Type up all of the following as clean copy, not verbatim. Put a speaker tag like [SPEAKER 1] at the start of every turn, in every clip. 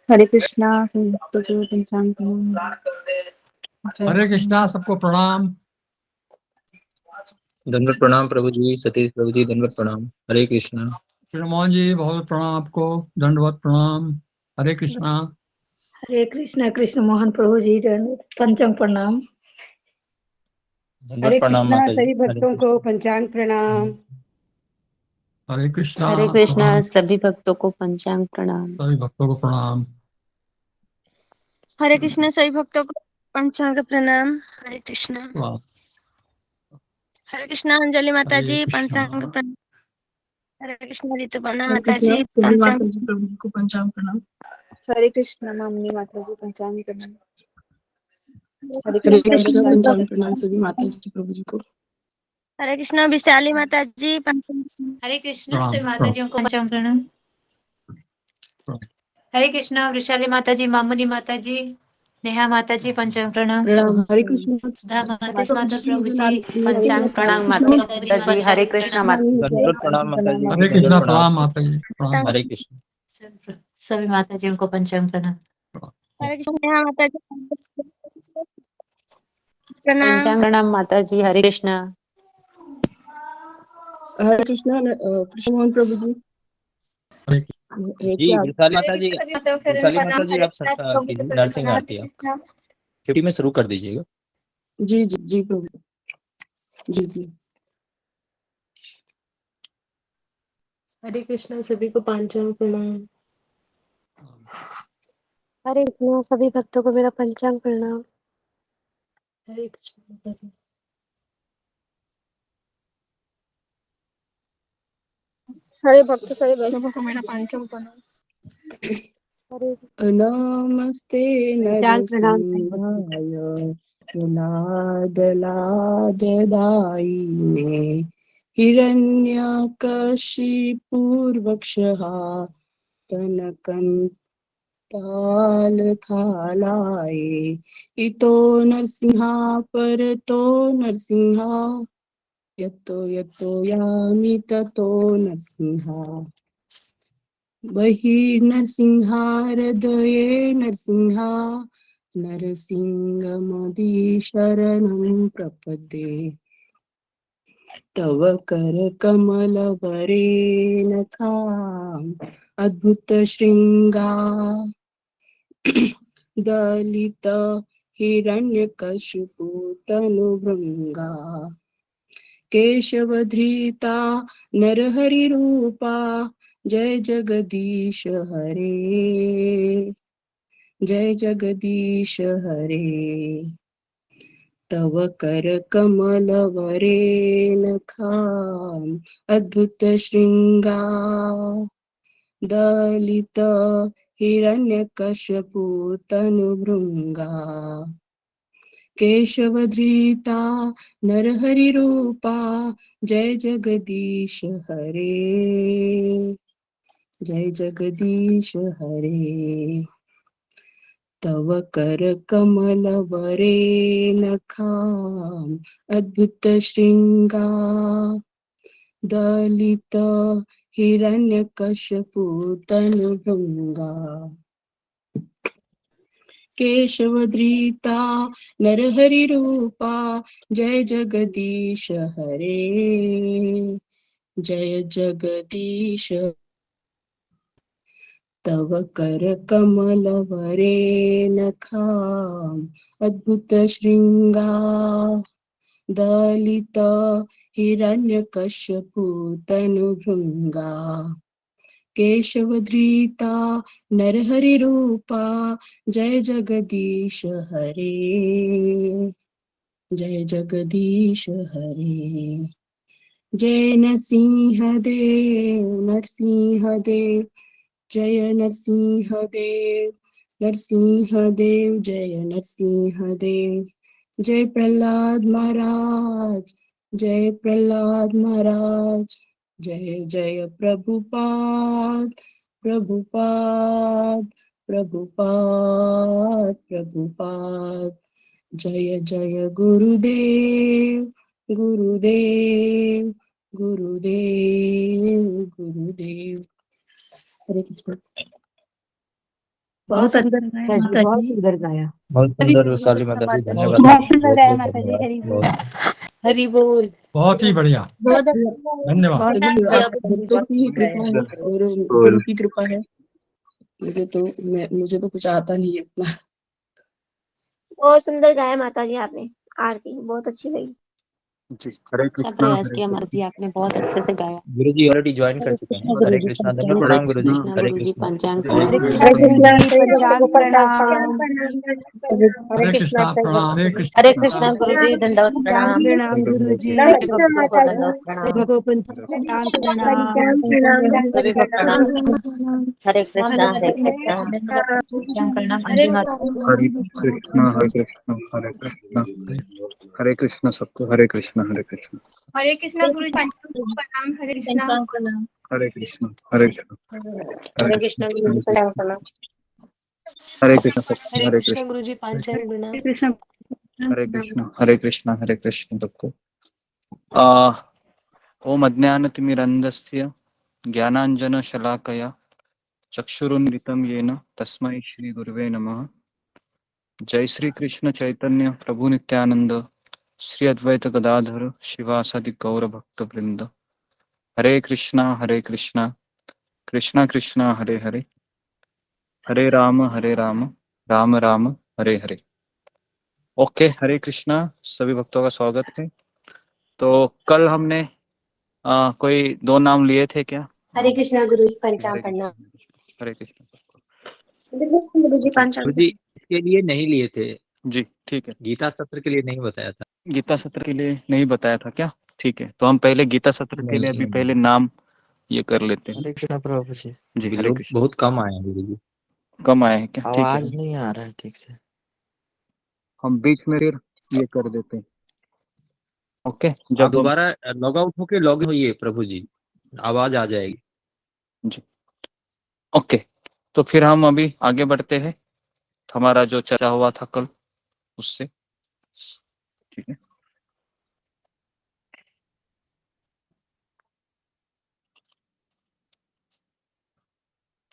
[SPEAKER 1] हरे कृष्णा संयुक्त गुरु पंचांग प्रणाम।
[SPEAKER 2] हरे कृष्णा, सबको प्रणाम।
[SPEAKER 3] दंडवत प्रणाम प्रभु जी। सतीश प्रभु जी दंडवत प्रणाम। हरे कृष्णा।
[SPEAKER 2] मोहन जी बहुत प्रणाम आपको, दंडवत प्रणाम। हरे कृष्णा।
[SPEAKER 4] हरे कृष्णा कृष्ण मोहन प्रभु जी पंचांग प्रणाम।
[SPEAKER 3] दंडवत
[SPEAKER 5] हरे
[SPEAKER 3] प्रणाम
[SPEAKER 5] कृष्णा
[SPEAKER 3] माता जी।
[SPEAKER 5] सभी भक्तों को पंचांग प्रणाम।
[SPEAKER 2] हरे कृष्णा।
[SPEAKER 6] हरे कृष्णा
[SPEAKER 2] प्रणाम।
[SPEAKER 6] सभी भक्तों को पंचांग प्रणाम।
[SPEAKER 2] सभी भक्तों को प्रणाम।
[SPEAKER 7] हरे कृष्णा सभी भक्तों को पंचांग प्रणाम। हरे कृष्णा।
[SPEAKER 2] वाह।
[SPEAKER 7] हरे कृष्णा अंजलि माता
[SPEAKER 2] हरे
[SPEAKER 7] जी
[SPEAKER 2] कृष्णा।
[SPEAKER 7] पंचांग प्रणाम। हरे कृष्णा ऋतुपर्णा
[SPEAKER 1] हरे
[SPEAKER 7] माता
[SPEAKER 1] कृष्णा
[SPEAKER 7] जी
[SPEAKER 1] सभी
[SPEAKER 7] पंचांग।
[SPEAKER 1] माता जी प्रभु जी को पंचांग प्रणाम। हरे कृष्णा मामनी माता जी पंचांग प्रणाम। हरे
[SPEAKER 5] हरे
[SPEAKER 1] कृष्णा
[SPEAKER 5] कृष्णा
[SPEAKER 1] विशाल
[SPEAKER 5] पंचांग
[SPEAKER 1] माता
[SPEAKER 5] प्रणाम सभी माता जी प्रभु जी को।
[SPEAKER 7] हरे कृष्णा विशाली माता जी पंचांग।
[SPEAKER 8] हरे कृष्णा
[SPEAKER 2] प्रणाम
[SPEAKER 8] सभी माता जी को पंचांग प्रणाम। हरे कृष्णा वृषाली माता जी, मामुनी माता जी, नेहा माता जी पंचांग प्रणाम।
[SPEAKER 5] प्रणाम। हरे कृष्णा
[SPEAKER 8] सुधा माता माता प्रभु जी
[SPEAKER 4] हरे
[SPEAKER 6] पंचांग
[SPEAKER 4] कृष्णा
[SPEAKER 6] प्रणाम
[SPEAKER 8] माता जी
[SPEAKER 6] माता जी। हरे
[SPEAKER 8] पंचांग
[SPEAKER 6] कृष्णा
[SPEAKER 8] प्रणाम।
[SPEAKER 6] माता।
[SPEAKER 3] दंडवत प्रणाम माता जी।
[SPEAKER 2] हरे
[SPEAKER 3] दंडवत
[SPEAKER 2] कृष्णा
[SPEAKER 3] प्रणाम।
[SPEAKER 2] प्रणाम माता जी, प्रणाम।
[SPEAKER 3] हरे कृष्ण।
[SPEAKER 8] सभी माता जी को पंचांग प्रणाम।
[SPEAKER 7] हरे कृष्णा नेहा माता जी प्रणाम।
[SPEAKER 6] पंचांग प्रणाम माता जी। हरे कृष्णा।
[SPEAKER 5] हरे कृष्णा कृष्ण मोहन प्रभु जी।
[SPEAKER 2] हरे
[SPEAKER 5] है
[SPEAKER 3] जी
[SPEAKER 5] क्या?
[SPEAKER 3] वैशाली
[SPEAKER 7] हरे
[SPEAKER 3] माता जी।
[SPEAKER 7] कृष्णा सभी माताओं को
[SPEAKER 3] वैशाली
[SPEAKER 7] प्रणाम।
[SPEAKER 3] माता जी
[SPEAKER 7] हरे
[SPEAKER 3] आप
[SPEAKER 7] कृष्णा प्रभु जी को
[SPEAKER 3] नरसिंह
[SPEAKER 7] प्रणाम।
[SPEAKER 3] आरती
[SPEAKER 7] हरे
[SPEAKER 3] आप
[SPEAKER 7] कृष्णा।
[SPEAKER 3] 50 में शुरू कर दीजिएगा।
[SPEAKER 5] जी जी जी प्रभु जी जी।
[SPEAKER 4] हरे कृष्णा सभी को पंचांग प्रणाम।
[SPEAKER 9] हरे कृष्णा सभी भक्तों को मेरा पंचांग प्रणाम।
[SPEAKER 4] हरे कृष्णा माता जी।
[SPEAKER 7] सारे भक्त सारे वैष्णवों को मेरा पंचांग प्रणाम।
[SPEAKER 9] हरे
[SPEAKER 5] नमस्ते
[SPEAKER 9] पंचांग प्रणाम सभी भक्तों को।
[SPEAKER 5] नरसिंहाय लादलाददायिने हिरण्यकशिपूर्वक्षः कनकन्तालखालाये इतो नरसिंहा परतो नरसिंहा यतो यतो यामि ततो नरसिंहा बहिर्नरसिंहा हृदये नरसिंहा नरसिंहमदि शरणं प्रपद्ये तव करकमलवरेणथाम् अद्भुतशृङ्गा दलित हिरण्यकशिपु तनुभृङ्गा केशवधृता नरहरिरूपा जय जगदीश हरे जय जगदीश हरे तव करकमलवरेणखाम् अद्भुतशृङ्गा दलित हिरण्यकश्यपु तनुभृङ्गा केशवधृता नरहरिरूपा जय जगदीश हरे जय जगदीश हरे तव करकमलवरेणखाम् अद्भुतशृङ्गा दलित हिरण्यकश्यपु तनुभृङ्गा केशवधृता नरहरिरूपा जय जगदीश हरे जय जगदीश तव करकमलवरेणखाम् अद्भुतशृङ्गा दलित हिरण्यकश्यपु तनुभृङ्गा केशवधृता नरहरिरूपा जय जगदीश हरे जय जगदीश हरे जय नरसिंहदेव नरसिंहदेव जय नरसिंहदेव नरसिंहदेव जय नरसिंहदेव जय प्रहलाद महाराज जय प्रहलाद महाराज जय जय प्रभुपाद प्रभुपाद प्रभुपाद प्रभुपाद जय जय गुरुदेव गुरुदेव गुरुदेव गुरुदेव हरे कृष्ण।
[SPEAKER 4] बहुत
[SPEAKER 5] सुंदर
[SPEAKER 4] अच्छा
[SPEAKER 5] गाया
[SPEAKER 4] माता
[SPEAKER 5] बहुत
[SPEAKER 4] जी।
[SPEAKER 5] सुंदर गाया।
[SPEAKER 3] बहुत सुंदर वैशाली माता जी, धन्यवाद
[SPEAKER 2] बहुत
[SPEAKER 3] आपको,
[SPEAKER 1] सुंदर
[SPEAKER 3] बहुत
[SPEAKER 1] गाया
[SPEAKER 3] बहुत
[SPEAKER 1] माता जी,
[SPEAKER 3] धन्यवाद,
[SPEAKER 1] हरि बोल।
[SPEAKER 3] बहुत
[SPEAKER 1] हरि बोल।
[SPEAKER 2] बहुत ही बढ़िया,
[SPEAKER 1] बहुत
[SPEAKER 2] धन्यवाद।
[SPEAKER 5] आप भक्तों की ही कृपा है और गुरु की कृपा है। मुझे तो कुछ आता नहीं है इतना।
[SPEAKER 9] बहुत सुंदर गाया माता जी आपने। आरती बहुत अच्छी लगी।
[SPEAKER 3] जी। हरे
[SPEAKER 6] अच्छा
[SPEAKER 3] कृष्णा,
[SPEAKER 6] प्रयास
[SPEAKER 3] हरे
[SPEAKER 6] किया माता जी,
[SPEAKER 3] कृष्णा।
[SPEAKER 6] आपने बहुत अच्छे से गाया।
[SPEAKER 3] गुरु जी ऑलरेडी ज्वाइन कर चुके हैं। हरे कृष्णा, धन्यवाद
[SPEAKER 6] हरे
[SPEAKER 3] प्रणाम गुरु जी।
[SPEAKER 6] कृष्णा
[SPEAKER 3] हरे
[SPEAKER 6] गुरु जी,
[SPEAKER 3] कृष्णा,
[SPEAKER 6] पंचांग
[SPEAKER 3] हरे
[SPEAKER 6] प्रणाम।
[SPEAKER 3] कृष्णा।
[SPEAKER 1] हरे कृष्णा
[SPEAKER 9] पंचांग
[SPEAKER 1] प्रणाम।
[SPEAKER 2] हरे कृष्णा प्रणाम, हरे कृष्णा
[SPEAKER 6] हरे कृष्णा
[SPEAKER 2] प्रणाम।
[SPEAKER 6] गुरु जी, दंडवत प्रणाम।
[SPEAKER 5] प्रणाम गुरु जी।
[SPEAKER 6] सभी भक्तों को दंडवत प्रणाम।
[SPEAKER 5] को पंचांग प्रणाम।
[SPEAKER 6] सभी को प्रणाम। हरे कृष्णा हरे कृष्णा।
[SPEAKER 8] प्रणाम
[SPEAKER 1] हरे
[SPEAKER 8] अंजू माता।
[SPEAKER 3] हरे कृष्णा, हरे कृष्णा, हरे कृष्णा। हरे कृष्णा सबको, हरे कृष्णा, हरे कृष्णा।
[SPEAKER 7] हरे कृष्णा गुरु जी पंचांग प्रणाम। हरे कृष्णा।
[SPEAKER 3] हरे कृष्णा, हरे कृष्णा,
[SPEAKER 6] हरे कृष्णा गुरु जी, पंचांग प्रणाम।
[SPEAKER 3] हरे कृष्णा सबको,
[SPEAKER 6] हरे
[SPEAKER 3] हरे
[SPEAKER 6] कृष्णा
[SPEAKER 3] कृष्णा।
[SPEAKER 6] गुरु जी, पंचांग प्रणाम।
[SPEAKER 5] कृष्ण
[SPEAKER 3] हरे कृष्णा, हरे कृष्णा, हरे कृष्णा सबको। ओम अज्ञानतिमिरन्धस्य ज्ञानाञ्जनशलाकया चक्षुरुन्मिलितं येन तस्मै श्री गुरुवे नमः। जय श्री कृष्ण चैतन्य प्रभु नित्यानंद, श्री अद्वैत गदाधर शिवासादि गौर भक्त वृंद। हरे कृष्णा कृष्णा कृष्णा हरे हरे, हरे राम राम राम हरे हरे। ओके, हरे कृष्णा, सभी भक्तों का स्वागत है। तो कल हमने कोई दो नाम लिए थे क्या?
[SPEAKER 9] हरे कृष्णा गुरु जी
[SPEAKER 3] हरे
[SPEAKER 9] पंचांग
[SPEAKER 3] कृष्णा,
[SPEAKER 9] प्रणाम।
[SPEAKER 3] हरे कृष्णा सबको।
[SPEAKER 9] हरे कृष्ण गुरु जी
[SPEAKER 3] ठीक,
[SPEAKER 9] पंचांग
[SPEAKER 3] गुरु जी इसके लिए नहीं लिए थे, जी ठीक है। गीता सत्र के लिए नहीं बताया था। गीता सत्र के लिए नहीं बताया था क्या? ठीक है, तो हम पहले गीता सत्र के लिए अभी पहले नाम ये कर लेते हैं।
[SPEAKER 10] हरे कृष्णा प्रभु जी।
[SPEAKER 3] जी, हरे
[SPEAKER 11] लोग
[SPEAKER 3] कृष्ण।
[SPEAKER 11] बहुत कम आए हैं गुरु जी।
[SPEAKER 3] कम आए हैं क्या? ठीक है,
[SPEAKER 10] आवाज नहीं आ रहा है ठीक से।
[SPEAKER 3] हम बीच में फिर ये कर देते हैं। ओके,
[SPEAKER 11] आप
[SPEAKER 3] जब
[SPEAKER 11] दोबारा लॉग आउट होके लॉग इन होइए प्रभु जी, आवाज आ जाएगी।
[SPEAKER 3] जी ओके, तो फिर हम अभी आगे बढ़ते हैं हमारा जो चर्चा हुआ था कल उससे। ठीक है,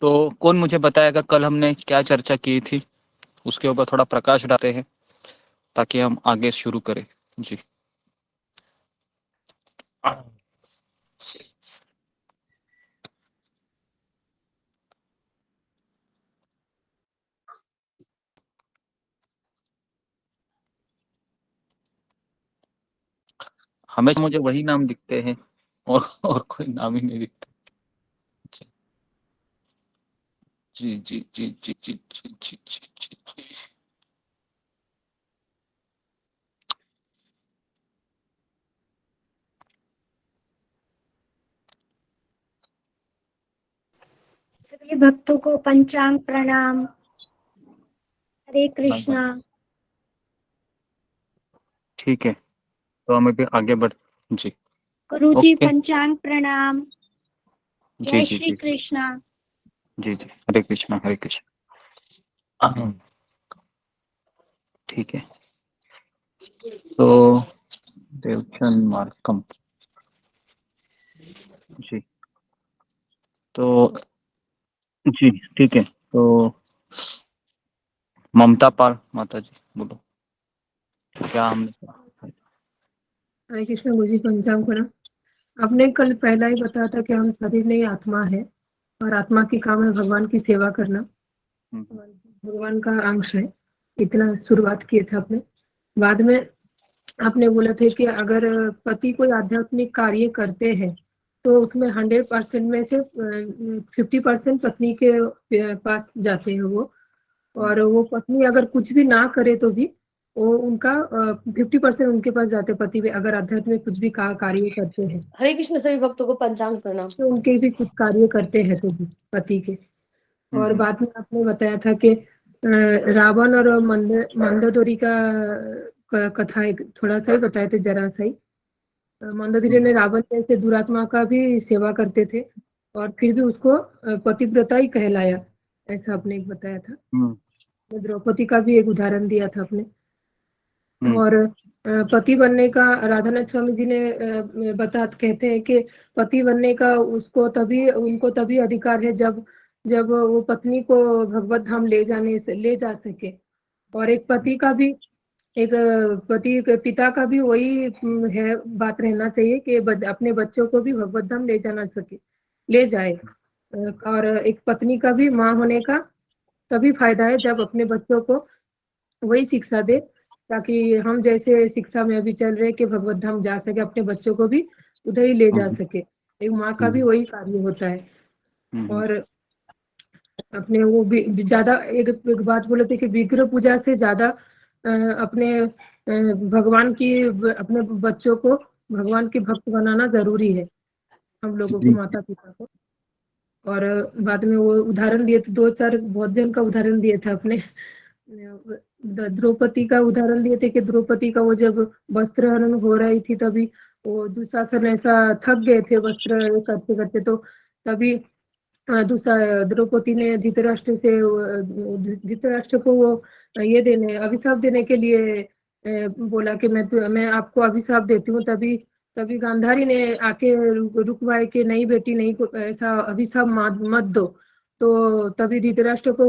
[SPEAKER 3] तो कौन मुझे बताएगा कल हमने क्या चर्चा की थी, उसके ऊपर थोड़ा प्रकाश डालते हैं ताकि हम आगे शुरू करें। जी हमेशा मुझे वही नाम दिखते हैं और कोई नाम ही नहीं दिखता। जी जी जी जी जी जी जी जी जी जी।
[SPEAKER 7] सभी भक्तों को पंचांग प्रणाम। हरे कृष्णा।
[SPEAKER 3] ठीक है, तो हमें भी आगे बढ़। जी
[SPEAKER 7] गुरु जी
[SPEAKER 3] ओके।
[SPEAKER 7] पंचांग प्रणाम।
[SPEAKER 3] जी
[SPEAKER 7] जय
[SPEAKER 3] जी
[SPEAKER 7] श्री
[SPEAKER 3] जी
[SPEAKER 7] कृष्णा।
[SPEAKER 3] जी जी, हरे कृष्णा, हरे कृष्णा। ठीक है, तो देवचंद मार्कम जी, तो जी ठीक है, तो ममता पाल माता जी बोलो क्या हमने कहा?
[SPEAKER 12] हरे कृष्ण गुरु जी पंचांग प्रणाम। आपने कल पहला ही बताया था कि हम शरीर नहीं आत्मा है और आत्मा की काम है भगवान की सेवा करना, भगवान का अंश है। इतना शुरुआत किए थे आपने। बाद में आपने बोला था कि अगर पति कोई आध्यात्मिक कार्य करते हैं तो उसमें 100% में से 50% पत्नी के पास जाते हैं वो, और वो पत्नी अगर कुछ भी ना करे तो भी वो उनका 50% उनके पास जाते पति भी अगर आध्यात्मिक कुछ भी कार्य करते हैं।
[SPEAKER 5] हरे कृष्ण सभी भक्तों को पंचांग प्रणाम।
[SPEAKER 12] तो उनके भी कुछ कार्य करते हैं तो भी पति के। और बाद में आपने बताया था कि रावण और मंदोदरी का कथा एक थोड़ा सा ही बताए थे, जरा सा ही। मंदोदरी ने रावण जैसे दुरात्मा का भी सेवा करते थे और फिर भी उसको पतिव्रता ही कहलाया, ऐसा आपने एक बताया था। द्रौपदी का भी एक उदाहरण दिया था आपने। और पति बनने का राधानाथ स्वामी जी ने कहते हैं कि पति बनने का उनको तभी अधिकार है जब जब वो पत्नी को भगवत धाम ले जा सके। और एक पति का भी, एक पति के पिता का भी वही है बात रहना चाहिए कि अपने बच्चों को भी भगवत धाम ले जाना सके, ले जाए। और एक पत्नी का भी माँ होने का तभी फायदा है जब अपने बच्चों को वही शिक्षा दे, ताकि हम जैसे शिक्षा में अभी चल रहे कि भगवत धाम जा सके, अपने बच्चों को भी उधर ही ले जा सके। एक माँ का भी वही कार्य होता है। और अपने वो भी ज्यादा एक बात बोले थे कि विग्रह पूजा से ज्यादा अपने भगवान की, अपने बच्चों को भगवान के भक्त बनाना जरूरी है, हम लोगों को, माता पिता को। और बाद में वो उदाहरण दिए थे, 2-4 बहुत जन का उदाहरण दिए थे अपने। द्रौपदी का उदाहरण दिए थे कि द्रौपदी का वो जब वस्त्र हरण हो रही थी तभी वो दुशासन ऐसा थक गए थे वस्त्र करते करते, तो तभी द्रौपदी ने धृतराष्ट्र को वो ये अभिशाप देने के लिए बोला कि मैं आपको अभिशाप देती हूँ। तभी गांधारी ने आके रुकवाए कि नहीं बेटी, नहीं, ऐसा अभिशाप मत दो। तो तभी धृतराष्ट्र को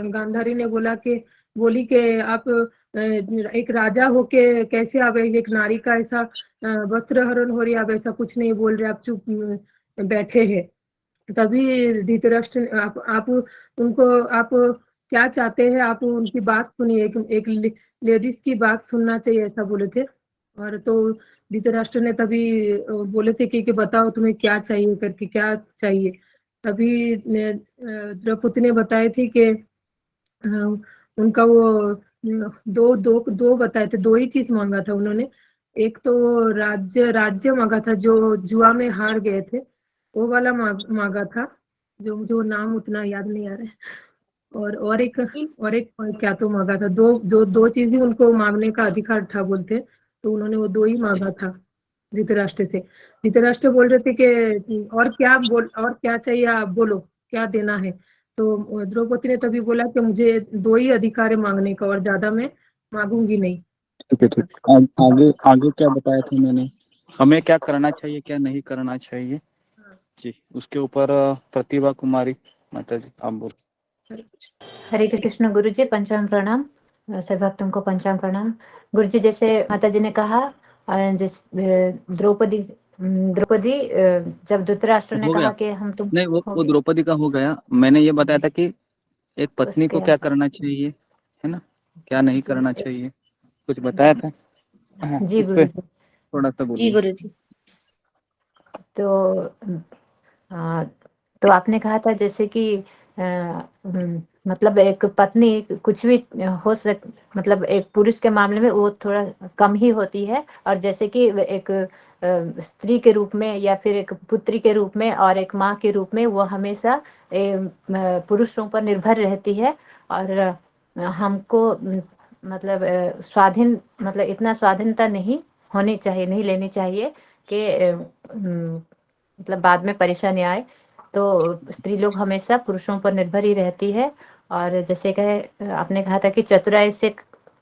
[SPEAKER 12] गांधारी ने बोली कि आप एक राजा होके कैसे आप एक नारी का ऐसा वस्त्र हरण हो रही है, आप ऐसा कुछ नहीं बोल रहे, आप चुप बैठे हैं। तभी धृतराष्ट्र, आप उनको, आप क्या चाहते हैं, आप उनकी बात सुनिए, एक लेडीज की बात सुनना चाहिए, ऐसा बोले थे। और तो धृतराष्ट्र ने तभी बोले थे कि बताओ तुम्हें क्या चाहिए करके, क्या चाहिए। तभी द्रौपदी ने बताए थे कि उनका वो दो बताए थे, 2 ही चीज मांगा था उन्होंने। एक तो राज्य मांगा था, जो जुआ में हार गए थे, वो वाला मांगा था, जो मुझे वो नाम उतना याद नहीं आ रहा है। और एक क्या तो मांगा था, दो चीज ही उनको मांगने का अधिकार था बोलते, तो उन्होंने वो 2 ही मांगा था धृतराष्ट्र से। धृतराष्ट्र बोल रहे थे कि और क्या चाहिए, आप बोलो क्या देना है। तो द्रौपदी ने तभी बोला कि मुझे 2 ही अधिकार है मांगने का, और ज्यादा मैं मांगूंगी नहीं।
[SPEAKER 3] ठीक है, ठीक। आगे आगे क्या बताया था मैंने, हमें क्या करना चाहिए, क्या नहीं करना चाहिए जी, उसके ऊपर प्रतिभा कुमारी माता जी आप बोल।
[SPEAKER 8] हरे कृष्ण गुरु जी, पंचांग प्रणाम। सभी भक्तों को पंचांग प्रणाम। गुरु जी, जैसे माता जी ने कहा, जिस द्रौपदी जब धृतराष्ट्र ने कहा कि हम तुम
[SPEAKER 3] नहीं, वो द्रौपदी का हो गया। मैंने ये बताया था कि एक पत्नी को क्या करना चाहिए, है ना, क्या नहीं करना चाहिए, कुछ बताया था।
[SPEAKER 8] जी गुरु जी,
[SPEAKER 3] थोड़ा सा बोलिए।
[SPEAKER 6] जी गुरु जी।
[SPEAKER 8] तो आपने कहा था जैसे कि मतलब एक पत्नी कुछ भी मतलब एक पुरुष के मामले में वो थोड़ा कम ही होती है, और जैसे कि एक स्त्री के रूप में या फिर एक पुत्री के रूप में और एक माँ के रूप में वो हमेशा पुरुषों पर निर्भर रहती है। और हमको मतलब स्वाधीन, मतलब इतना स्वाधीनता नहीं होनी चाहिए, नहीं लेनी चाहिए कि मतलब बाद में परेशानी आए। तो स्त्री लोग हमेशा पुरुषों पर निर्भर ही रहती है। और जैसे कहे आपने कहा था कि चतुराई से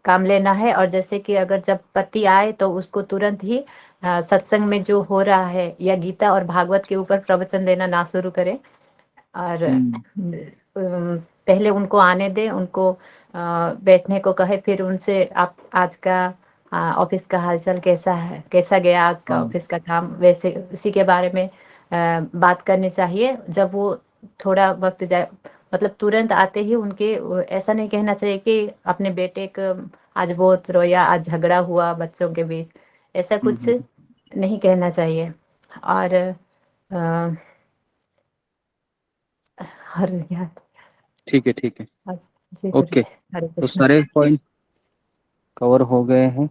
[SPEAKER 8] काम लेना है, और जैसे कि अगर जब पति आए तो उसको तुरंत ही सत्संग में जो हो रहा है या गीता और भागवत के ऊपर प्रवचन देना ना शुरू करें, और पहले उनको आने दें, उनको बैठने को कहे, फिर उनसे आप आज का ऑफिस का हालचाल कैसा है, कैसा गया आज का ऑफिस का काम, वैसे उसी के बारे में बात करनी चाहिए। जब वो थोड़ा वक्त जाए, मतलब तुरंत आते ही उनके ऐसा नहीं कहना चाहिए कि अपने बेटे को आज बहुत रोया, आज झगड़ा हुआ बच्चों के बीच, ऐसा कुछ नहीं कहना चाहिए। और
[SPEAKER 3] ठीक है, ठीक है,
[SPEAKER 8] ओके।
[SPEAKER 3] तो सारे पॉइंट कवर हो गए हैं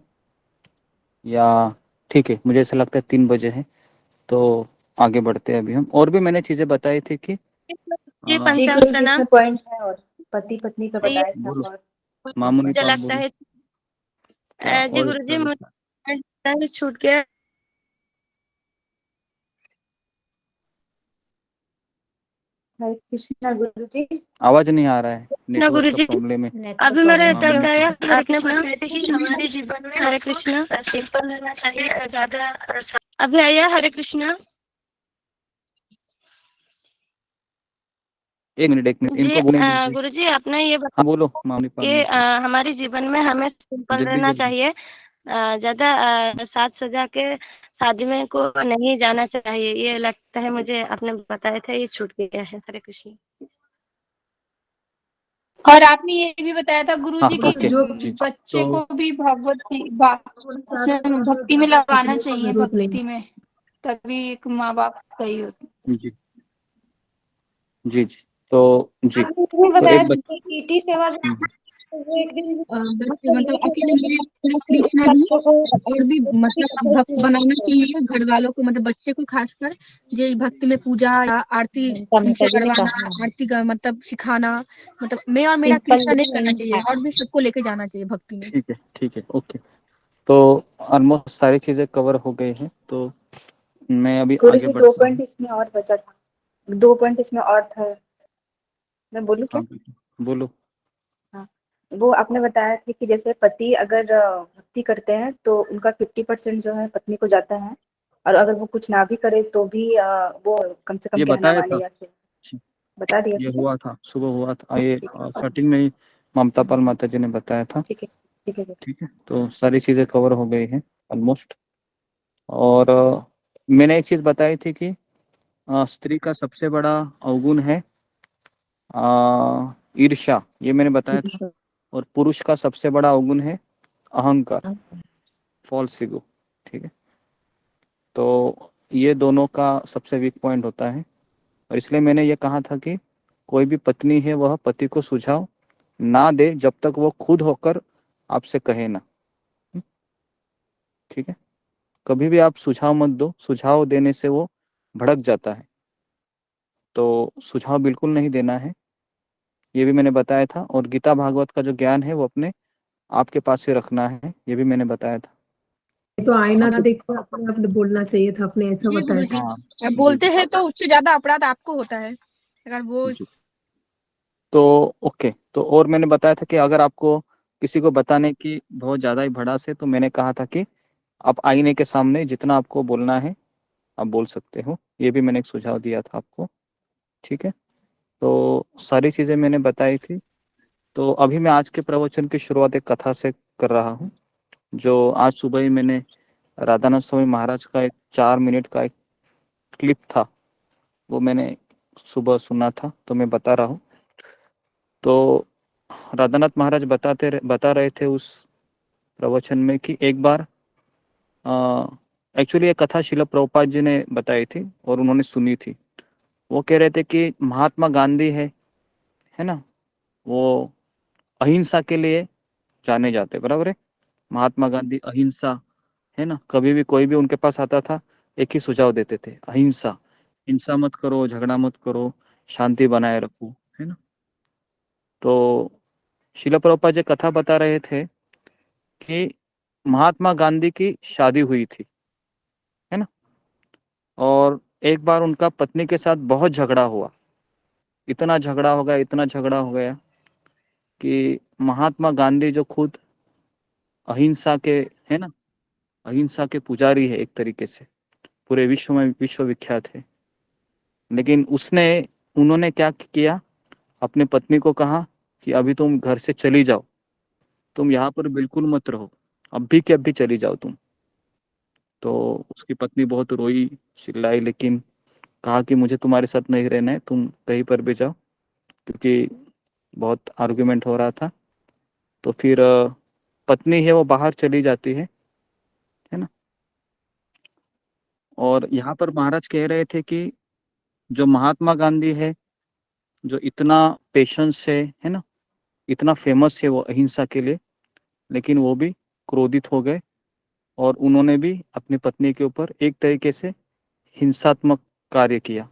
[SPEAKER 3] या? ठीक है, मुझे ऐसा लगता है 3 बजे है, तो आगे बढ़ते हैं अभी हम। और भी मैंने चीजें बताई थी कि
[SPEAKER 1] इसमें पॉइंट है, और पति पत्नी का बताया था, और
[SPEAKER 3] मामूली
[SPEAKER 7] मुझे लगता है जी गुरु जी, मुझे छूट गया।
[SPEAKER 1] हरे कृष्णा गुरु जी,
[SPEAKER 3] आवाज नहीं आ रहा है, नेटवर्क
[SPEAKER 7] गुरु
[SPEAKER 3] का
[SPEAKER 7] जी,
[SPEAKER 3] प्रॉब्लम है।
[SPEAKER 7] अभी मेरे बताया हमारे जीवन में हरे कृष्णा सिंपल रहना चाहिए, ज्यादा। अभी आया हरे कृष्णा।
[SPEAKER 3] एक मिनट
[SPEAKER 7] जी
[SPEAKER 3] इनको बोलने दीजिए।
[SPEAKER 7] गुरुजी, आपने ये
[SPEAKER 3] हाँ बोलो मामनी
[SPEAKER 7] कि
[SPEAKER 3] पाल।
[SPEAKER 7] हमारे जीवन में हमें सिंपल
[SPEAKER 3] जल्दी
[SPEAKER 7] रहना
[SPEAKER 3] जल्दी।
[SPEAKER 7] चाहिए, ज्यादा साज सजा के शादी में को नहीं जाना चाहिए, ये लगता है मुझे। आपने बताया था ये छूट गया है। हरे कृष्ण।
[SPEAKER 13] और आपने ये भी बताया था
[SPEAKER 3] हाँ
[SPEAKER 13] गुरुजी की
[SPEAKER 3] ओके
[SPEAKER 12] जो
[SPEAKER 3] जी।
[SPEAKER 13] बच्चे
[SPEAKER 3] तो
[SPEAKER 13] को भी उसमें भक्ति में लगाना चाहिए,
[SPEAKER 12] जरूरत नहीं।
[SPEAKER 13] भक्ति में, तभी एक माँ बाप सही होते।
[SPEAKER 3] जी जी जी। तो जी
[SPEAKER 4] आपने ये भी
[SPEAKER 3] तो
[SPEAKER 4] बताया
[SPEAKER 3] एक
[SPEAKER 4] था कि ईटी सेवा जो
[SPEAKER 3] हम्म,
[SPEAKER 4] वो एक दिन
[SPEAKER 12] बच्चे मतलब अकेले में कृष्ण भी
[SPEAKER 4] बच्चों को
[SPEAKER 12] और भी मतलब भक्त बनाना चाहिए घर वालों को, मतलब बच्चे को खासकर जो भक्ति में पूजा या आरती उनसे
[SPEAKER 8] जी ने
[SPEAKER 12] करवाना,
[SPEAKER 8] कहा
[SPEAKER 12] आरती का मतलब सिखाना, मतलब मैं और मेरा
[SPEAKER 8] सिंपल
[SPEAKER 12] कृष्णा नहीं करना चाहिए और भी सबको लेके जाना चाहिए भक्ति में।
[SPEAKER 3] ठीक है ओके। तो ऑलमोस्ट सारी चीजें कवर हो गई हैं, तो मैं अभी आगे
[SPEAKER 1] गुरुजी 2
[SPEAKER 3] बढ़ता
[SPEAKER 1] पॉइंट
[SPEAKER 3] हूँ।
[SPEAKER 1] इसमें और बचा था, 2 पॉइंट इसमें और था, मैं बोलूँ क्या?
[SPEAKER 3] हाँ बोलो।
[SPEAKER 1] हाँ, वो आपने बताया था कि जैसे पति अगर भक्ति करते हैं तो उनका 50% जो है पत्नी को जाता है, और अगर वो कुछ ना भी करे तो भी वो कम से कम
[SPEAKER 3] ये
[SPEAKER 1] कहना
[SPEAKER 3] बताया
[SPEAKER 1] माने
[SPEAKER 3] था,
[SPEAKER 1] या से बता दिया
[SPEAKER 3] ये
[SPEAKER 1] था क्या?
[SPEAKER 3] हुआ था, सुबह हुआ था ये
[SPEAKER 1] ठीक है
[SPEAKER 3] स्टार्टिंग में ही ममता पाल माता जी ने बताया था।
[SPEAKER 1] ठीक है ठीक है।
[SPEAKER 3] ठीक है, तो सारी चीजें कवर हो गई हैं ऑलमोस्ट। और मैंने एक चीज बताई थी कि स्त्री का सबसे बड़ा अवगुण है ईर्ष्या, ये मैंने बताया था। और पुरुष का सबसे बड़ा अवगुण है अहंकार, फॉल्स ईगो। ठीक है, तो ये दोनों का सबसे वीक पॉइंट होता है। और इसलिए मैंने ये कहा था कि कोई भी पत्नी है वह पति को सुझाव ना दे जब तक वो खुद होकर आपसे कहे ना। ठीक है, कभी भी आप सुझाव मत दो, सुझाव देने से वो भड़क जाता है, तो सुझाव बिल्कुल नहीं देना है, ये भी मैंने बताया था। और गीता भागवत का जो ज्ञान है वो अपने आपके पास ही रखना है, ये भी मैंने बताया था।
[SPEAKER 12] तो आईना ना देख कर अपने आप बोलना चाहिए था, आपने ऐसा
[SPEAKER 13] जी
[SPEAKER 12] बताया
[SPEAKER 13] गुरुजी,
[SPEAKER 12] था।
[SPEAKER 3] हाँ
[SPEAKER 13] अब
[SPEAKER 3] जी
[SPEAKER 13] बोलते हैं तो उससे ज्यादा अपराध आपको होता है अगर वो।
[SPEAKER 3] जी। तो ओके, तो और मैंने बताया था कि अगर आपको किसी को बताने की बहुत ज़्यादा ही भड़ास है तो मैंने कहा था कि आप आईने के सामने जितना आपको बोलना है आप बोल सकते हो, ये भी मैंने एक सुझाव दिया था आपको। ठीक है, तो सारी चीज़ें मैंने बताई थी। तो अभी मैं आज के प्रवचन की शुरुआत एक कथा से कर रहा हूँ, जो आज सुबह ही मैंने राधानाथ स्वामी महाराज का एक 4 मिनट का एक क्लिप था, वो मैंने सुबह सुना था, तो मैं बता रहा हूँ। तो राधानाथ महाराज बता रहे थे उस प्रवचन में कि एक बार एक्चुअली ये कथा शिला प्रभुपाद जी ने बताई थी और उन्होंने सुनी थी। वो कह रहे थे कि महात्मा गांधी है ना, वो अहिंसा के लिए जाने जाते, बराबर है। महात्मा गांधी अहिंसा, है ना, कभी भी कोई भी उनके पास आता था एक ही सुझाव देते थे, अहिंसा, हिंसा मत करो, झगड़ा मत करो, शांति बनाए रखो, है ना। तो शिला प्रभुपाद जी कथा बता रहे थे कि महात्मा गांधी की शादी हुई थी, है ना, और एक बार उनका पत्नी के साथ बहुत झगड़ा हुआ, इतना झगड़ा हो गया, इतना झगड़ा हो गया कि महात्मा गांधी जो खुद अहिंसा के, है ना, अहिंसा के पुजारी है एक तरीके से, पूरे विश्व में विश्वविख्यात है, लेकिन उन्होंने क्या किया, अपनी पत्नी को कहा कि अभी तुम घर से चली जाओ, तुम यहाँ पर बिल्कुल मत रहो, अभी के अभी चली जाओ तुम। तो उसकी पत्नी बहुत रोई, चिल्लाई, लेकिन कहा कि मुझे तुम्हारे साथ नहीं रहना है, तुम कहीं पर भी जाओ, क्योंकि बहुत आर्गुमेंट हो रहा था। तो फिर पत्नी है वो बाहर चली जाती है ना। और यहाँ पर महाराज कह रहे थे कि जो महात्मा गांधी है, जो इतना पेशेंस है ना, इतना फेमस है वो अहिंसा के लिए, लेकिन वो भी क्रोधित हो गए और उन्होंने भी अपनी पत्नी के ऊपर एक तरीके से हिंसात्मक कार्य किया।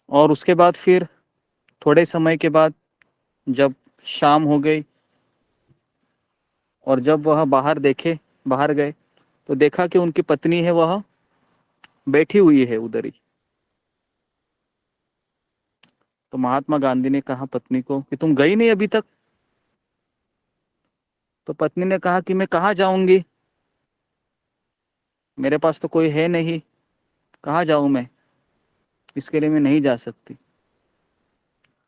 [SPEAKER 3] और उसके बाद फिर थोड़े समय के बाद जब शाम हो गई और जब वह बाहर गए तो देखा कि उनकी पत्नी है वह बैठी हुई है उधर ही। तो महात्मा गांधी ने कहा पत्नी को कि तुम गई नहीं अभी तक। तो पत्नी ने कहा कि मैं कहाँ जाऊंगी, मेरे पास तो कोई है नहीं, कहाँ जाऊं मैं, इसके लिए मैं नहीं जा सकती।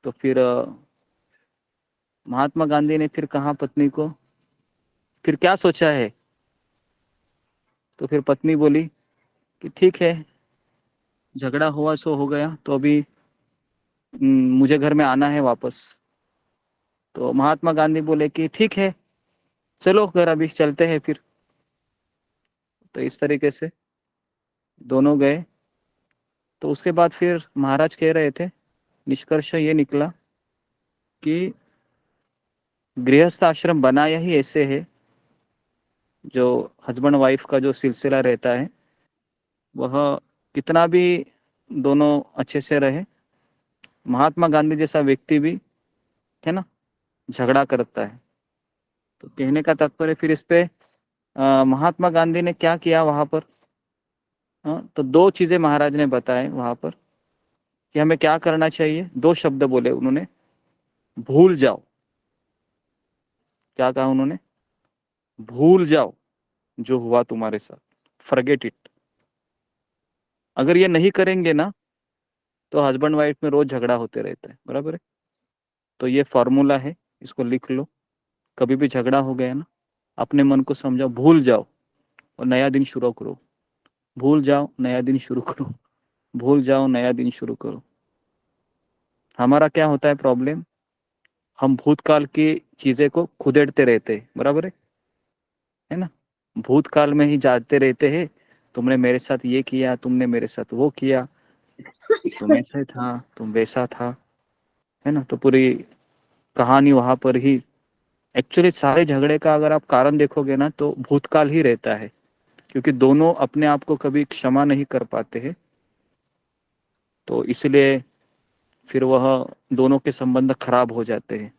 [SPEAKER 3] तो फिर महात्मा गांधी ने फिर कहा पत्नी को, फिर क्या सोचा है? तो फिर पत्नी बोली कि ठीक है, झगड़ा हुआ सो हो गया, तो अभी मुझे घर में आना है वापस। तो महात्मा गांधी बोले कि ठीक है, चलो घर अभी चलते हैं फिर। तो इस तरीके से दोनों गए। तो उसके बाद फिर महाराज कह रहे थे, निष्कर्ष ये निकला कि गृहस्थ आश्रम बनाया ही ऐसे है, जो हस्बैंड वाइफ का जो सिलसिला रहता है वह कितना भी दोनों अच्छे से रहे, महात्मा गांधी जैसा व्यक्ति भी है ना झगड़ा करता है। तो कहने का तात्पर्य फिर इस पे महात्मा गांधी ने क्या किया वहां पर? तो दो चीजें महाराज ने बताए वहां पर कि हमें क्या करना चाहिए। दो शब्द बोले उन्होंने, भूल जाओ। क्या कहा उन्होंने? भूल जाओ जो हुआ तुम्हारे साथ, फॉरगेट इट। अगर ये नहीं करेंगे ना तो हस्बैंड वाइफ में रोज झगड़ा होते रहता है, बराबर है। तो ये फॉर्मूला है, इसको लिख लो। कभी भी झगड़ा हो गया ना, अपने मन को समझाओ, भूल जाओ और नया दिन शुरू करो। भूल जाओ, नया दिन शुरू करो। भूल जाओ, नया दिन शुरू करो। हमारा क्या होता है प्रॉब्लम? हम भूतकाल की चीजें को खुदेड़ते रहते हैं, बराबर है ना। भूतकाल में ही जाते रहते हैं, तुमने मेरे साथ ये किया, तुमने मेरे साथ वो किया, तुम ऐसे था, तुम वैसा था, है ना। तो पूरी कहानी वहां पर ही, एक्चुअली सारे झगड़े का अगर आप कारण देखोगे ना तो भूतकाल ही रहता है, क्योंकि दोनों अपने आप को कभी क्षमा नहीं कर पाते हैं। तो इसलिए फिर वह दोनों के संबंध खराब हो जाते हैं।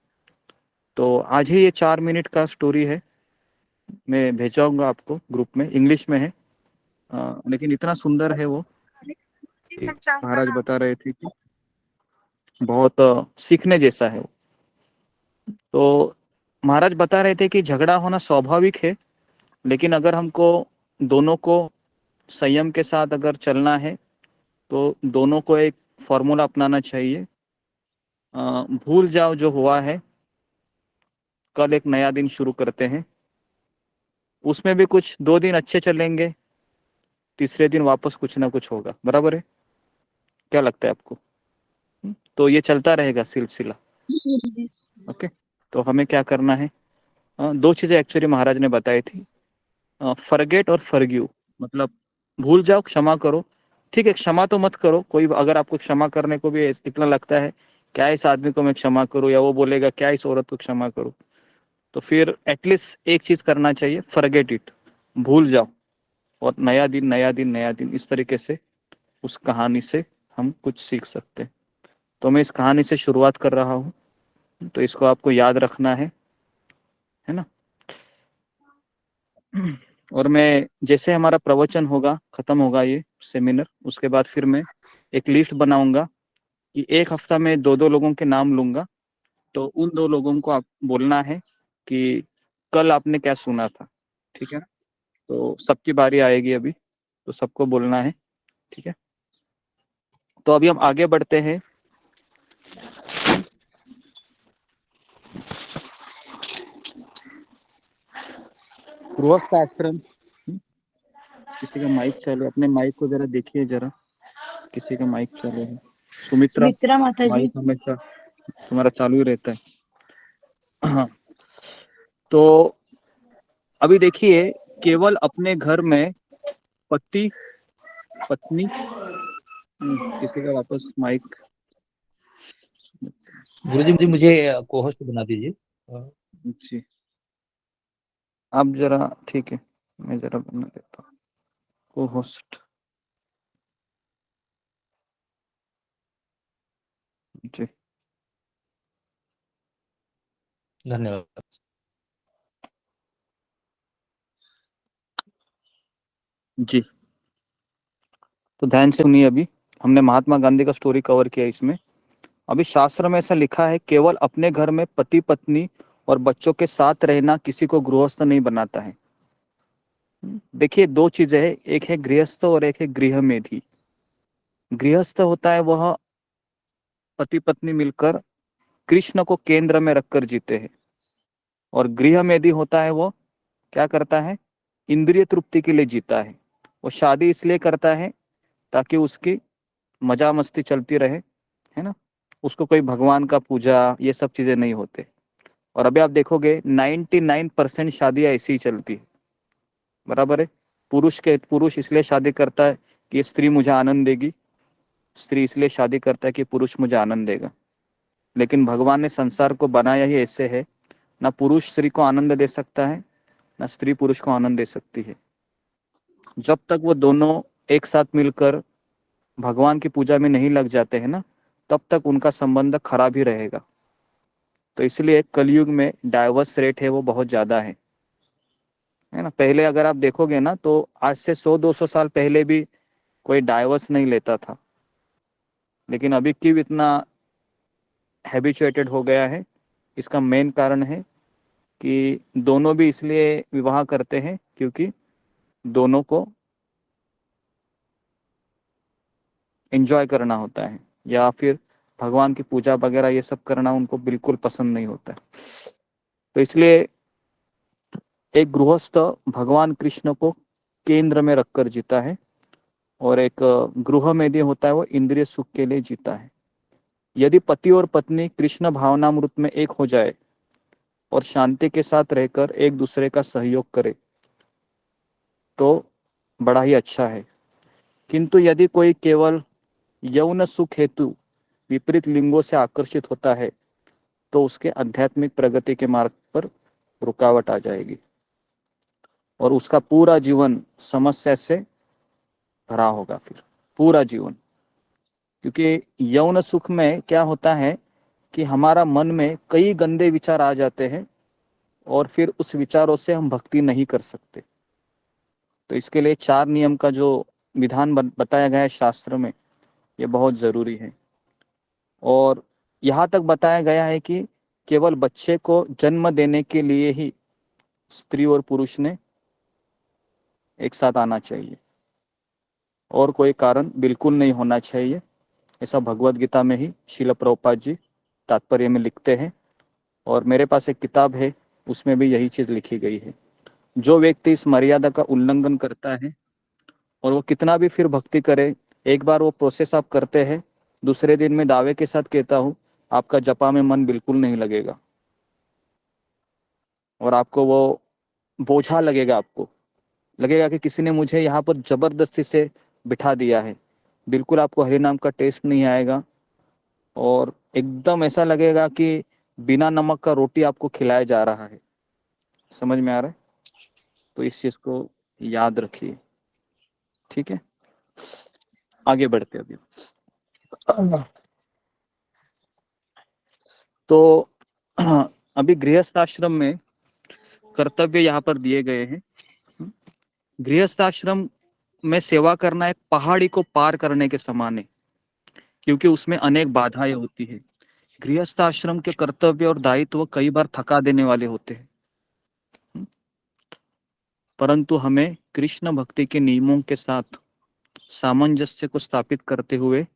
[SPEAKER 3] तो आज ही ये 4 मिनट का स्टोरी है, मैं भेजाऊंगा आपको ग्रुप में, इंग्लिश में है। लेकिन इतना सुंदर है वो, महाराज बता रहे थे कि बहुत सीखने जैसा है वो। तो महाराज बता रहे थे कि झगड़ा होना स्वाभाविक है, लेकिन अगर हमको दोनों को संयम के साथ अगर चलना है तो दोनों को एक फॉर्मूला अपनाना चाहिए। भूल जाओ जो हुआ है, कल एक नया दिन शुरू करते हैं। उसमें भी कुछ 2 दिन अच्छे चलेंगे, तीसरे दिन वापस कुछ ना कुछ होगा, बराबर है। क्या लगता है आपको? तो ये चलता रहेगा सिलसिला। ओके, तो हमें क्या करना है? 2 चीजें एक्चुअली महाराज ने बताई थी, फॉरगेट और फॉरगिव। मतलब भूल जाओ, क्षमा करो। ठीक है, क्षमा तो मत करो। कोई अगर आपको क्षमा करने को भी इतना लगता है, क्या इस आदमी को मैं क्षमा करूं, या वो बोलेगा क्या इस औरत को क्षमा करूं, तो फिर एटलीस्ट एक चीज करना चाहिए, फॉरगेट इट, भूल जाओ। और नया दिन, नया दिन, नया दिन, इस तरीके से उस कहानी से हम कुछ सीख सकते हैं। तो मैं इस कहानी से शुरुआत कर रहा हूँ, तो इसको आपको याद रखना है ना। और मैं जैसे हमारा प्रवचन होगा, खत्म होगा ये सेमिनार, उसके बाद फिर मैं एक लिस्ट बनाऊंगा कि एक हफ्ता में 2-2 लोगों के नाम लूंगा। तो उन 2 लोगों को आप बोलना है कि कल आपने क्या सुना था, ठीक है। तो सबकी बारी आएगी अभी, तो सबको बोलना है, ठीक है। तो अभी हम आगे बढ़ते हैं। गृहस्थ आश्रम। किसी का माइक चालू है, अपने माइक को जरा देखिए जरा, किसी का माइक चालू है। सुमित्रा
[SPEAKER 13] माता जी।
[SPEAKER 3] माइक हमेशा तुम्हारा चालू ही रहता है। हाँ, तो अभी देखिए, केवल अपने घर में पति पत्नी, किसी का वापस माइक।
[SPEAKER 11] गुरुजी मुझे को-होस्ट बना दीजिए।
[SPEAKER 3] जी, आप जरा, ठीक है, मैं जरा बना देता हूँ को होस्ट। जी,
[SPEAKER 11] धन्यवाद।
[SPEAKER 3] जी, तो ध्यान से सुनिए। अभी हमने महात्मा गांधी का स्टोरी कवर किया इसमें। अभी शास्त्र में ऐसा लिखा है, केवल अपने घर में पति पत्नी और बच्चों के साथ रहना किसी को गृहस्थ नहीं बनाता है। देखिए, 2 चीजें है, एक है गृहस्थ और एक है गृह में भी। गृहस्थ होता है वह पति पत्नी मिलकर कृष्ण को केंद्र में रखकर जीते हैं। और गृह में यदि होता है वो क्या करता है, इंद्रिय तृप्ति के लिए जीता है। वो शादी इसलिए करता है ताकि उसकी मजा मस्ती चलती रहे, है ना, उसको कोई भगवान का पूजा ये सब चीजें नहीं होते। और अभी आप देखोगे 99% शादियां ऐसी ही चलती है, बराबर है। पुरुष इसलिए शादी करता है कि स्त्री मुझे आनंद देगी, स्त्री इसलिए शादी करता है कि पुरुष मुझे आनंद देगा। लेकिन भगवान ने संसार को बनाया ही ऐसे है, ना पुरुष स्त्री को आनंद दे सकता है, ना स्त्री पुरुष को आनंद दे सकती है। जब तक वो दोनों एक साथ मिलकर भगवान की पूजा में नहीं लग जाते हैं ना, तब तक उनका संबंध खराब ही रहेगा। तो इसलिए कलयुग में डाइवर्स रेट है वो बहुत ज्यादा है ना। पहले अगर आप देखोगे ना तो आज से 100-200 साल पहले भी कोई डाइवर्स नहीं लेता था, लेकिन अभी क्यों इतना हैबिचुएटेड हो गया है, इसका मेन कारण है कि दोनों भी इसलिए विवाह करते हैं क्योंकि दोनों को एंजॉय करना होता है, या फिर भगवान की पूजा वगैरह ये सब करना उनको बिल्कुल पसंद नहीं होता है। तो इसलिए एक गृहस्थ भगवान कृष्ण को केंद्र में रखकर जीता है, और एक गृह में यदि होता है वो इंद्रिय सुख के लिए जीता है। यदि पति और पत्नी कृष्ण भावनामृत में एक हो जाए और शांति के साथ रहकर एक दूसरे का सहयोग करे तो बड़ा ही अच्छा है। किंतु यदि कोई केवल यौन सुख हेतु विपरीत लिंगों से आकर्षित होता है तो उसके आध्यात्मिक प्रगति के मार्ग पर रुकावट आ जाएगी और उसका पूरा जीवन समस्या से भरा होगा, फिर पूरा जीवन। क्योंकि यौन सुख में क्या होता है कि हमारा मन में कई गंदे विचार आ जाते हैं और फिर उस विचारों से हम भक्ति नहीं कर सकते। तो इसके लिए 4 नियम का जो विधान बताया गया है शास्त्र में, ये बहुत जरूरी है। और यहाँ तक बताया गया है कि केवल बच्चे को जन्म देने के लिए ही स्त्री और पुरुष ने एक साथ आना चाहिए, और कोई कारण बिल्कुल नहीं होना चाहिए। ऐसा भगवत गीता में ही श्रील प्रभुपाद जी तात्पर्य में लिखते हैं, और मेरे पास एक किताब है उसमें भी यही चीज लिखी गई है। जो व्यक्ति इस मर्यादा का उल्लंघन करता है और वो कितना भी फिर भक्ति करे, एक बार वो प्रोसेस आप करते हैं, दूसरे दिन में दावे के साथ कहता हूँ आपका जपा में मन बिल्कुल नहीं लगेगा और आपको वो बोझा लगेगा। आपको लगेगा कि किसी ने मुझे यहाँ पर जबरदस्ती से बिठा दिया है। बिल्कुल आपको हरि नाम का टेस्ट नहीं आएगा और एकदम ऐसा लगेगा कि बिना नमक का रोटी आपको खिलाया जा रहा है। समझ में आ रहा है? तो इस चीज को याद रखिए, ठीक है। आगे बढ़ते अभी। तो अभी गृहस्थ आश्रम में कर्तव्य यहाँ पर दिए गए हैं। गृहस्थ आश्रम में सेवा करना एक पहाड़ी को पार करने के समान है, क्योंकि उसमें अनेक बाधाएं होती है। गृहस्थ आश्रम के कर्तव्य और दायित्व कई बार थका देने वाले होते हैं, परंतु हमें कृष्ण भक्ति के नियमों के साथ सामंजस्य को स्थापित करते हुए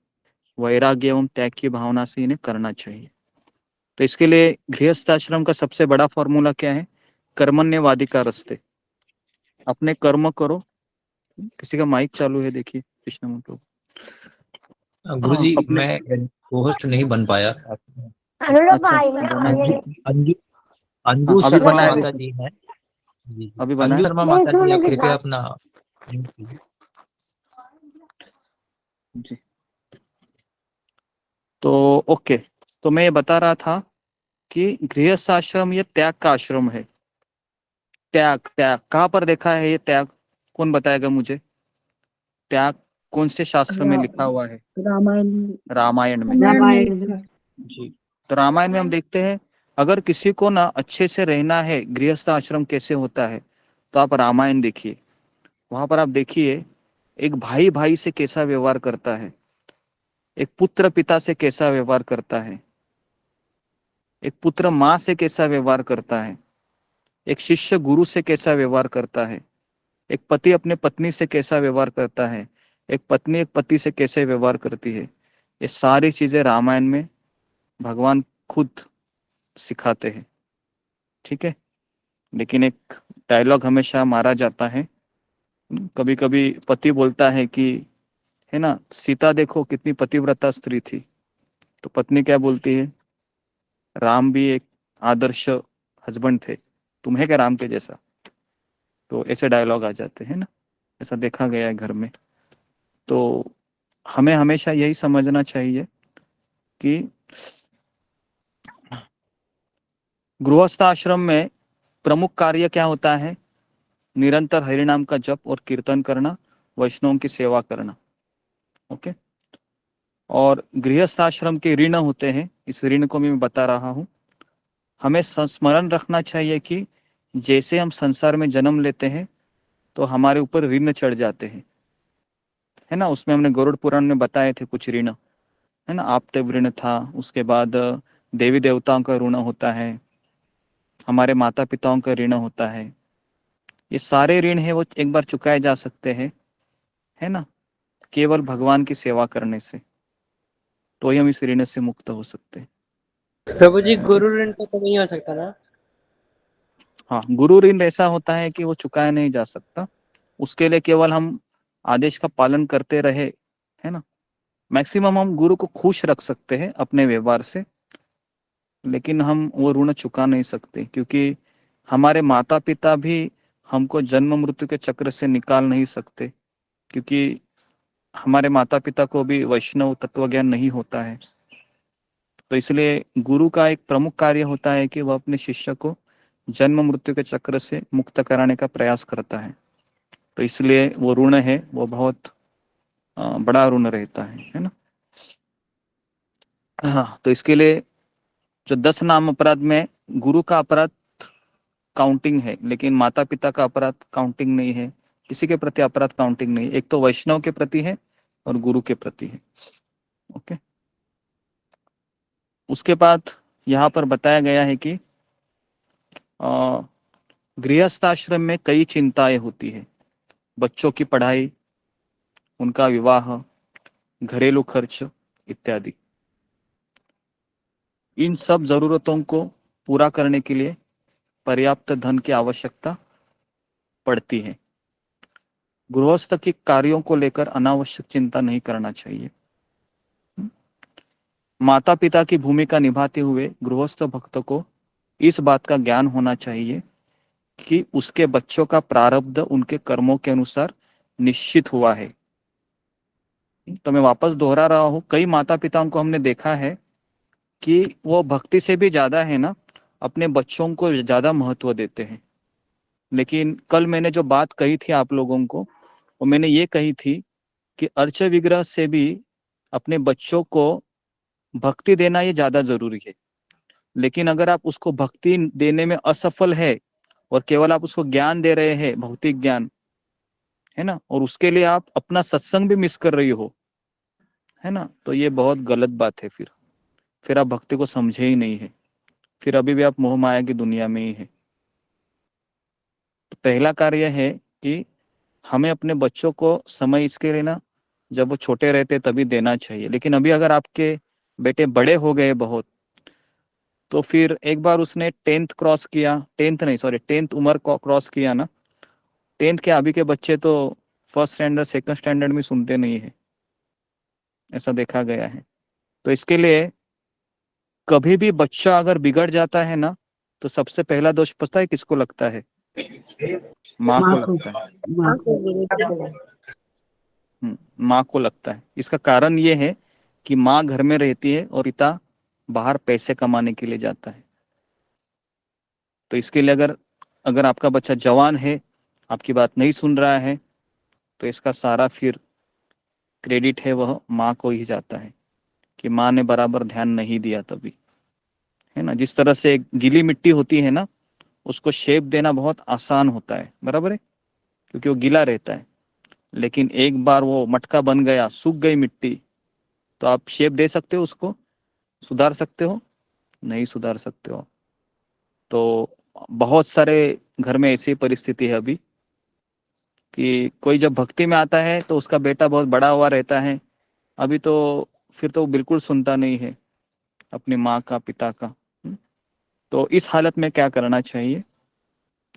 [SPEAKER 3] वैराग्य एवं त्याग की भावना से इन्हें करना चाहिए। तो इसके लिए गृहस्थ आश्रम का सबसे बड़ा फॉर्मूला क्या है? कर्मण्यवादिका रस्ते। अपने कर्म करो। किसी का माइक चालू है, देखिए कृष्ण मंत्र।
[SPEAKER 11] गुरुजी
[SPEAKER 3] अपने
[SPEAKER 11] मैं होस्ट नहीं बन पाया।
[SPEAKER 3] अच्छा,
[SPEAKER 11] अंजू अंजू अंजू
[SPEAKER 3] अभी
[SPEAKER 11] शर्मा
[SPEAKER 3] बना है,
[SPEAKER 11] माता
[SPEAKER 3] देखिए
[SPEAKER 11] जी हैं। जी
[SPEAKER 3] अभी बना
[SPEAKER 11] अंजू
[SPEAKER 3] है।
[SPEAKER 11] शर्मा माता जी, आप कृपया अपना
[SPEAKER 3] जी। तो ओके, तो मैं ये बता रहा था कि गृहस्थ आश्रम ये त्याग का आश्रम है। त्याग त्याग कहाँ पर देखा है ये त्याग? कौन बताएगा मुझे? त्याग कौन से शास्त्र में लिखा हुआ है?
[SPEAKER 5] रामायण
[SPEAKER 3] रामायण में।
[SPEAKER 5] रामायण में
[SPEAKER 3] जी, तो रामायण में हम देखते हैं अगर किसी को ना अच्छे से रहना है, गृहस्थ आश्रम कैसे होता है, तो आप रामायण देखिए। वहां पर आप देखिए एक भाई भाई से कैसा व्यवहार करता है, एक पुत्र पिता से कैसा व्यवहार करता है, एक पुत्र माँ से कैसा व्यवहार करता है, एक शिष्य गुरु से कैसा व्यवहार करता है, एक पति अपने पत्नी से कैसा व्यवहार करता है, एक पत्नी एक पति से कैसे व्यवहार करती है। ये सारी चीजें रामायण में भगवान खुद सिखाते हैं, ठीक है। लेकिन एक डायलॉग हमेशा मारा जाता है, कभी कभी पति बोलता है कि है ना, सीता देखो कितनी पतिव्रता स्त्री थी, तो पत्नी क्या बोलती है, राम भी एक आदर्श हस्बैंड थे, तुम है क्या राम के जैसा। तो ऐसे डायलॉग आ जाते हैं ना, ऐसा देखा गया है घर में। तो हमें हमेशा यही समझना चाहिए कि गृहस्थ आश्रम में प्रमुख कार्य क्या होता है, निरंतर हरिनाम का जप और कीर्तन करना, वैष्णवों की सेवा करना, ओके। और गृहस्थ आश्रम के ऋण होते हैं, इस ऋण को मैं बता रहा हूँ। हमें स्मरण रखना चाहिए कि जैसे हम संसार में जन्म लेते हैं तो हमारे ऊपर ऋण चढ़ जाते हैं, है ना। उसमें हमने गरुड़ पुराण में बताए थे कुछ ऋण, है ना। आपते ऋण था, उसके बाद देवी देवताओं का ऋण होता है, हमारे माता पिताओं का ऋण होता है। ये सारे ऋण है वो एक बार चुकाए जा सकते हैं, है ना, केवल भगवान की सेवा करने से, तो ही हम इस ऋण से मुक्त हो सकते हैं।
[SPEAKER 14] प्रभु जी गुरु ऋण तो नहीं हो सकता ना?
[SPEAKER 3] हाँ, गुरु ऋण ऐसा होता है कि वो चुकाया नहीं जा सकता, उसके लिए केवल हम आदेश का पालन करते रहे, है ना। मैक्सिमम हम गुरु को खुश रख सकते हैं अपने व्यवहार से, लेकिन हम वो ऋण चुका नहीं सकते, क्योंकि हमारे माता पिता भी हमको जन्म मृत्यु के चक्र से निकाल नहीं सकते, क्योंकि हमारे माता पिता को भी वैष्णव तत्व ज्ञान नहीं होता है। तो इसलिए गुरु का एक प्रमुख कार्य होता है कि वह अपने शिष्य को जन्म मृत्यु के चक्र से मुक्त कराने का प्रयास करता है। तो इसलिए वो ऋण है वो बहुत बड़ा ऋण रहता है ना। हाँ, तो इसके लिए जो 10 नाम अपराध में गुरु का अपराध काउंटिंग है, लेकिन माता पिता का अपराध काउंटिंग नहीं है, किसी के प्रति अपराध काउंटिंग नहीं है। एक तो वैष्णव के प्रति है और गुरु के प्रति है, ओके। उसके बाद यहाँ पर बताया गया है कि गृहस्थ आश्रम में कई चिंताएं होती है, बच्चों की पढ़ाई, उनका विवाह, घरेलू खर्च इत्यादि। इन सब जरूरतों को पूरा करने के लिए पर्याप्त धन की आवश्यकता पड़ती है। गृहस्थ के कार्यों को लेकर अनावश्यक चिंता नहीं करना चाहिए। माता पिता की भूमिका निभाते हुए गृहस्थ भक्त को इस बात का ज्ञान होना चाहिए कि उसके बच्चों का प्रारब्ध उनके कर्मों के अनुसार निश्चित हुआ है। तो मैं वापस दोहरा रहा हूं, कई माता पिताओं को हमने देखा है कि वो भक्ति से भी ज्यादा है ना, अपने बच्चों को ज्यादा महत्व देते हैं। लेकिन कल मैंने जो बात कही थी आप लोगों को, वो मैंने ये कही थी कि अर्च विग्रह से भी अपने बच्चों को भक्ति देना ये ज्यादा जरूरी है। लेकिन अगर आप उसको भक्ति देने में असफल है और केवल आप उसको ज्ञान दे रहे हैं, भौतिक ज्ञान, है ना, और उसके लिए आप अपना सत्संग भी मिस कर रही हो, है ना, तो ये बहुत गलत बात है। फिर आप भक्ति को समझे ही नहीं है, फिर अभी भी आप मोह माया की दुनिया में ही है। तो पहला कार्य है कि हमें अपने बच्चों को समय इसके लिए ना, जब वो छोटे रहते तभी देना चाहिए। लेकिन अभी अगर आपके बेटे बड़े हो गए बहुत, तो फिर एक बार उसने 10th क्रॉस किया, 10th उम्र क्रॉस किया ना, 10th के अभी के बच्चे तो फर्स्ट स्टैंडर्ड सेकंड स्टैंडर्ड में सुनते नहीं है, ऐसा देखा गया है। तो इसके लिए कभी भी बच्चा अगर बिगड़ जाता है ना, तो सबसे पहला दोष पता है किसको लगता है? माँ को लगता है। माँ को लगता है। इसका कारण ये है कि माँ घर में रहती है और पिता बाहर पैसे कमाने के लिए जाता है। तो इसके लिए अगर आपका बच्चा जवान है, आपकी बात नहीं सुन रहा है, तो इसका सारा फिर क्रेडिट है वह माँ को ही जाता है कि माँ ने बराबर ध्यान नहीं दिया तभी, है ना। जिस तरह से गीली मिट्टी होती है ना, उसको शेप देना बहुत आसान होता है, बराबर है, क्योंकि वो गीला रहता है। लेकिन एक बार वो मटका बन गया, सूख गई मिट्टी, तो आप शेप दे सकते हो, उसको सुधार सकते हो? नहीं सुधार सकते हो। तो बहुत सारे घर में ऐसी परिस्थिति है अभी कि कोई जब भक्ति में आता है तो उसका बेटा बहुत बड़ा हुआ रहता है, अभी तो फिर तो बिल्कुल सुनता नहीं है, अपनी माँ का, पिता का। तो इस हालत में क्या करना चाहिए?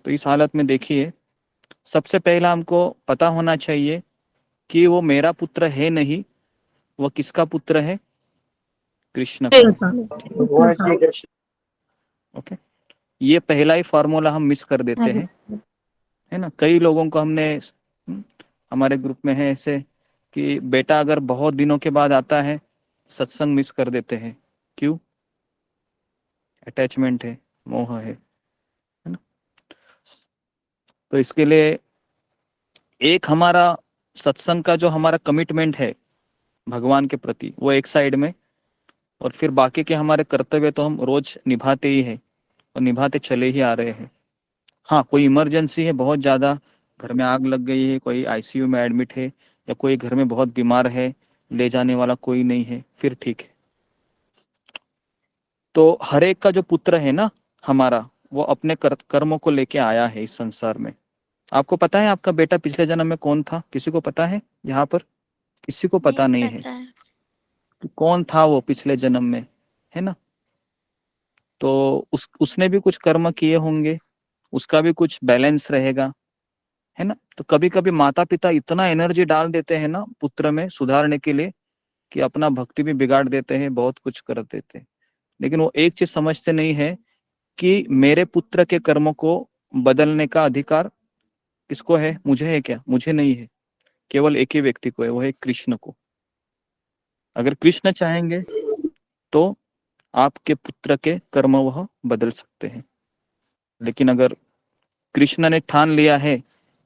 [SPEAKER 3] तो इस हालत में देखिए, सबसे पहला हमको पता होना चाहिए कि वो मेरा पुत्र है नहीं, वो किसका पुत्र है? कृष्ण का है। ओके, ये पहला ही फॉर्मूला हम मिस कर देते हैं, है ना। कई लोगों को हमने हमारे ग्रुप में है ऐसे कि बेटा अगर बहुत दिनों के बाद आता है, सत्संग मिस कर देते हैं। क्यों? अटैचमेंट है, मोह है ना। तो इसके लिए एक हमारा सत्संग का जो हमारा कमिटमेंट है भगवान के प्रति, वो एक साइड में, और फिर बाकी के हमारे कर्तव्य तो हम रोज निभाते ही हैं और निभाते चले ही आ रहे हैं। हाँ, कोई इमरजेंसी है बहुत ज़्यादा, घर में आग लग गई है, कोई आईसीयू में एडमिट है, या कोई घर में बहुत बीमार है, ले जाने वाला कोई नहीं है, फिर ठीक है। तो हर एक का जो पुत्र है ना हमारा, वो अपने कर्मों को लेके आया है इस संसार में। आपको पता है आपका बेटा पिछले जन्म में कौन था? किसी को पता है? यहाँ पर किसी को पता नहीं है कि कौन था वो पिछले जन्म में, है ना। तो उसने भी कुछ कर्म किए होंगे, उसका भी कुछ बैलेंस रहेगा, है ना। तो कभी कभी माता पिता इतना एनर्जी डाल देते हैं ना पुत्र में सुधारने के लिए कि अपना भक्ति भी बिगाड़ देते हैं, बहुत कुछ कर देते हैं। लेकिन वो एक चीज समझते नहीं है कि मेरे पुत्र के कर्मों को बदलने का अधिकार किसको है? मुझे है क्या? मुझे नहीं है, केवल एक ही व्यक्ति को है, वो है कृष्ण को। अगर कृष्ण चाहेंगे तो आपके पुत्र के कर्म वह बदल सकते हैं। लेकिन अगर कृष्ण ने ठान लिया है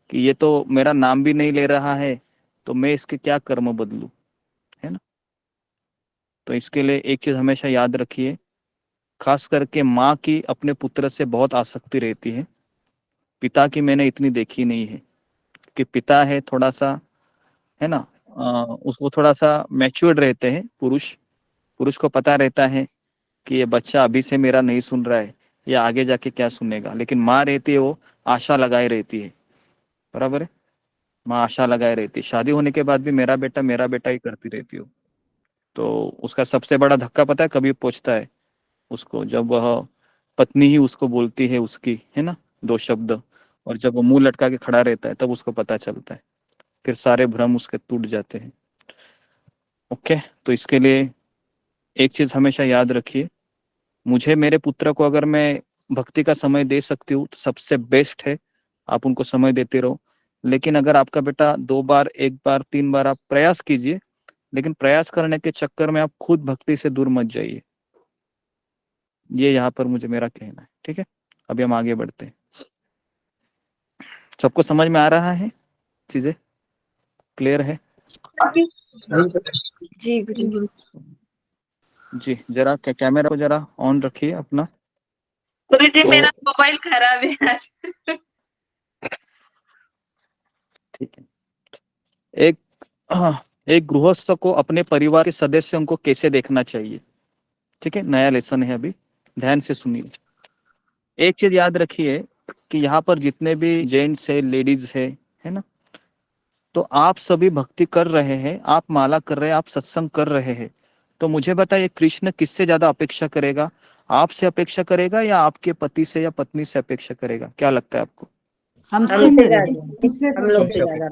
[SPEAKER 3] कि ये तो मेरा नाम भी नहीं ले रहा है, तो मैं इसके क्या कर्म बदलूं, है ना। तो इसके लिए एक चीज हमेशा याद रखिए, खास करके माँ की अपने पुत्र से बहुत आसक्ति रहती है, पिता की मैंने इतनी देखी नहीं है। कि पिता है थोड़ा सा, है ना, उसको थोड़ा सा मैच्योर्ड रहते हैं। पुरुष को पता रहता है कि ये बच्चा अभी से मेरा नहीं सुन रहा है, या आगे जाके क्या सुनेगा। लेकिन माँ रहती है, वो आशा लगाए रहती है, बराबर है। माँ आशा लगाए रहती है, शादी होने के बाद भी मेरा बेटा ही करती रहती हो। तो उसका सबसे बड़ा धक्का पता है कभी पहुंचता है उसको? जब वह पत्नी ही उसको बोलती है उसकी, है ना, 2 शब्द, और जब वो मुंह लटका के खड़ा रहता है तब उसको पता चलता है। फिर सारे भ्रम उसके टूट जाते हैं। ओके, तो इसके लिए एक चीज हमेशा याद रखिए, मुझे मेरे पुत्र को अगर मैं भक्ति का समय दे सकती हूँ तो सबसे बेस्ट है, आप उनको समय देते रहो। लेकिन अगर आपका बेटा 2 बार, 1 बार, 3 बार, आप प्रयास कीजिए, लेकिन प्रयास करने के चक्कर में आप खुद भक्ति से दूर मत जाइए। ये यहाँ पर मुझे मेरा कहना है, ठीक है। अभी हम आगे बढ़ते हैं। सबको समझ में आ रहा है? चीजें क्लियर है?
[SPEAKER 1] जी गुरु।
[SPEAKER 3] जी, जरा कैमरा को जरा ऑन रखिए अपना।
[SPEAKER 15] गुरु जी,
[SPEAKER 3] तो
[SPEAKER 15] मेरा मोबाइल खराब है आज।
[SPEAKER 3] ठीक है। एक गृहस्थ को अपने परिवार के सदस्यों को कैसे देखना चाहिए, ठीक है। नया लेसन है, अभी ध्यान से सुनिए। एक चीज याद रखिए कि यहाँ पर जितने भी जेंट्स है, लेडीज है ना, तो आप सभी भक्ति कर रहे हैं, आप माला कर रहे हैं, आप सत्संग कर रहे हैं। तो मुझे बताइए, कृष्ण किससे ज्यादा अपेक्षा करेगा? आपसे अपेक्षा करेगा या आपके पति से या पत्नी से अपेक्षा करेगा? क्या लगता है आपको?
[SPEAKER 6] हमसे ज्यादा, हम लोग से ज्यादा।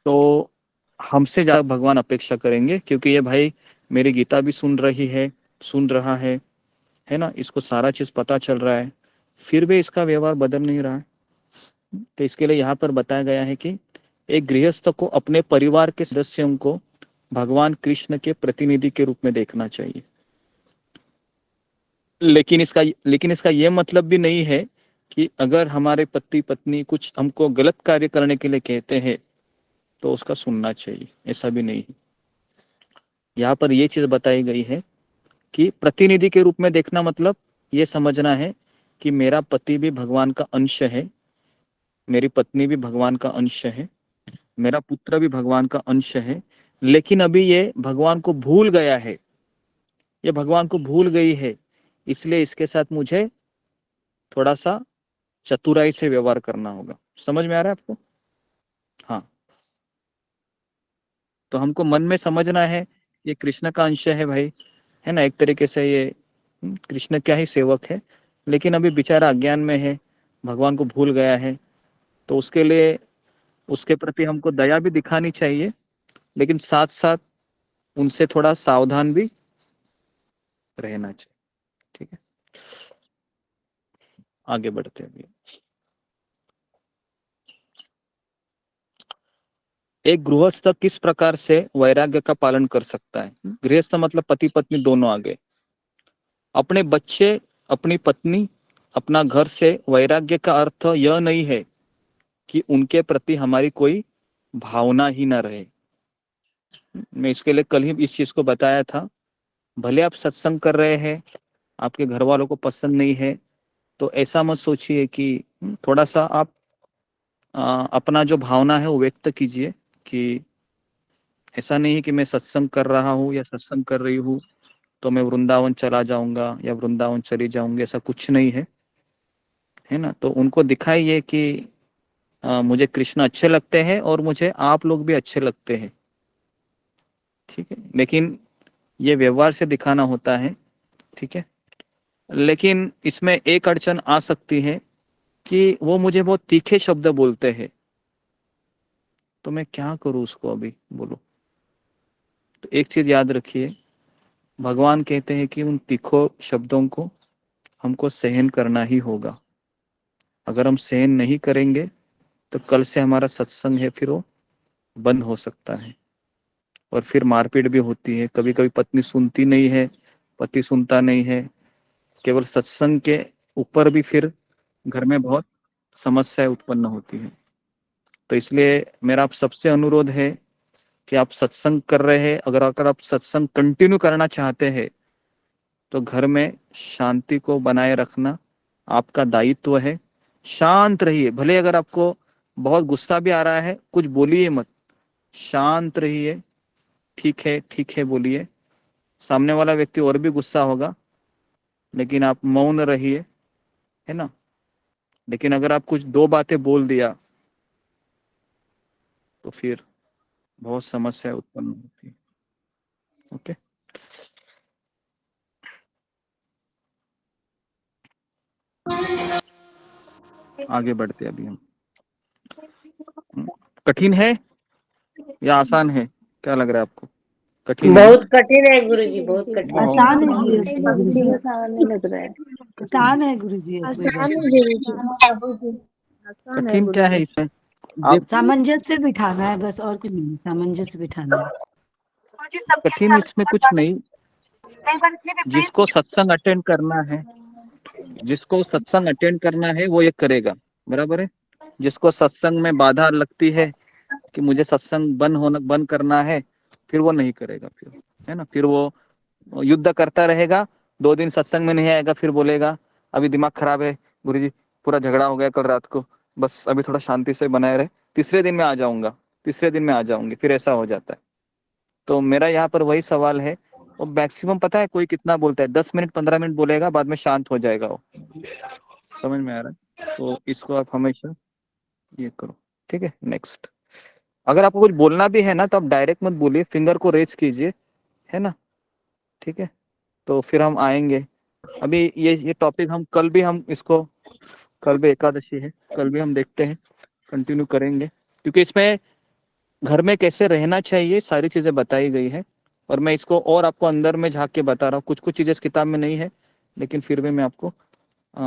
[SPEAKER 3] तो हमसे ज्यादा भगवान अपेक्षा करेंगे, क्योंकि ये भाई मेरी गीता भी सुन रहा है ना, इसको सारा चीज पता चल रहा है, फिर भी इसका व्यवहार बदल नहीं रहा है। तो इसके लिए यहाँ पर बताया गया है कि एक गृहस्थ को अपने परिवार के सदस्यों को भगवान कृष्ण के प्रतिनिधि के रूप में देखना चाहिए। लेकिन इसका ये मतलब भी नहीं है कि अगर हमारे पति पत्नी कुछ हमको गलत कार्य करने के लिए कहते हैं तो उसका सुनना चाहिए, ऐसा भी नहीं है। यहाँ पर ये चीज बताई गई है कि प्रतिनिधि के रूप में देखना मतलब ये समझना है कि मेरा पति भी भगवान का अंश है, मेरी पत्नी भी भगवान का अंश है, मेरा पुत्र भी भगवान का अंश है। लेकिन अभी ये भगवान को भूल गया है, ये भगवान को भूल गई है, इसलिए इसके साथ मुझे थोड़ा सा चतुराई से व्यवहार करना होगा। समझ में आ रहा है आपको? हाँ, तो हमको मन में समझना है ये कृष्ण का अंश है भाई, है ना। एक तरीके से ये कृष्ण क्या ही सेवक है, लेकिन अभी बेचारा अज्ञान में है, भगवान को भूल गया है। तो उसके लिए उसके प्रति हमको दया भी दिखानी चाहिए, लेकिन साथ साथ उनसे थोड़ा सावधान भी रहना चाहिए। ठीक है, आगे बढ़ते हैं। एक गृहस्थ किस प्रकार से वैराग्य का पालन कर सकता है? गृहस्थ मतलब पति पत्नी दोनों आगे। अपने बच्चे, अपनी पत्नी, अपना घर से वैराग्य का अर्थ यह नहीं है कि उनके प्रति हमारी कोई भावना ही ना रहे। मैं इसके लिए कल ही इस चीज को बताया था। भले आप सत्संग कर रहे हैं, आपके घर वालों को पसंद नहीं है, तो ऐसा मत सोचिए कि थोड़ा सा आप अपना जो भावना है वो व्यक्त कीजिए कि ऐसा नहीं है कि मैं सत्संग कर रहा हूँ या सत्संग कर रही हूँ तो मैं वृंदावन चला जाऊंगा या वृंदावन चली जाऊंगी, ऐसा कुछ नहीं है, है ना। तो उनको दिखाइए कि मुझे कृष्ण अच्छे लगते हैं और मुझे आप लोग भी अच्छे लगते हैं, ठीक है। लेकिन ये व्यवहार से दिखाना होता है, ठीक है। लेकिन इसमें एक अड़चन आ सकती है कि वो मुझे बहुत तीखे शब्द बोलते हैं, तो मैं क्या करूं उसको, अभी बोलो। तो एक चीज याद रखिए, भगवान कहते हैं कि उन तीखो शब्दों को हमको सहन करना ही होगा। अगर हम सहन नहीं करेंगे तो कल से हमारा सत्संग है फिर वो बंद हो सकता है, और फिर मारपीट भी होती है। कभी कभी पत्नी सुनती नहीं है, पति सुनता नहीं है, केवल सत्संग के ऊपर भी फिर घर में बहुत समस्याएं उत्पन्न होती है। तो इसलिए मेरा आप सबसे अनुरोध है कि आप सत्संग कर रहे हैं, अगर आप सत्संग कंटिन्यू करना चाहते हैं तो घर में शांति को बनाए रखना आपका दायित्व है। शांत रहिए, भले अगर आपको बहुत गुस्सा भी आ रहा है कुछ बोलिए मत, शांत रहिए, ठीक है बोलिए। सामने वाला व्यक्ति और भी गुस्सा होगा, लेकिन आप मौन रहिए, है ना। लेकिन अगर आप कुछ दो बातें बोल दिया तो फिर बहुत समस्या उत्पन्न होती है। ओके, आगे बढ़ते अभी हम। कठिन है या आसान है, क्या लग रहा है आपको? कठिन है ना?
[SPEAKER 6] बहुत कठिन है गुरुजी, बहुत कठिन है।
[SPEAKER 5] आसान है जी,
[SPEAKER 1] गुरुजी आसान नहीं लग रहा है।
[SPEAKER 5] आसान है गुरुजी।
[SPEAKER 9] आसान है गुरुजी।
[SPEAKER 1] आसान है
[SPEAKER 3] कठिन क्या है
[SPEAKER 1] गुरुजी।
[SPEAKER 3] इसमें? आप
[SPEAKER 5] सामंजस्य बिठाना है बस, और कुछ नहीं, सामंजस्य बिठाना है।
[SPEAKER 3] कठिन इसमें कुछ नहीं। जिसको सत्संग अटेंड करना है, जिसको सत्संग अटेंड करना है वो ये करेगा, बराबर है। जिसको सत्संग में बाधा लगती है कि मुझे सत्संग बंद करना है, फिर वो नहीं करेगा, फिर, है ना। फिर वो युद्ध करता रहेगा, 2 दिन सत्संग में नहीं आएगा, फिर बोलेगा अभी दिमाग खराब है गुरुजी, पूरा झगड़ा हो गया कल रात को, बस अभी थोड़ा शांति से बनाए रहे, तीसरे दिन में आ जाऊंगा, तीसरे दिन में आ जाऊंगी, फिर ऐसा हो जाता है। तो मेरा यहाँ पर वही सवाल है, वो मैक्सिमम पता है कोई कितना बोलता है, 10 मिनट 15 मिनट बोलेगा, बाद में शांत हो जाएगा वो। समझ में आ रहा है? तो इसको आप हमेशा ये करो, ठीक है। नेक्स्ट, अगर आपको कुछ बोलना भी है ना तो आप डायरेक्ट मत बोलिए, फिंगर को रेज कीजिए, है ना, ठीक है। तो फिर हम आएंगे अभी ये टॉपिक हम हम इसको, कल भी एकादशी है, कल भी हम देखते हैं, कंटिन्यू करेंगे, क्योंकि इसमें घर में कैसे रहना चाहिए सारी चीजें बताई गई है। और मैं इसको और आपको अंदर में झांक के बता रहा हूँ, कुछ कुछ चीजें इस किताब में नहीं है, लेकिन फिर भी मैं आपको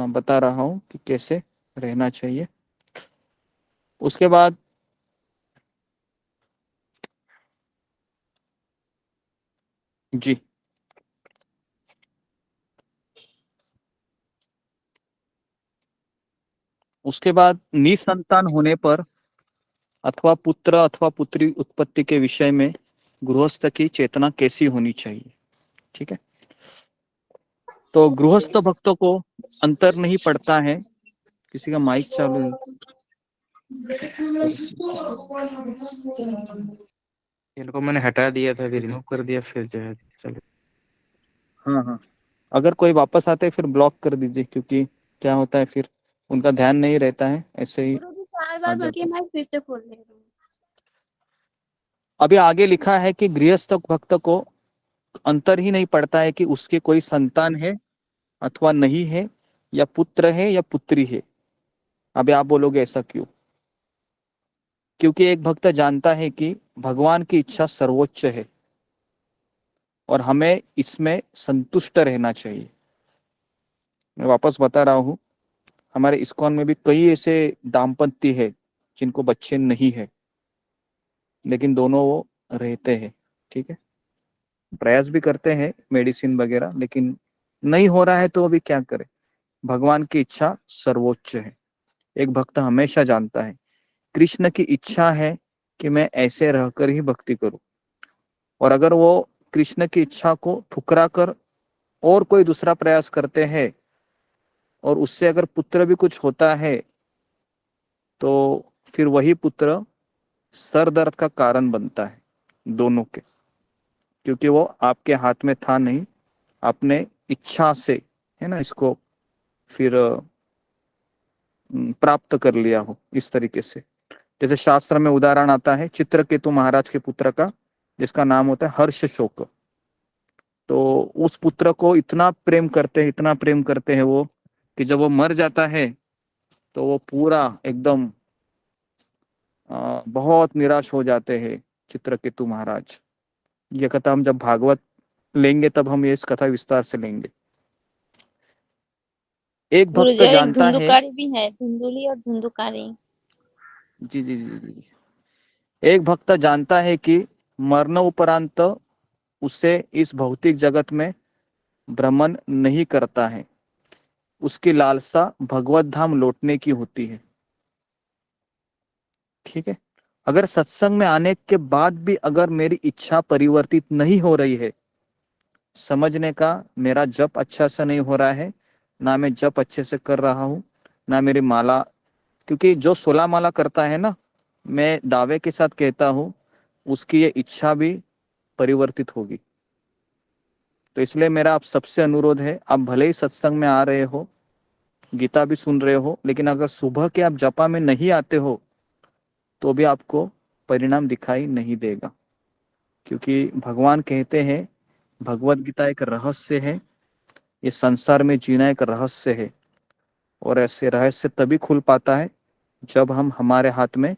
[SPEAKER 3] बता रहा हूँ कि कैसे रहना चाहिए। उसके बाद जी, उसके बाद निसंतान होने पर अथवा पुत्र अथवा पुत्री उत्पत्ति के विषय में गृहस्थ की चेतना कैसी होनी चाहिए, ठीक है। तो गृहस्थ भक्तों को अंतर नहीं पड़ता है, किसी का माइक चालू है,
[SPEAKER 11] इनको मैंने हटा दिया था, फिर रिमूव कर दिया, फिर जो है चलो।
[SPEAKER 3] हाँ, अगर कोई वापस आते हैं फिर ब्लॉक कर दीजिए, क्योंकि क्या होता है फिर उनका ध्यान नहीं रहता है, ऐसे ही
[SPEAKER 13] बार बल्कि मैं फिर से खोल ले रही हूँ।
[SPEAKER 3] अभी आगे लिखा है कि गृहस्थ भक्त को अंतर ही नहीं पड़ता है कि उसके कोई संतान है अथवा नहीं है, या पुत्र है या पुत्री है। अभी आप बोलोगे ऐसा क्यों? क्योंकि एक भक्त जानता है कि भगवान की इच्छा सर्वोच्च है और हमें इसमें संतुष्ट रहना चाहिए। मैं वापस बता रहा हूं, हमारे इस्कॉन में भी कई ऐसे दाम्पत्य है जिनको बच्चे नहीं है, लेकिन दोनों वो रहते हैं। ठीक है, प्रयास भी करते हैं मेडिसिन वगैरह, लेकिन नहीं हो रहा है तो अभी क्या करें। भगवान की इच्छा सर्वोच्च है। एक भक्त हमेशा जानता है कृष्ण की इच्छा है कि मैं ऐसे रहकर ही भक्ति करूं, और अगर वो कृष्ण की इच्छा को ठुकरा कर और कोई दूसरा प्रयास करते हैं और उससे अगर पुत्र भी कुछ होता है तो फिर वही पुत्र सर दर्द का कारण बनता है दोनों के, क्योंकि वो आपके हाथ में था नहीं, आपने इच्छा से, है ना, इसको फिर प्राप्त कर लिया हो इस तरीके से। जैसे शास्त्र में उदाहरण आता है चित्रकेतु महाराज के पुत्र का, जिसका नाम होता है हर्ष शोक। तो उस पुत्र को इतना प्रेम करते हैं, इतना प्रेम करते हैं वो, कि जब वो मर जाता है तो वो पूरा एकदम बहुत निराश हो जाते हैं चित्रकेतु महाराज। ये कथा हम जब भागवत लेंगे तब हम ये इस कथा विस्तार से लेंगे। एक भक्त
[SPEAKER 6] गुरुजी, और एक
[SPEAKER 3] जानता है,
[SPEAKER 6] धुंधुकारी भी है, धुंधुली और धुंधुकारी।
[SPEAKER 3] जी जी जी जी, एक भक्त जानता है कि मरण उपरांत उसे इस भौतिक जगत में भ्रमण नहीं करता है, उसकी लालसा भगवत धाम लौटने की होती है। ठीक है, अगर सत्संग में आने के बाद भी अगर मेरी इच्छा परिवर्तित नहीं हो रही है, समझने का मेरा जप अच्छा से नहीं हो रहा है, ना मैं जप अच्छे से कर रहा हूँ, ना मेरी माला, क्योंकि जो 16 माला करता है ना, मैं दावे के साथ कहता हूँ उसकी ये इच्छा भी परिवर्तित होगी। तो इसलिए मेरा आप सबसे अनुरोध है, आप भले ही सत्संग में आ रहे हो, गीता भी सुन रहे हो, लेकिन अगर सुबह के आप जपा में नहीं आते हो तो भी आपको परिणाम दिखाई नहीं देगा। क्योंकि भगवान कहते हैं भगवत गीता एक रहस्य है, ये संसार में जीना एक रहस्य है, और ऐसे रहस्य तभी खुल पाता है जब हम हमारे हाथ में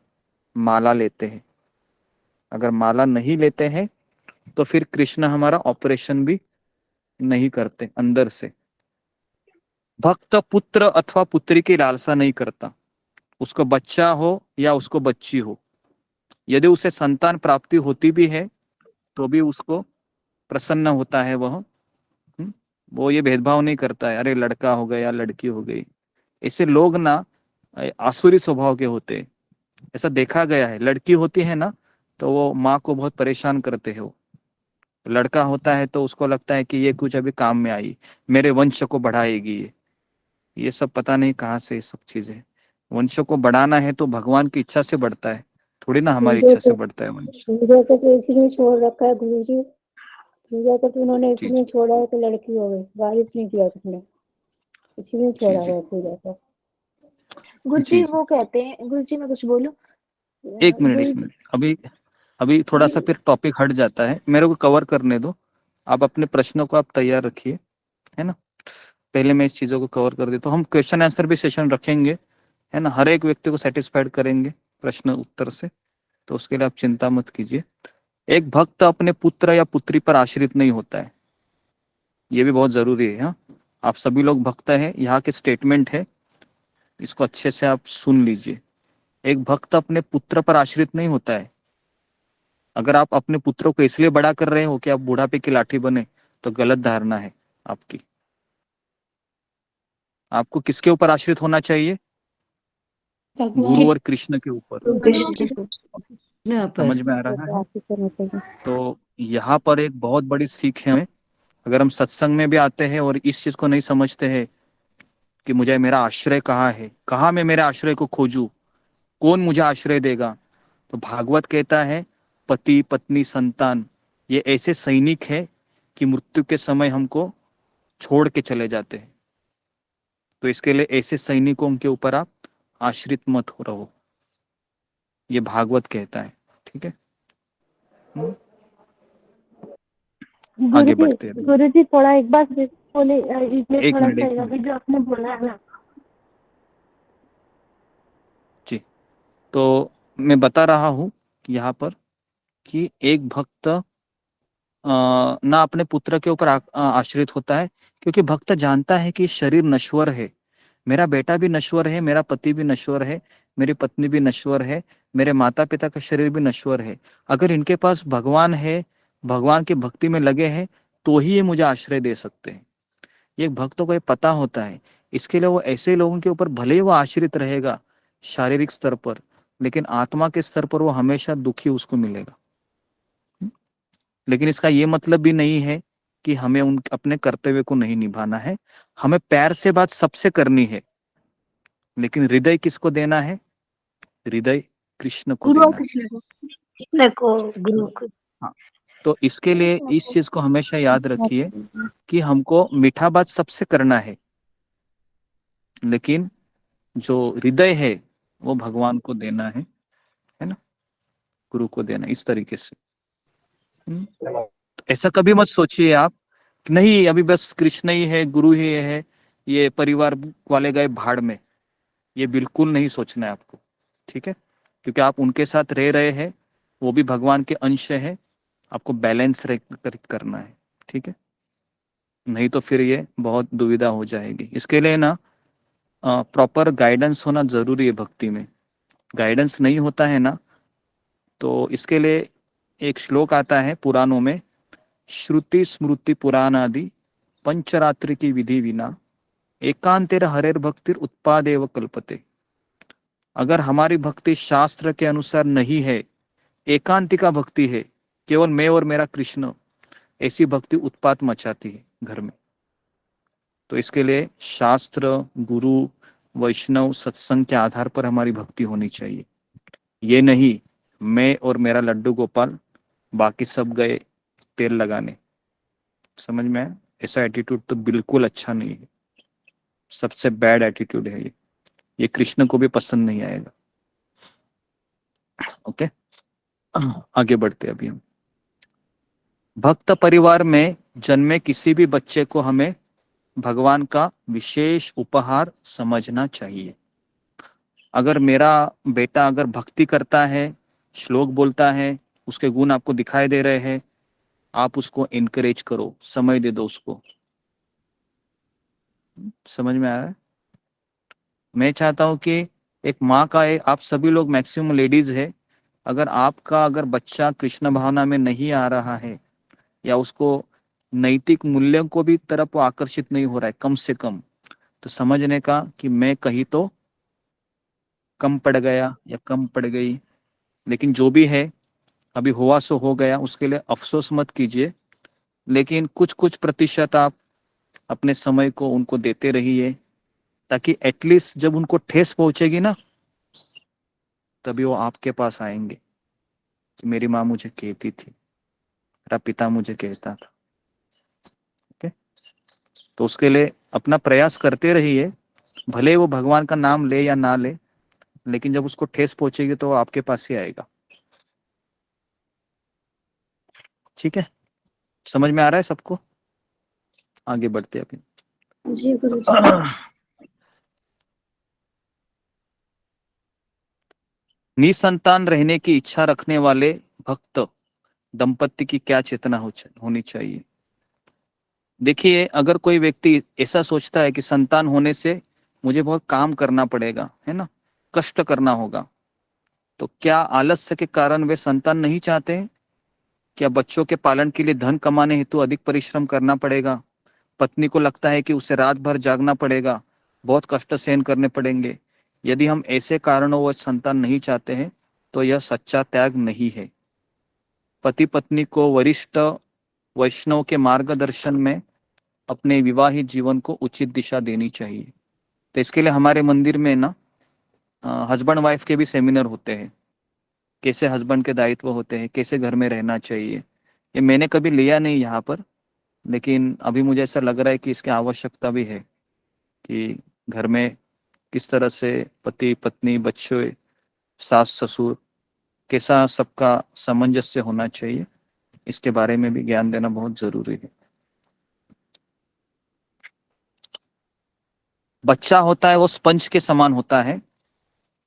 [SPEAKER 3] माला लेते हैं। अगर माला नहीं लेते हैं तो फिर कृष्ण हमारा ऑपरेशन भी नहीं करते अंदर से। भक्त पुत्र अथवा पुत्री की लालसा नहीं करता, उसको बच्चा हो या उसको बच्ची हो। यदि उसे संतान प्राप्ति होती भी है तो भी उसको प्रसन्न होता है वह। वो ये भेदभाव नहीं करता है, अरे लड़का हो गया लड़की हो गई। ऐसे लोग ना आसुरी स्वभाव के होते हैं, ऐसा देखा गया है। लड़की होती है ना तो वो माँ को बहुत परेशान करते हैं, वो लड़का होता है तो उसको लगता है कि ये कुछ अभी काम में आई, मेरे वंश को बढ़ाएगी ये सब पता नहीं कहाँ से ये सब चीजें। वंश को बढ़ाना है तो भगवान की इच्छा से बढ़ता है, थोड़ी ना हमारी इच्छा से बढ़ता है वंश।
[SPEAKER 4] पूजा को तो इसी में छोड़ रखा है गुरुजी, पूजा को तो उन्होंने इसी में छोड़ा है कि लड़की हो गई, वारिस नहीं किया उसने, इसी में छोड़ा है पूजा को।
[SPEAKER 1] गुरुजी वो कहते हैं, गुरुजी मैं कुछ बोलूं?
[SPEAKER 3] एक मिनट, अभी थोड़ा सा फिर टॉपिक हट जाता है, मेरे को कवर करने दो। आप अपने प्रश्नों को आप तैयार रखिए, है ना। पहले मैं इस चीजों को कवर कर देता हूँ। हम क्वेश्चन आंसर भी सेशन रखेंगे, है ना, हर एक व्यक्ति को सेटिस्फाइड करेंगे प्रश्न उत्तर से, तो उसके लिए आप चिंता मत कीजिए। एक भक्त अपने पुत्र या पुत्री पर आश्रित नहीं होता है, ये भी बहुत जरूरी है। हाँ, आप सभी लोग भक्त हैं, यहाँ के स्टेटमेंट है, इसको अच्छे से आप सुन लीजिए। एक भक्त अपने पुत्र पर आश्रित नहीं होता है। अगर आप अपने पुत्रों को इसलिए बड़ा कर रहे हो कि आप बुढ़ापे की लाठी बने, तो गलत धारणा है आपकी। आपको किसके ऊपर आश्रित होना चाहिए? गुरु और कृष्ण के ऊपर। समझ में आ रहा है? तो यहाँ पर एक बहुत बड़ी सीख है हमें। अगर हम सत्संग में भी आते हैं और इस चीज को नहीं समझते हैं कि मुझे मेरा आश्रय कहाँ है, कहाँ मैं मेरे आश्रय को खोजूं, कौन मुझे आश्रय देगा, तो भागवत कहता है पति पत्नी संतान ये ऐसे सैनिक है कि मृत्यु के समय हमको छोड़ के चले जाते हैं। तो इसके लिए ऐसे सैनिकों के ऊपर आप आश्रित मत हो रहो, ये भागवत कहता है। ठीक है। आगे बढ़ते हैं।
[SPEAKER 4] गुरु जी थोड़ा एक बार बोले, इसमें
[SPEAKER 3] एक
[SPEAKER 4] थोड़ा
[SPEAKER 3] मिनट,
[SPEAKER 4] सा
[SPEAKER 3] एक मिनट।
[SPEAKER 4] अभी जो आपने बोला है ना।
[SPEAKER 3] जी, तो मैं बता रहा हूँ यहाँ पर कि एक भक्त ना अपने पुत्र के ऊपर आश्रित होता है, क्योंकि भक्त जानता है कि शरीर नश्वर है, मेरा बेटा भी नश्वर है, मेरा पति भी नश्वर है, मेरी पत्नी भी नश्वर है, मेरे माता पिता का शरीर भी नश्वर है। अगर इनके पास भगवान है, भगवान की भक्ति में लगे हैं, तो ही ये मुझे आश्रय दे सकते हैं। ये भक्तों को ये पता होता है। इसके लिए वो ऐसे लोगों के ऊपर भले ही वो आश्रित रहेगा शारीरिक स्तर पर, लेकिन आत्मा के स्तर पर वो हमेशा दुखी उसको मिलेगा। लेकिन इसका ये मतलब भी नहीं है कि हमें उन अपने कर्तव्य को नहीं निभाना है। हमें पैर से बात सबसे करनी है, लेकिन हृदय किसको देना है? हृदय कृष्ण को
[SPEAKER 9] गुरु और
[SPEAKER 3] देना है।
[SPEAKER 9] कृष्ण को, कृष्ण को, गुरु को।
[SPEAKER 3] हाँ, तो इसके लिए इस चीज को हमेशा याद रखिए कि हमको मीठा बात सबसे करना है, लेकिन जो हृदय है वो भगवान को देना है ना, गुरु को देना, इस तरीके से। ऐसा कभी मत सोचिए आप कि नहीं अभी बस कृष्ण ही है, गुरु ही है, ये परिवार वाले गए भाड़ में। ये बिल्कुल नहीं सोचना है आपको, ठीक है? क्योंकि आप उनके साथ रह रहे हैं, वो भी भगवान के अंश है, आपको बैलेंस करना है, ठीक है? नहीं तो फिर ये बहुत दुविधा हो जाएगी। इसके लिए ना प्रॉपर गाइडेंस होना जरूरी है भक्ति में। गाइडेंस नहीं होता है ना, तो इसके लिए एक श्लोक आता है पुराणों में, श्रुति स्मृति पुराण आदि पंचरात्रि की विधि विना एकांतेर हरेर भक्तिर उत्पादेव कल्पते। अगर हमारी भक्ति शास्त्र के अनुसार नहीं है, एकांतिका भक्ति है, केवल मैं और मेरा कृष्ण, ऐसी भक्ति उत्पात मचाती है घर में। तो इसके लिए शास्त्र, गुरु, वैष्णव, सत्संग के आधार पर हमारी भक्ति होनी चाहिए। ये नहीं मैं और मेरा लड्डू गोपाल, बाकी सब गए तेल लगाने। समझ में आया? ऐसा एटीट्यूड तो बिल्कुल अच्छा नहीं है, सबसे बैड एटीट्यूड है ये कृष्ण को भी पसंद नहीं आएगा। ओके, आगे बढ़ते अभी हम। भक्त परिवार में जन्मे किसी भी बच्चे को हमें भगवान का विशेष उपहार समझना चाहिए। अगर मेरा बेटा अगर भक्ति करता है, श्लोक बोलता है, उसके गुण आपको दिखाई दे रहे हैं, आप उसको इनकरेज करो, समय दे दो उसको। समझ में आ रहा है? मैं चाहता हूं कि एक माँ का आप सभी लोग मैक्सिमम लेडीज है, अगर आपका अगर बच्चा कृष्ण भावना में नहीं आ रहा है या उसको नैतिक मूल्यों को भी तरफ वो आकर्षित नहीं हो रहा है कम से कम, तो समझने का कि मैं कहीं तो कम पड़ गया या कम पड़ गई। लेकिन जो भी है अभी हुआ सो हो गया, उसके लिए अफसोस मत कीजिए, लेकिन कुछ कुछ प्रतिशत आप अपने समय को उनको देते रहिए, ताकि एटलीस्ट जब उनको ठेस पहुंचेगी ना, तभी वो आपके पास आएंगे कि मेरी माँ मुझे कहती थी, मेरा पिता मुझे कहता था। ओके, तो उसके लिए अपना प्रयास करते रहिए, भले वो भगवान का नाम ले या ना ले, लेकिन जब उसको ठेस पहुंचेगी तो वो आपके पास ही आएगा। ठीक है, समझ में आ रहा है सबको? आगे बढ़ते अभी।
[SPEAKER 9] जी गुरु जी।
[SPEAKER 3] निसंतान रहने की इच्छा रखने वाले भक्त दंपति की क्या चेतना होनी चाहिए? देखिए, अगर कोई व्यक्ति ऐसा सोचता है कि संतान होने से मुझे बहुत काम करना पड़ेगा, है ना, कष्ट करना होगा, तो क्या आलस्य के कारण वे संतान नहीं चाहते हैं? क्या बच्चों के पालन के लिए धन कमाने हेतु अधिक परिश्रम करना पड़ेगा? पत्नी को लगता है कि उसे रात भर जागना पड़ेगा, बहुत कष्ट सहन करने पड़ेंगे। यदि हम ऐसे कारणों वश संतान नहीं चाहते हैं, तो यह सच्चा त्याग नहीं है। पति पत्नी को वरिष्ठ वैष्णव के मार्गदर्शन में अपने विवाहित जीवन को उचित दिशा देनी चाहिए। तो इसके लिए हमारे मंदिर में ना हस्बैंड वाइफ के भी सेमिनार होते हैं, कैसे हस्बैंड के दायित्व होते हैं, कैसे घर में रहना चाहिए। ये मैंने कभी लिया नहीं यहाँ पर, लेकिन अभी मुझे ऐसा लग रहा है कि इसकी आवश्यकता भी है कि घर में किस तरह से पति पत्नी बच्चे सास ससुर कैसा सबका सामंजस्य होना चाहिए। इसके बारे में भी ज्ञान देना बहुत जरूरी है। बच्चा होता है वो स्पंज के समान होता है।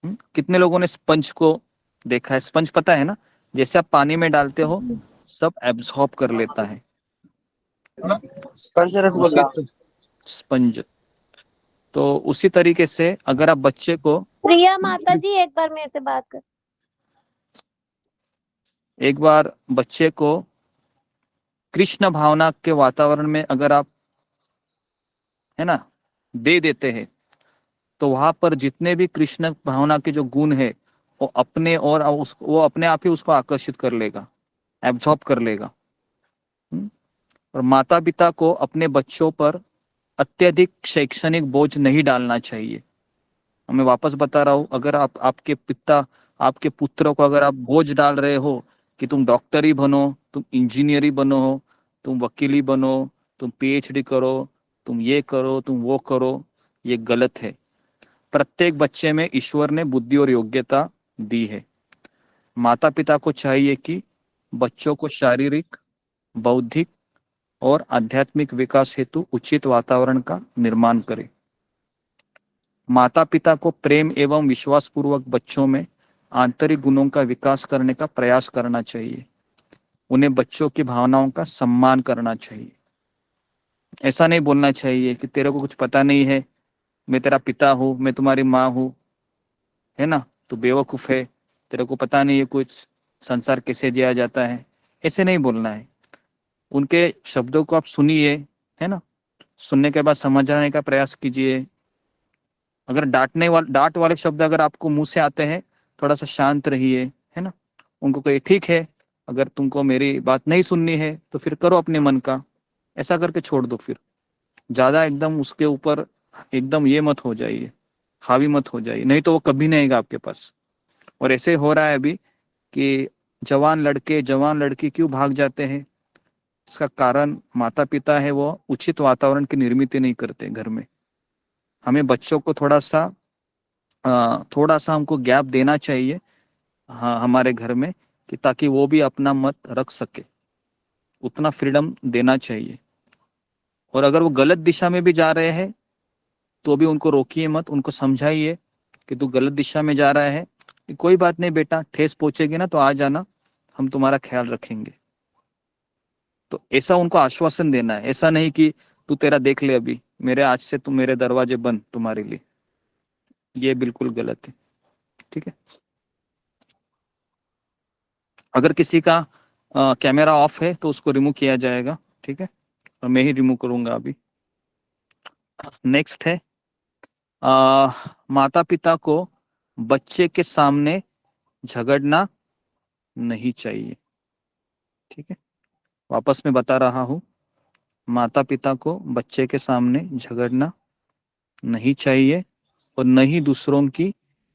[SPEAKER 3] कितने लोगों ने स्पंज को देखा है? स्पंज पता है ना, जैसे आप पानी में डालते हो सब एब्सॉर्ब कर लेता है।
[SPEAKER 14] स्पर्श रसगुल्ला।
[SPEAKER 3] स्पंज। तो उसी तरीके से अगर आप बच्चे को
[SPEAKER 9] प्रिया माता जी एक बार मेरे से बात कर।
[SPEAKER 3] एक बार बच्चे को कृष्ण भावना के वातावरण में अगर आप है ना दे देते हैं तो वहां पर जितने भी कृष्ण भावना के जो गुण है वो अपने और वो अपने आप ही उसको आकर्षित कर लेगा, एब्जॉर्ब कर लेगा। और माता पिता को अपने बच्चों पर अत्यधिक शैक्षणिक बोझ नहीं डालना चाहिए। मैं वापस बता रहा हूँ, अगर आपके पुत्र को अगर आप बोझ डाल रहे हो कि तुम डॉक्टर ही बनो, तुम इंजीनियर ही बनो, तुम वकील ही बनो, तुम पीएचडी करो, तुम ये करो, तुम वो करो, ये गलत है। प्रत्येक बच्चे में ईश्वर ने बुद्धि और योग्यता दी है। माता पिता को चाहिए कि बच्चों को शारीरिक, बौद्धिक और आध्यात्मिक विकास हेतु उचित वातावरण का निर्माण करें। माता पिता को प्रेम एवं विश्वास पूर्वक बच्चों में आंतरिक गुणों का विकास करने का प्रयास करना चाहिए। उन्हें बच्चों की भावनाओं का सम्मान करना चाहिए। ऐसा नहीं बोलना चाहिए कि तेरे को कुछ पता नहीं है, मैं तेरा पिता हूँ, मैं तुम्हारी माँ हूँ, है ना, तू बेवकूफ है, तेरे को पता नहीं है कुछ, संसार कैसे जिया जाता है। ऐसे नहीं बोलना है। उनके शब्दों को आप सुनिए, है ना, सुनने के बाद समझने का प्रयास कीजिए। अगर डांट वाले शब्द अगर आपको मुंह से आते हैं, थोड़ा सा शांत रहिए, है ना। उनको कहिए ठीक है, अगर तुमको मेरी बात नहीं सुननी है तो फिर करो अपने मन का, ऐसा करके छोड़ दो। फिर ज्यादा एकदम उसके ऊपर एकदम ये मत हो जाइए, हावी मत हो जाइए, नहीं तो वो कभी नहीं आएगा आपके पास। और ऐसे हो रहा है अभी कि जवान लड़की क्यों भाग जाते हैं? इसका कारण माता पिता है वो उचित वातावरण की निर्मित नहीं करते घर में। हमें बच्चों को थोड़ा सा हमको गैप देना चाहिए, हाँ, हमारे घर में, कि ताकि वो भी अपना मत रख सके, उतना फ्रीडम देना चाहिए। और अगर वो गलत दिशा में भी जा रहे हैं तो भी उनको रोकिए मत, उनको समझाइए कि तू गलत दिशा में जा रहा है, कि कोई बात नहीं बेटा, ठेस पहुंचेगी ना तो आ जाना, हम तुम्हारा ख्याल रखेंगे। तो ऐसा उनको आश्वासन देना है। ऐसा नहीं कि तू तेरा देख ले, अभी मेरे आज से तुम मेरे दरवाजे बंद तुम्हारे लिए, ये बिल्कुल गलत है। ठीक है। अगर किसी का कैमरा ऑफ है तो उसको रिमूव किया जाएगा, ठीक है, और मैं ही रिमूव करूंगा अभी। नेक्स्ट है माता पिता को बच्चे के सामने झगड़ना नहीं चाहिए। ठीक है, वापस मैं बता रहा हूं, माता पिता को बच्चे के सामने झगड़ना नहीं चाहिए और न ही दूसरों की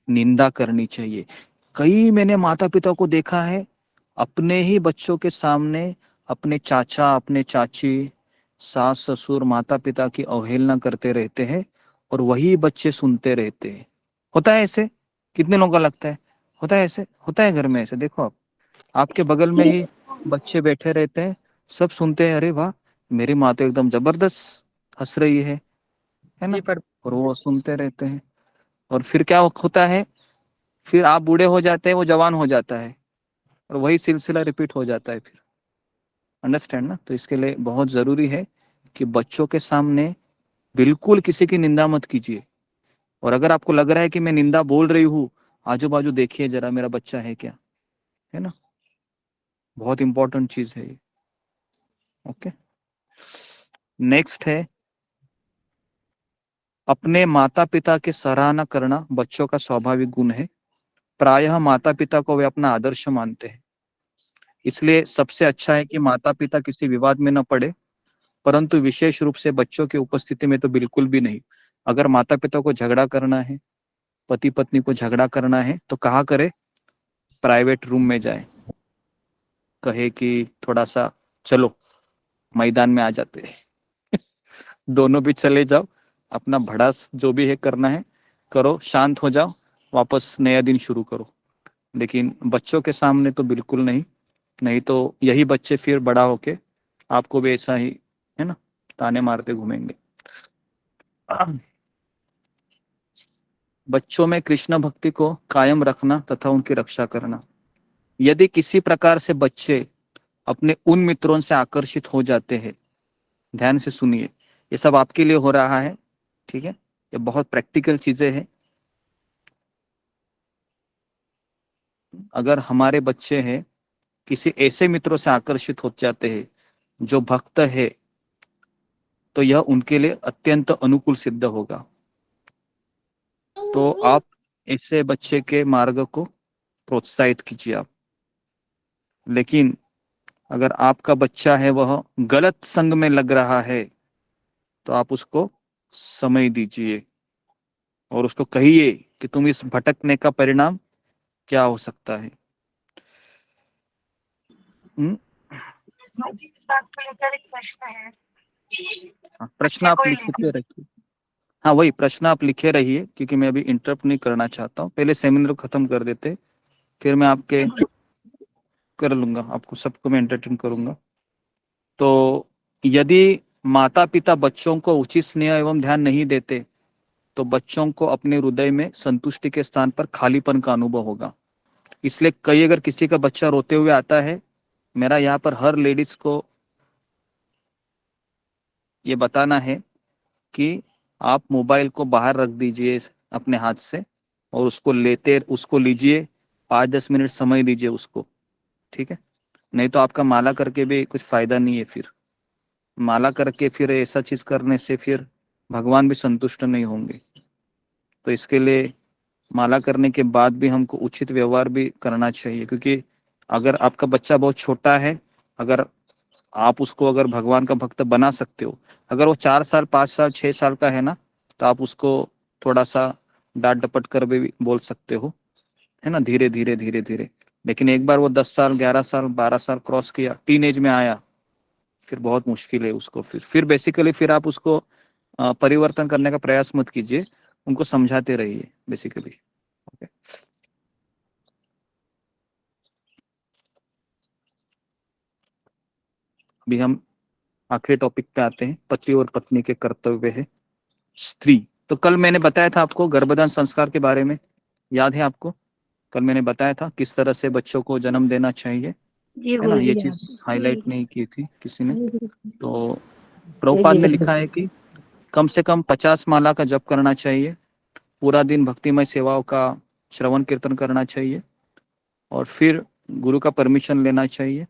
[SPEAKER 3] निंदा करनी चाहिए। कई मैंने माता पिता को देखा है अपने ही बच्चों के सामने अपने चाचा, अपने चाची, सास ससुर, माता पिता की अवहेलना करते रहते हैं और वही बच्चे सुनते रहते हैं। होता है ऐसे? कितने लोगों का लगता है होता है ऐसे? होता है घर में ऐसे? देखो आप, आपके बगल में ही बच्चे बैठे रहते हैं, सब सुनते हैं, अरे वाह मेरी माँ तो एकदम जबरदस्त हंस रही है ना, और वो सुनते रहते हैं। और फिर क्या होता है, फिर आप बूढ़े हो जाते हैं, वो जवान हो जाता है और वही सिलसिला रिपीट हो जाता है फिर। अंडरस्टैंड ना? तो इसके लिए बहुत जरूरी है कि बच्चों के सामने बिल्कुल किसी की निंदा मत कीजिए। और अगर आपको लग रहा है कि मैं निंदा बोल रही हूँ, आजू बाजू देखिए जरा मेरा बच्चा है क्या, है ना। बहुत इंपॉर्टेंट चीज है ये। ओके, नेक्स्ट है अपने माता पिता की सराहना करना बच्चों का स्वाभाविक गुण है। प्रायः माता पिता को वे अपना आदर्श मानते हैं, इसलिए सबसे अच्छा है कि माता पिता किसी विवाद में न पड़े, परंतु विशेष रूप से बच्चों की उपस्थिति में तो बिल्कुल भी नहीं। अगर माता पिता को झगड़ा करना है, पति पत्नी को झगड़ा करना है, तो कहा करे, प्राइवेट रूम में जाए, कहे कि थोड़ा सा चलो मैदान में आ जाते हैं दोनों भी चले जाओ, अपना भड़ास जो भी है करना है करो, शांत हो जाओ, वापस नया दिन शुरू करो। लेकिन बच्चों के सामने तो बिल्कुल नहीं। नहीं तो यही बच्चे फिर बड़ा होके आपको भी ऐसा ही, है ना, ताने मारते घूमेंगे। बच्चों में कृष्ण भक्ति को कायम रखना तथा उनकी रक्षा करना। यदि किसी प्रकार से बच्चे अपने उन मित्रों से आकर्षित हो जाते हैं, ध्यान से सुनिए, ये सब आपके लिए हो रहा है, ठीक है, ये बहुत प्रैक्टिकल चीजें हैं। अगर हमारे बच्चे हैं किसी ऐसे मित्रों से आकर्षित हो जाते हैं जो भक्त है, तो यह उनके लिए अत्यंत अनुकूल सिद्ध होगा। तो आप ऐसे बच्चे के मार्ग को प्रोत्साहित कीजिए आप। लेकिन अगर आपका बच्चा है वह गलत संग में लग रहा है, तो आप उसको समय दीजिए और उसको कहिए कि तुम इस भटकने का परिणाम क्या हो सकता है।
[SPEAKER 16] जी, इस बात को लेकर एक प्रश्न है।
[SPEAKER 3] प्रश्न आप लिखते रखिए। हाँ, वही प्रश्न आप लिखे रहिए, क्योंकि मैं अभी इंटरप्ट नहीं करना चाहता हूँ। पहले सेमिनार खत्म कर देते, फिर मैं आपके कर लूंगा, आपको सबको मैं एंटरटेन करूंगा। तो यदि माता पिता बच्चों को उचित स्नेह एवं ध्यान नहीं देते, तो बच्चों को अपने हृदय में संतुष्टि के स्थान पर खालीपन का अनुभव होगा। इसलिए कई, अगर किसी का बच्चा रोते हुए आता है, मेरा यहाँ पर हर लेडीज को ये बताना है कि आप मोबाइल को बाहर रख दीजिए अपने हाथ से और उसको लीजिए, 5-10 मिनट समय दीजिए उसको, ठीक है। नहीं तो आपका माला करके भी कुछ फायदा नहीं है। फिर माला करके फिर ऐसा चीज करने से फिर भगवान भी संतुष्ट नहीं होंगे। तो इसके लिए माला करने के बाद भी हमको उचित व्यवहार भी करना चाहिए, क्योंकि अगर आपका बच्चा बहुत छोटा है, अगर आप उसको अगर भगवान का भक्त बना सकते हो, अगर वो 4 साल 5 साल 6 साल का है ना, तो आप उसको थोड़ा सा डांट डपट कर भी बोल सकते हो, है ना, धीरे धीरे धीरे धीरे। लेकिन एक बार वो 10 साल 11 साल 12 साल क्रॉस किया, टीन एज में आया, फिर बहुत मुश्किल है उसको। फिर बेसिकली फिर आप उसको परिवर्तन करने का प्रयास मत कीजिए, उनको समझाते रहिए बेसिकली। ओके, अभी हम आखिरी टॉपिक पे आते हैं, पति और पत्नी के कर्तव्य है स्त्री। तो कल मैंने बताया था आपको गर्भधान संस्कार के बारे में, याद है आपको? कल मैंने बताया था किस तरह से बच्चों को जन्म देना चाहिए, है ना। ये चीज हाईलाइट नहीं की थी किसी ने। तो प्रभुपाद ने लिखा है कि कम से कम 50 माला का जप करना चाहिए, पूरा दिन भक्तिमय सेवाओं का श्रवण कीर्तन करना चाहिए, और फिर गुरु का परमिशन लेना चाहिए,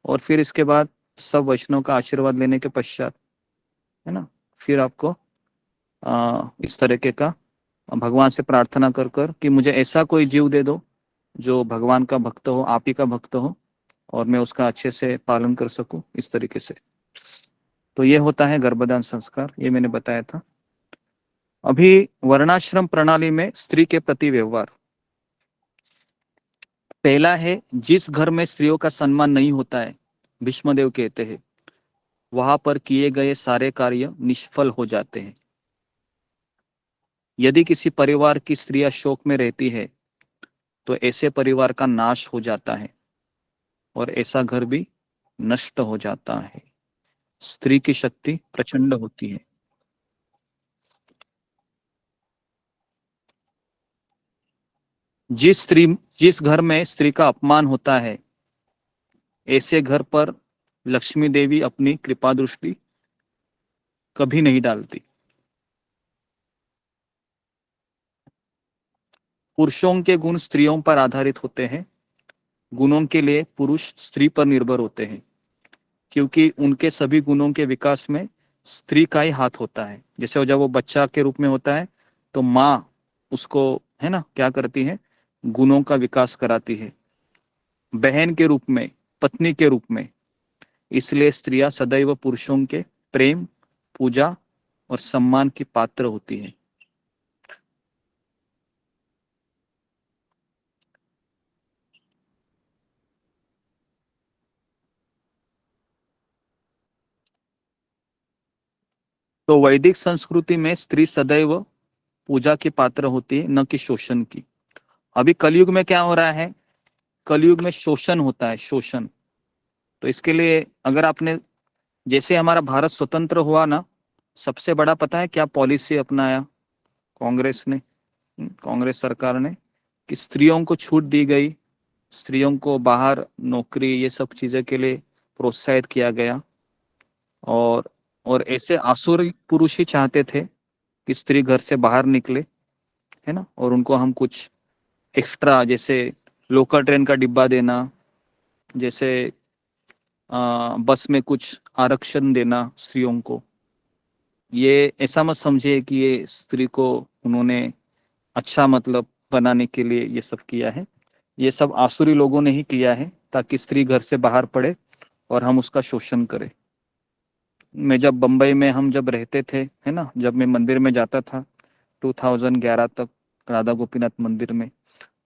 [SPEAKER 3] और फिर इसके बाद सब वैष्णव का आशीर्वाद लेने के पश्चात, है ना, फिर आपको इस तरीके का भगवान से प्रार्थना कर कर कि मुझे ऐसा कोई जीव दे दो जो भगवान का भक्त हो, आप ही का भक्त हो, और मैं उसका अच्छे से पालन कर सकूं, इस तरीके से। तो ये होता है गर्भधान संस्कार, ये मैंने बताया था। अभी वर्णाश्रम प्रणाली में स्त्री के प्रति व्यवहार। पहला है, जिस घर में स्त्रियों का सम्मान नहीं होता है, भीष्मदेव कहते हैं, वहां पर किए गए सारे कार्य निष्फल हो जाते हैं। यदि किसी परिवार की स्त्रियां शोक में रहती है, तो ऐसे परिवार का नाश हो जाता है और ऐसा घर भी नष्ट हो जाता है। स्त्री की शक्ति प्रचंड होती है। जिस घर में स्त्री का अपमान होता है, ऐसे घर पर लक्ष्मी देवी अपनी कृपा दृष्टि कभी नहीं डालती। पुरुषों के गुण स्त्रियों पर आधारित होते हैं, गुणों के लिए पुरुष स्त्री पर निर्भर होते हैं, क्योंकि उनके सभी गुणों के विकास में स्त्री का ही हाथ होता है। जैसे जब वो बच्चा के रूप में होता है, तो माँ उसको, है ना, क्या करती है, गुणों का विकास कराती है, बहन के रूप में, पत्नी के रूप में। इसलिए स्त्रियां सदैव पुरुषों के प्रेम, पूजा और सम्मान की पात्र होती है। तो वैदिक संस्कृति में स्त्री सदैव पूजा की पात्र होती है, न कि शोषण की। अभी कलयुग में क्या हो रहा है, कलयुग में शोषण होता है, शोषण। तो इसके लिए अगर आपने, जैसे हमारा भारत स्वतंत्र हुआ ना, सबसे बड़ा पता है क्या पॉलिसी अपनाया कांग्रेस ने, कांग्रेस सरकार ने, कि स्त्रियों को छूट दी गई, स्त्रियों को बाहर नौकरी ये सब चीजें के लिए प्रोत्साहित किया गया। और ऐसे आसुरी पुरुष ही चाहते थे कि स्त्री घर से बाहर निकले, है ना, और उनको हम कुछ एक्स्ट्रा, जैसे लोकल ट्रेन का डिब्बा देना, जैसे बस में कुछ आरक्षण देना स्त्रियों को। ये ऐसा मत समझिए कि ये स्त्री को उन्होंने अच्छा मतलब बनाने के लिए ये सब किया है। ये सब आसुरी लोगों ने ही किया है ताकि स्त्री घर से बाहर पड़े और हम उसका शोषण करें। मैं जब बम्बई में हम जब रहते थे, है ना, जब मैं मंदिर में जाता था 2011 तक राधा गोपीनाथ मंदिर में,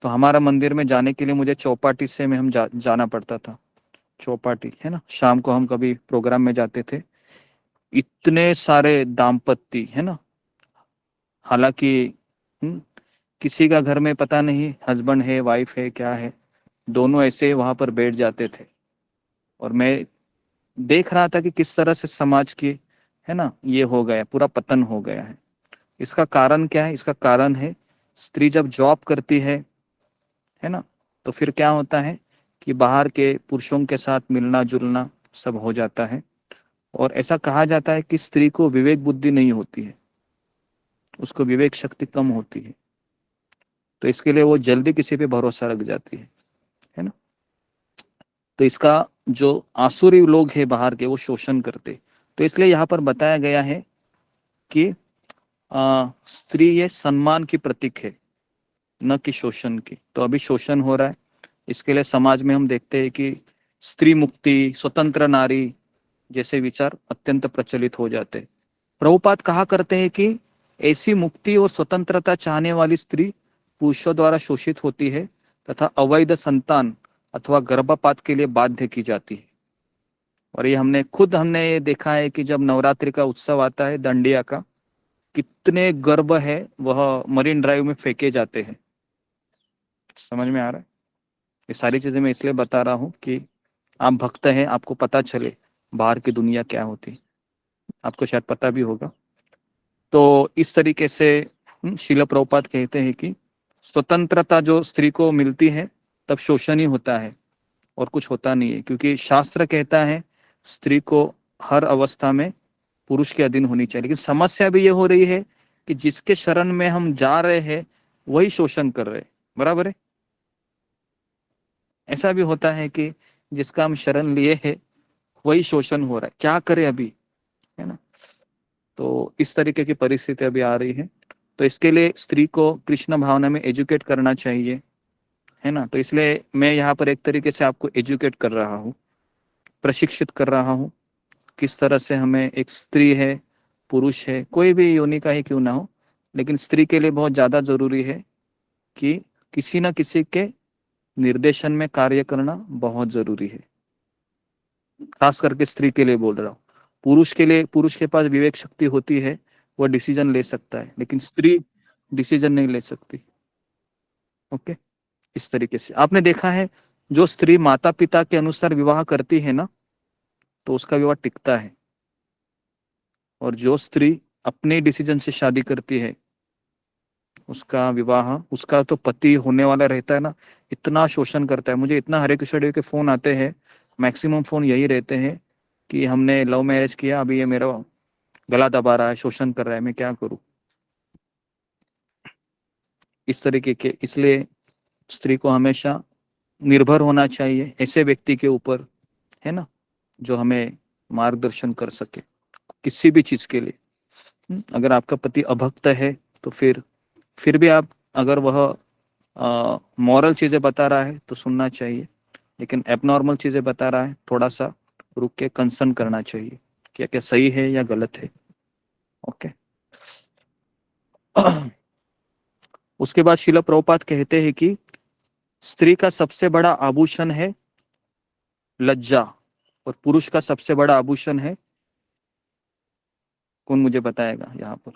[SPEAKER 3] तो हमारा मंदिर में जाने के लिए मुझे चौपाटी से में हम जाना पड़ता था। चौपाटी, है ना, शाम को हम कभी प्रोग्राम में जाते थे, इतने सारे दाम्पत्य, है ना, हालांकि किसी का घर में पता नहीं हस्बैंड है वाइफ है क्या है, दोनों ऐसे वहां पर बैठ जाते थे। और मैं देख रहा था कि किस तरह से समाज की, है ना, ये हो गया, पूरा पतन हो गया है। इसका कारण क्या है? इसका कारण है स्त्री जब जॉब करती है ना, तो फिर क्या होता है कि बाहर के पुरुषों के साथ मिलना जुलना सब हो जाता है। और ऐसा कहा जाता है कि स्त्री को विवेक बुद्धि नहीं होती है, उसको विवेक शक्ति कम होती है, तो इसके लिए वो जल्दी किसी पे भरोसा रख जाती है ना। तो इसका जो आसुरी लोग हैं बाहर के, वो शोषण करते। तो इसलिए यहाँ पर बताया गया है कि स्त्री ये सम्मान की प्रतीक है, न कि शोषण की। तो अभी शोषण हो रहा है, इसके लिए समाज में हम देखते हैं कि स्त्री मुक्ति, स्वतंत्र नारी जैसे विचार अत्यंत प्रचलित हो जाते हैं। प्रभुपाद कहा करते हैं कि ऐसी मुक्ति और स्वतंत्रता चाहने वाली स्त्री पुरुषों द्वारा शोषित होती है तथा अवैध संतान अथवा गर्भपात के लिए बाध्य की जाती है। और ये हमने ये देखा है कि जब नवरात्रि का उत्सव आता है, दांडिया का, कितने गर्भ है वह मरीन ड्राइव में फेंके जाते हैं। समझ में आ रहा है? ये सारी चीजें मैं इसलिए बता रहा हूँ कि आप भक्त हैं, आपको पता चले बाहर की दुनिया क्या होती, आपको शायद पता भी होगा। तो इस तरीके से श्रील प्रभुपाद कहते हैं कि स्वतंत्रता जो स्त्री को मिलती है तब शोषण ही होता है और कुछ होता नहीं है, क्योंकि शास्त्र कहता है स्त्री को हर अवस्था में पुरुष के अधीन होनी चाहिए। लेकिन समस्या भी ये हो रही है कि जिसके शरण में हम जा रहे हैं वही शोषण कर रहे हैं। बराबर है? ऐसा भी होता है कि जिसका हम शरण लिए हैं वही शोषण हो रहा है, क्या करे अभी, है ना। तो इस तरीके की परिस्थिति अभी आ रही है। तो इसके लिए स्त्री को कृष्ण भावना में एजुकेट करना चाहिए, है ना। तो इसलिए मैं यहाँ पर एक तरीके से आपको एजुकेट कर रहा हूँ, प्रशिक्षित कर रहा हूँ, किस तरह से हमें, एक स्त्री है, पुरुष है, कोई भी योनि का ही क्यों ना हो, लेकिन स्त्री के लिए बहुत ज्यादा जरूरी है कि किसी न किसी के निर्देशन में कार्य करना बहुत जरूरी है। खास करके स्त्री के लिए बोल रहा हूँ। पुरुष के लिए, पुरुष के पास विवेक शक्ति होती है, वह डिसीजन ले सकता है, लेकिन स्त्री डिसीजन नहीं ले सकती। ओके, इस तरीके से आपने देखा है जो स्त्री माता पिता के अनुसार विवाह करती है ना, तो उसका विवाह टिकता है। और जो स्त्री अपने डिसीजन से शादी करती है, उसका विवाह, उसका तो पति होने वाला रहता है ना, इतना शोषण करता है। मुझे इतना हरे कृष्ण के फोन आते हैं, मैक्सिमम फोन यही रहते हैं कि हमने लव मैरिज किया, अभी ये मेरा गला दबा रहा है, शोषण कर रहा है, मैं क्या करूं, इस तरीके के। इसलिए स्त्री को हमेशा निर्भर होना चाहिए ऐसे व्यक्ति के ऊपर, है ना, जो हमें मार्गदर्शन कर सके किसी भी चीज के लिए। अगर आपका पति अभक्त है तो फिर भी आप, अगर वह मॉरल चीजें बता रहा है तो सुनना चाहिए, लेकिन एबनॉर्मल चीजें बता रहा है, थोड़ा सा रुक के कंसर्न करना चाहिए क्या क्या सही है या गलत है। ओके। उसके बाद श्रील प्रभुपाद कहते हैं कि स्त्री का सबसे बड़ा आभूषण है लज्जा और पुरुष का सबसे बड़ा आभूषण है, कौन मुझे बताएगा यहाँ पर?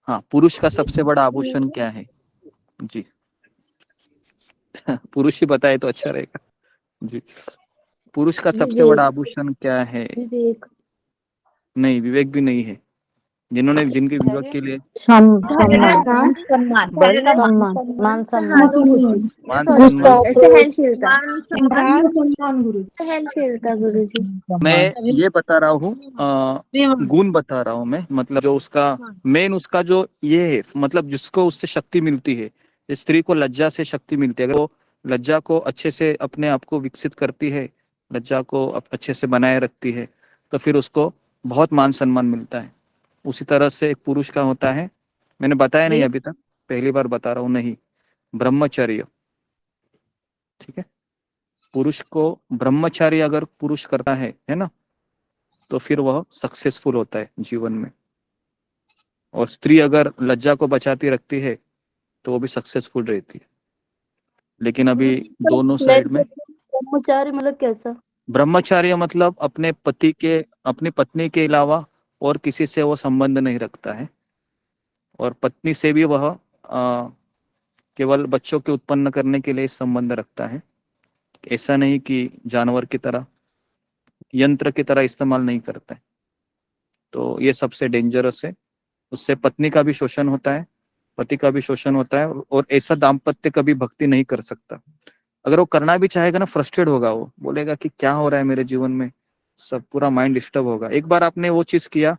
[SPEAKER 3] हाँ, पुरुष का सबसे बड़ा आभूषण क्या है जी? पुरुष ही बताए तो अच्छा रहेगा जी। पुरुष का सबसे
[SPEAKER 4] विवेक।
[SPEAKER 3] बड़ा आभूषण क्या है?
[SPEAKER 4] विवेक।
[SPEAKER 3] नहीं, विवेक भी नहीं है। जिनके विवेक के लिए
[SPEAKER 8] सम्मान सम्मान बड़े का मान
[SPEAKER 4] सम्मान
[SPEAKER 8] सम्मान
[SPEAKER 3] मान
[SPEAKER 4] गुस्सा,
[SPEAKER 3] सम्मान।
[SPEAKER 4] सहनशीलता।
[SPEAKER 9] सहनशीलता गुरुजी।
[SPEAKER 3] मैं ये बता रहा हूँ, गुण बता रहा हूँ मैं, मतलब जो उसका मेन, उसका जो ये है, मतलब जिसको उससे शक्ति मिलती है। स्त्री को लज्जा से शक्ति मिलती है। अगर वो लज्जा को अच्छे से अपने आप को विकसित करती है, लज्जा को अच्छे से बनाए रखती है, तो फिर उसको बहुत मान सम्मान मिलता है। उसी तरह से एक पुरुष का होता है, मैंने बताया नहीं अभी तक, पहली बार बता रहा हूँ, नहीं, ब्रह्मचर्य। ठीक है, पुरुष को ब्रह्मचारी अगर पुरुष करता है ना, तो फिर वह सक्सेसफुल होता है जीवन में। और स्त्री अगर लज्जा को बचाती रखती है तो वो भी सक्सेसफुल रहती है। लेकिन अभी दोनों साइड में
[SPEAKER 4] ब्रह्मचारी मतलब कैसा?
[SPEAKER 3] ब्रह्मचार्य मतलब अपनी पत्नी के अलावा और किसी से वो संबंध नहीं रखता है, और पत्नी से भी वह केवल बच्चों के उत्पन्न करने के लिए संबंध रखता है। ऐसा नहीं कि जानवर की तरह, यंत्र की तरह इस्तेमाल नहीं करता है। तो ये सबसे डेंजरस है। उससे पत्नी का भी शोषण होता है, पति का भी शोषण होता है, और ऐसा दाम्पत्य कभी भक्ति नहीं कर सकता। अगर वो करना भी चाहेगा ना, फ्रस्ट्रेट होगा, वो बोलेगा कि क्या हो रहा है मेरे जीवन में, सब पूरा माइंड डिस्टर्ब होगा। एक बार आपने वो चीज किया,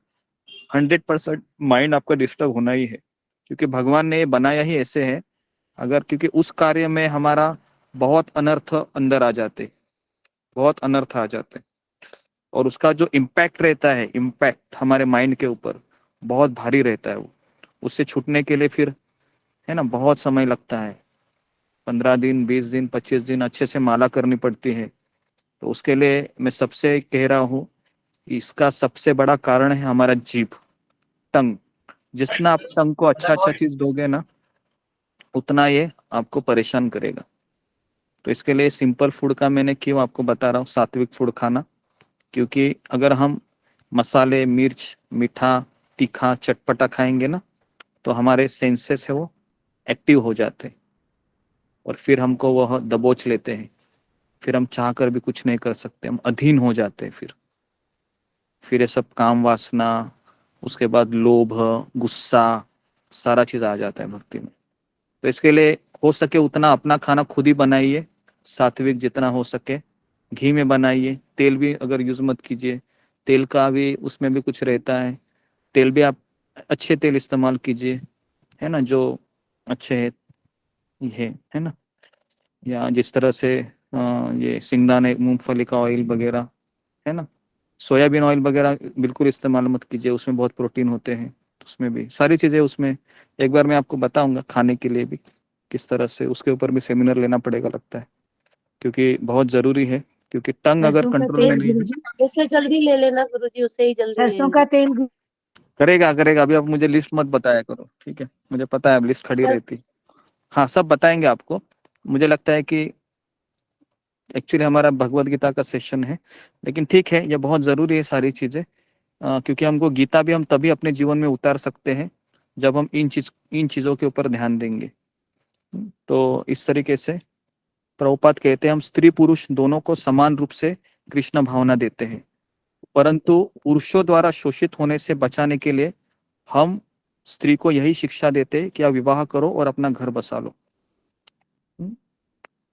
[SPEAKER 3] 100% माइंड आपका डिस्टर्ब होना ही है, क्योंकि भगवान ने ये बनाया ही ऐसे है। अगर क्योंकि उस कार्य में हमारा बहुत अनर्थ अंदर आ जाते, बहुत अनर्थ आ जाते, और उसका जो इम्पैक्ट रहता है, इम्पैक्ट हमारे माइंड के ऊपर बहुत भारी रहता है। वो उससे छूटने के लिए फिर है ना बहुत समय लगता है, 15 दिन, 20 दिन, 25 दिन अच्छे से माला करनी पड़ती है। तो उसके लिए मैं सबसे कह रहा हूँ, इसका सबसे बड़ा कारण है हमारा जीभ, टंग। जितना आप टंग को अच्छा चीज दोगे ना, उतना ये आपको परेशान करेगा। तो इसके लिए सिंपल फूड का मैंने क्यों आपको बता रहा हूँ, सात्विक फूड खाना। क्योंकि अगर हम मसाले, मिर्च, मीठा, तीखा, चटपटा खाएंगे ना, तो हमारे सेंसेस है वो एक्टिव हो जाते हैं, और फिर हमको वह दबोच लेते हैं। फिर हम चाह कर भी कुछ नहीं कर सकते, हम अधीन हो जाते हैं। फिर ये सब काम वासना, उसके बाद लोभ, गुस्सा, सारा चीज आ जाता है भक्ति में। तो इसके लिए हो सके उतना अपना खाना खुद ही बनाइए, सात्विक जितना हो सके। घी में बनाइए, तेल भी अगर यूज मत कीजिए, तेल का भी उसमें भी कुछ रहता है। तेल भी आप अच्छे तेल इस्तेमाल कीजिए, है ना, जो अच्छे है ना। या जिस तरह से ये सिंगदाने, मूंगफली का ऑयल वगैरह, है ना, सोयाबीन ऑयल वगैरह बिल्कुल इस्तेमाल मत कीजिए, उसमें बहुत प्रोटीन होते हैं। उसमें भी सारी चीज़ें, उसमें एक बार मैं आपको बताऊंगा खाने के लिए भी किस तरह से, उसके ऊपर भी सेमिनार लेना पड़ेगा लगता है, क्योंकि बहुत ज़रूरी है। क्योंकि टंग अगर
[SPEAKER 5] सरसों का
[SPEAKER 3] कंट्रोल में
[SPEAKER 5] तेल
[SPEAKER 3] नहीं है,
[SPEAKER 5] गुरुजी,
[SPEAKER 14] उससे जल्दी ले लेना गुरुजी, उससे ही जल्दी ले
[SPEAKER 5] सरसों का
[SPEAKER 14] लेना।
[SPEAKER 5] तेल
[SPEAKER 3] करेगा। अभी आप मुझे लिस्ट मत बताया करो, ठीक है, मुझे पता है अब लिस्ट खड़ी रहती। हाँ, सब बताएंगे आपको। मुझे लगता है कि एक्चुअली हमारा भगवत गीता का सेशन है, लेकिन ठीक है, ये बहुत ज़रूरी है सारी चीज़ें। क्योंकि हमको गीता भी हम तभी अपने जीवन में उतार सकते हैं जब हम इन चीज़ों के ऊपर ध्यान देंगे। तो इस तरीके से प्रभुपाद कहते हैं, हम स्त्री पुरुष दोनों को समान रूप से कृष्ण भावना देते हैं, परंतु पुरुषों द्वारा शोषित होने से बचाने के लिए हम स्त्री को यही शिक्षा देते हैं कि आप विवाह करो और अपना घर बसा लो।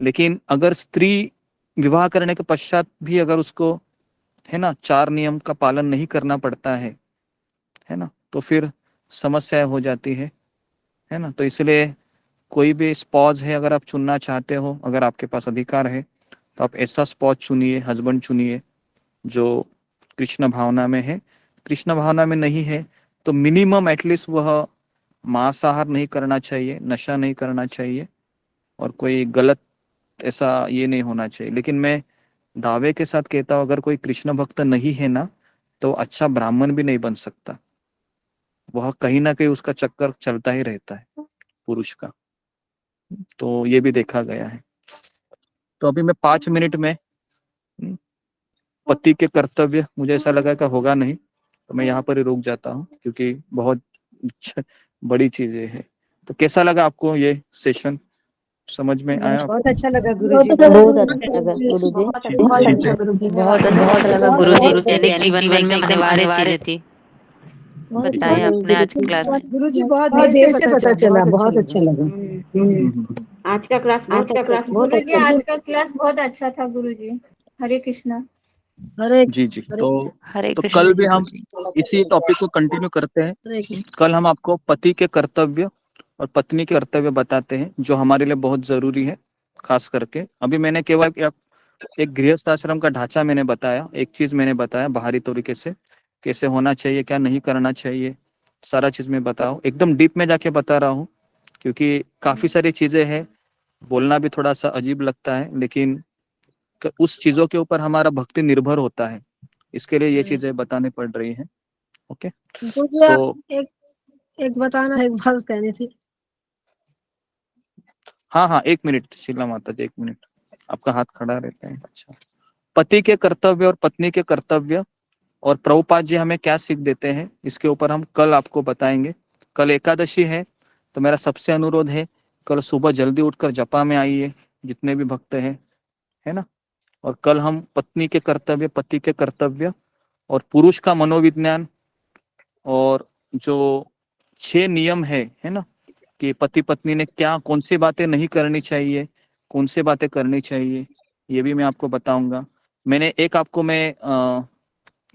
[SPEAKER 3] लेकिन अगर स्त्री विवाह करने के पश्चात भी अगर उसको, है ना, 4 नियम का पालन नहीं करना पड़ता है ना, तो फिर समस्या हो जाती है ना। तो इसलिए कोई भी स्पॉज है, अगर आप चुनना चाहते हो, अगर आपके पास अधिकार है, तो आप ऐसा स्पॉज चुनिए, हस्बैंड चुनिए जो कृष्ण भावना में है। कृष्ण भावना में नहीं है तो मिनिमम एटलीस्ट वह मांसाहार नहीं करना चाहिए, नशा नहीं करना चाहिए, और कोई गलत ऐसा ये नहीं होना चाहिए। लेकिन मैं दावे के साथ कहता हूँ, अगर कोई कृष्ण भक्त नहीं है ना, तो अच्छा ब्राह्मण भी नहीं बन सकता। वह कहीं ना कहीं उसका चक्कर चलता ही रहता है पुरुष का। तो ये भी देखा गया है। तो अभी मैं 5 मिनट में पति के कर्तव्य, मुझे ऐसा लगा कि होगा नहीं, तो मैं यहाँ पर ही रुक जाता हूँ, क्योंकि बहुत बड़ी चीजें हैं। तो कैसा लगा आपको ये सेशन? समझ में आया आपको?
[SPEAKER 5] बहुत अच्छा लगा गुरुजी,
[SPEAKER 8] बहुत अच्छा लगा गुरुजी,
[SPEAKER 1] बहुत
[SPEAKER 3] जी
[SPEAKER 1] अच्छा
[SPEAKER 3] जी
[SPEAKER 1] गुरुजी।
[SPEAKER 8] बहुत अच्छा लगा गुरुजी। दैनिक जीवन में एकदम अनिवार्य चीजें थी, बताएं आपने आज की क्लास में।
[SPEAKER 5] गुरुजी बहुत देर से पता चला, बहुत अच्छा लगा।
[SPEAKER 4] आज का क्लास बहुत अच्छा
[SPEAKER 13] गुरुजी आज का क्लास बहुत अच्छा था गुरुजी। हरे कृष्णा।
[SPEAKER 3] जी जी।
[SPEAKER 8] हरे
[SPEAKER 3] तो
[SPEAKER 8] कृष्ण
[SPEAKER 3] कल भी
[SPEAKER 8] जी
[SPEAKER 3] हम
[SPEAKER 8] गुरुजी।
[SPEAKER 3] इसी टॉपिक को कंटिन्यू करते हैं। कल हम आपको पति के कर्तव्य और पत्नी के कर्तव्य बताते हैं, जो हमारे लिए बहुत जरूरी है। खास करके अभी मैंने केवल एक गृहस्थ आश्रम का ढांचा मैंने बताया, एक चीज मैंने बताया बाहरी तरीके से कैसे होना चाहिए, क्या नहीं करना चाहिए, सारा चीज मैं बताऊं, एकदम डीप में जाके बता रहा हूँ, क्योंकि काफी सारी चीजें हैं, बोलना भी थोड़ा सा अजीब लगता है, लेकिन उस चीजों के ऊपर हमारा भक्ति निर्भर होता है, इसके लिए ये चीजें बताने पड़ रही हैं। ओके, तो
[SPEAKER 12] एक बताना, एक बात कहनी थी।
[SPEAKER 3] हाँ हाँ, 1 मिनट शीला माता जी, 1 मिनट, आपका हाथ खड़ा रहता है। अच्छा, पति के कर्तव्य और पत्नी के कर्तव्य और प्रभुपाद जी हमें क्या सीख देते हैं, इसके ऊपर हम कल आपको बताएंगे। कल एकादशी है, तो मेरा सबसे अनुरोध है कल सुबह जल्दी उठकर जपा में आइए, जितने भी भक्त हैं, है ना। और कल हम पत्नी के कर्तव्य, पति के कर्तव्य और पुरुष का मनोविज्ञान और जो 6 नियम है ना, कि पति पत्नी ने क्या, कौन सी बातें नहीं करनी चाहिए, कौन सी बातें करनी चाहिए, ये भी मैं आपको बताऊंगा। मैंने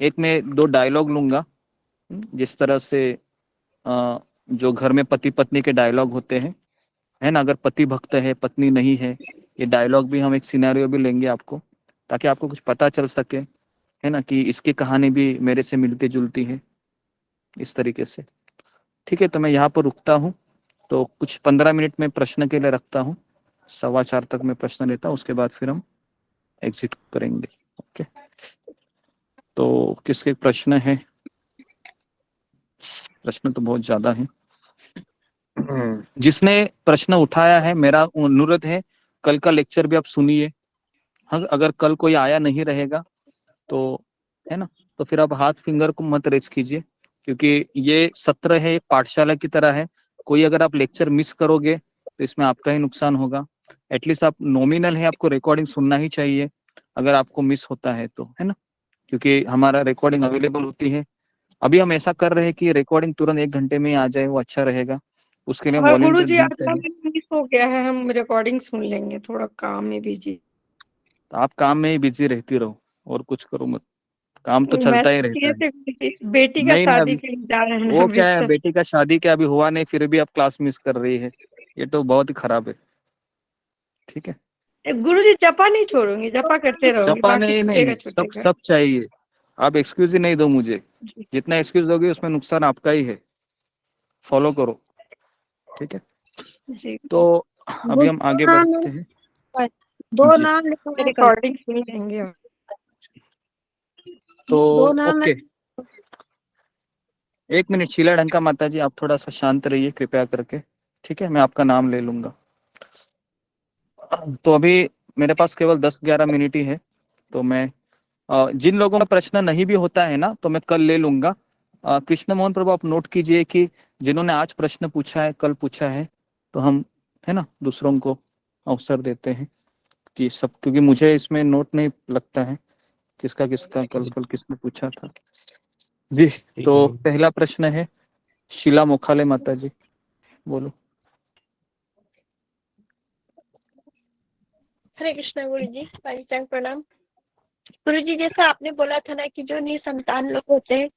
[SPEAKER 3] एक में 2 डायलॉग लूंगा, जिस तरह से जो घर में पति पत्नी के डायलॉग होते हैं, है ना, अगर पति भक्त है पत्नी नहीं है, ये डायलॉग भी हम एक सिनेरियो भी लेंगे आपको, ताकि आपको कुछ पता चल सके, है ना, कि इसकी कहानी भी मेरे से मिलती जुलती है, इस तरीके से। ठीक है, तो मैं यहाँ पर रुकता हूँ, तो कुछ 15 मिनट में प्रश्न के लिए रखता हूँ, 4:15 तक मैं प्रश्न लेता हूँ, उसके बाद फिर हम एग्जिट करेंगे। ओके, तो किसके प्रश्न है? प्रश्न तो बहुत ज्यादा है। जिसने प्रश्न उठाया है, मेरा अनुरोध है कल का लेक्चर भी आप सुनिए। अगर कल कोई आया नहीं रहेगा तो, है ना, तो फिर आप हाथ फिंगर को मत रेज कीजिए, क्योंकि ये सत्र है, एक पाठशाला की तरह है। कोई अगर आप लेक्चर मिस करोगे तो इसमें आपका ही नुकसान होगा। एटलीस्ट आप नॉमिनल है, आपको रिकॉर्डिंग सुनना ही चाहिए अगर आपको मिस होता है तो, है ना, क्योंकि हमारा रिकॉर्डिंग अवेलेबल होती है। अभी हम ऐसा कर रहे हैं कि रिकॉर्डिंग तुरंत 1 घंटे में ही आ जाए, वो अच्छा रहेगा, उसके लिए हम
[SPEAKER 17] हाँ
[SPEAKER 3] वॉलंटियर
[SPEAKER 17] गुरुजी,
[SPEAKER 3] ढूंढते
[SPEAKER 17] आज
[SPEAKER 3] हैं।
[SPEAKER 17] मिस हो गया है, हम रिकॉर्डिंग सुन लेंगे, थोड़ा काम में बिजी।
[SPEAKER 3] तो आप काम में ही बिजी रहती रहो और कुछ करो मत, काम तो चलता ही रहता है।
[SPEAKER 17] बेटी का
[SPEAKER 3] नहीं नहीं,
[SPEAKER 17] शादी
[SPEAKER 3] अभी
[SPEAKER 17] के लिए जा रहे हैं ना
[SPEAKER 3] वो
[SPEAKER 17] अभी
[SPEAKER 3] क्या है,
[SPEAKER 17] तो।
[SPEAKER 3] बेटी का शादी क्या अभी हुआ नहीं, फिर भी आप क्लास मिस कर रही है, ये तो बहुत ही खराब है। ठीक है,
[SPEAKER 17] गुरुजी जपा नहीं छोड़ूंगी, जपा करते रहोगे,
[SPEAKER 3] जपा
[SPEAKER 17] बाकी
[SPEAKER 3] नहीं,
[SPEAKER 17] छूटेगा
[SPEAKER 3] सब
[SPEAKER 17] छूटेगा।
[SPEAKER 3] सब चाहिए। आप एक्सक्यूज ही नहीं दो मुझे, जितना एक्सक्यूज दोगे उसमें नुकसान आपका ही है। फॉलो करो, ठीक है।
[SPEAKER 17] जी,
[SPEAKER 3] तो अभी हम आगे बढ़ते हैं।
[SPEAKER 12] 2
[SPEAKER 3] जी,
[SPEAKER 12] नाम लिखवाए कल।
[SPEAKER 17] रिकॉर्डिंग सुन लेंगे।
[SPEAKER 3] तो
[SPEAKER 12] 2 नाम
[SPEAKER 3] ओके, 1 मिनट शीला ढंका माता जी, आप थोड़ा सा शांत रहिए कृपया करके, ठीक है, मैं आपका नाम ले लूंगा। तो अभी मेरे पास केवल 10-11 मिनट ही है, तो मैं जिन लोगों का प्रश्न नहीं भी होता है ना, तो मैं कल ले लूंगा। कृष्ण मोहन प्रभु, आप नोट कीजिए कि जिन्होंने आज प्रश्न पूछा है, कल पूछा है, तो हम, है ना, दूसरों को अवसर देते हैं कि सब, क्योंकि मुझे इसमें नोट नहीं लगता है किसका किसका कल किसने पूछा था। जी, तो पहला प्रश्न है शीला मोखाले माता जी, बोलो।
[SPEAKER 7] हरे कृष्णा गुरुजी, पंचांग प्रणाम। गुरुजी, जैसा आपने बोला था ना कि जो निसंतान लोग होते हैं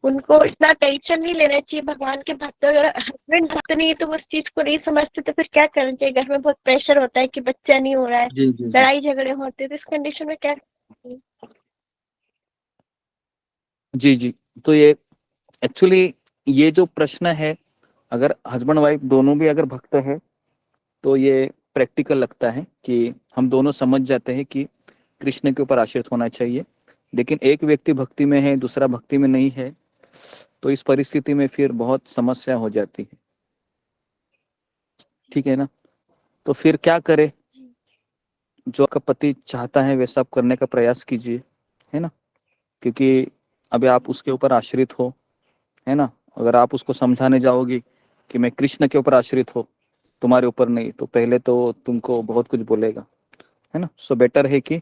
[SPEAKER 7] उनको इतना टेंशन नहीं लेना चाहिए, भगवान के भक्त, अगर हस्बैंड भक्त नहीं है तो वो उस चीज को नहीं समझते, तो फिर क्या करना चाहिए? घर में बहुत प्रेशर होता है कि बच्चा नहीं हो रहा है,
[SPEAKER 3] जी जी
[SPEAKER 7] लड़ाई झगड़े होते हैं, तो इस कंडीशन में क्या करना चाहिए?
[SPEAKER 3] जी जी, तो ये एक्चुअली ये जो प्रश्न है, अगर हस्बैंड वाइफ दोनों भी अगर भक्त है तो ये प्रैक्टिकल लगता है कि हम दोनों समझ जाते हैं कि कृष्ण के ऊपर आश्रित होना चाहिए। लेकिन एक व्यक्ति भक्ति में है, दूसरा भक्ति में नहीं है, तो इस परिस्थिति में फिर बहुत समस्या हो जाती है, ठीक है ना। तो फिर क्या करे, जो आपका पति चाहता है वैसा आप करने का प्रयास कीजिए, है ना, क्योंकि अभी आप उसके ऊपर आश्रित हो, है ना। अगर आप उसको समझाने जाओगे कि मैं कृष्ण के ऊपर आश्रित हो, तुम्हारे ऊपर नहीं तो पहले तो तुमको बहुत कुछ बोलेगा, है ना। सो बेटर है कि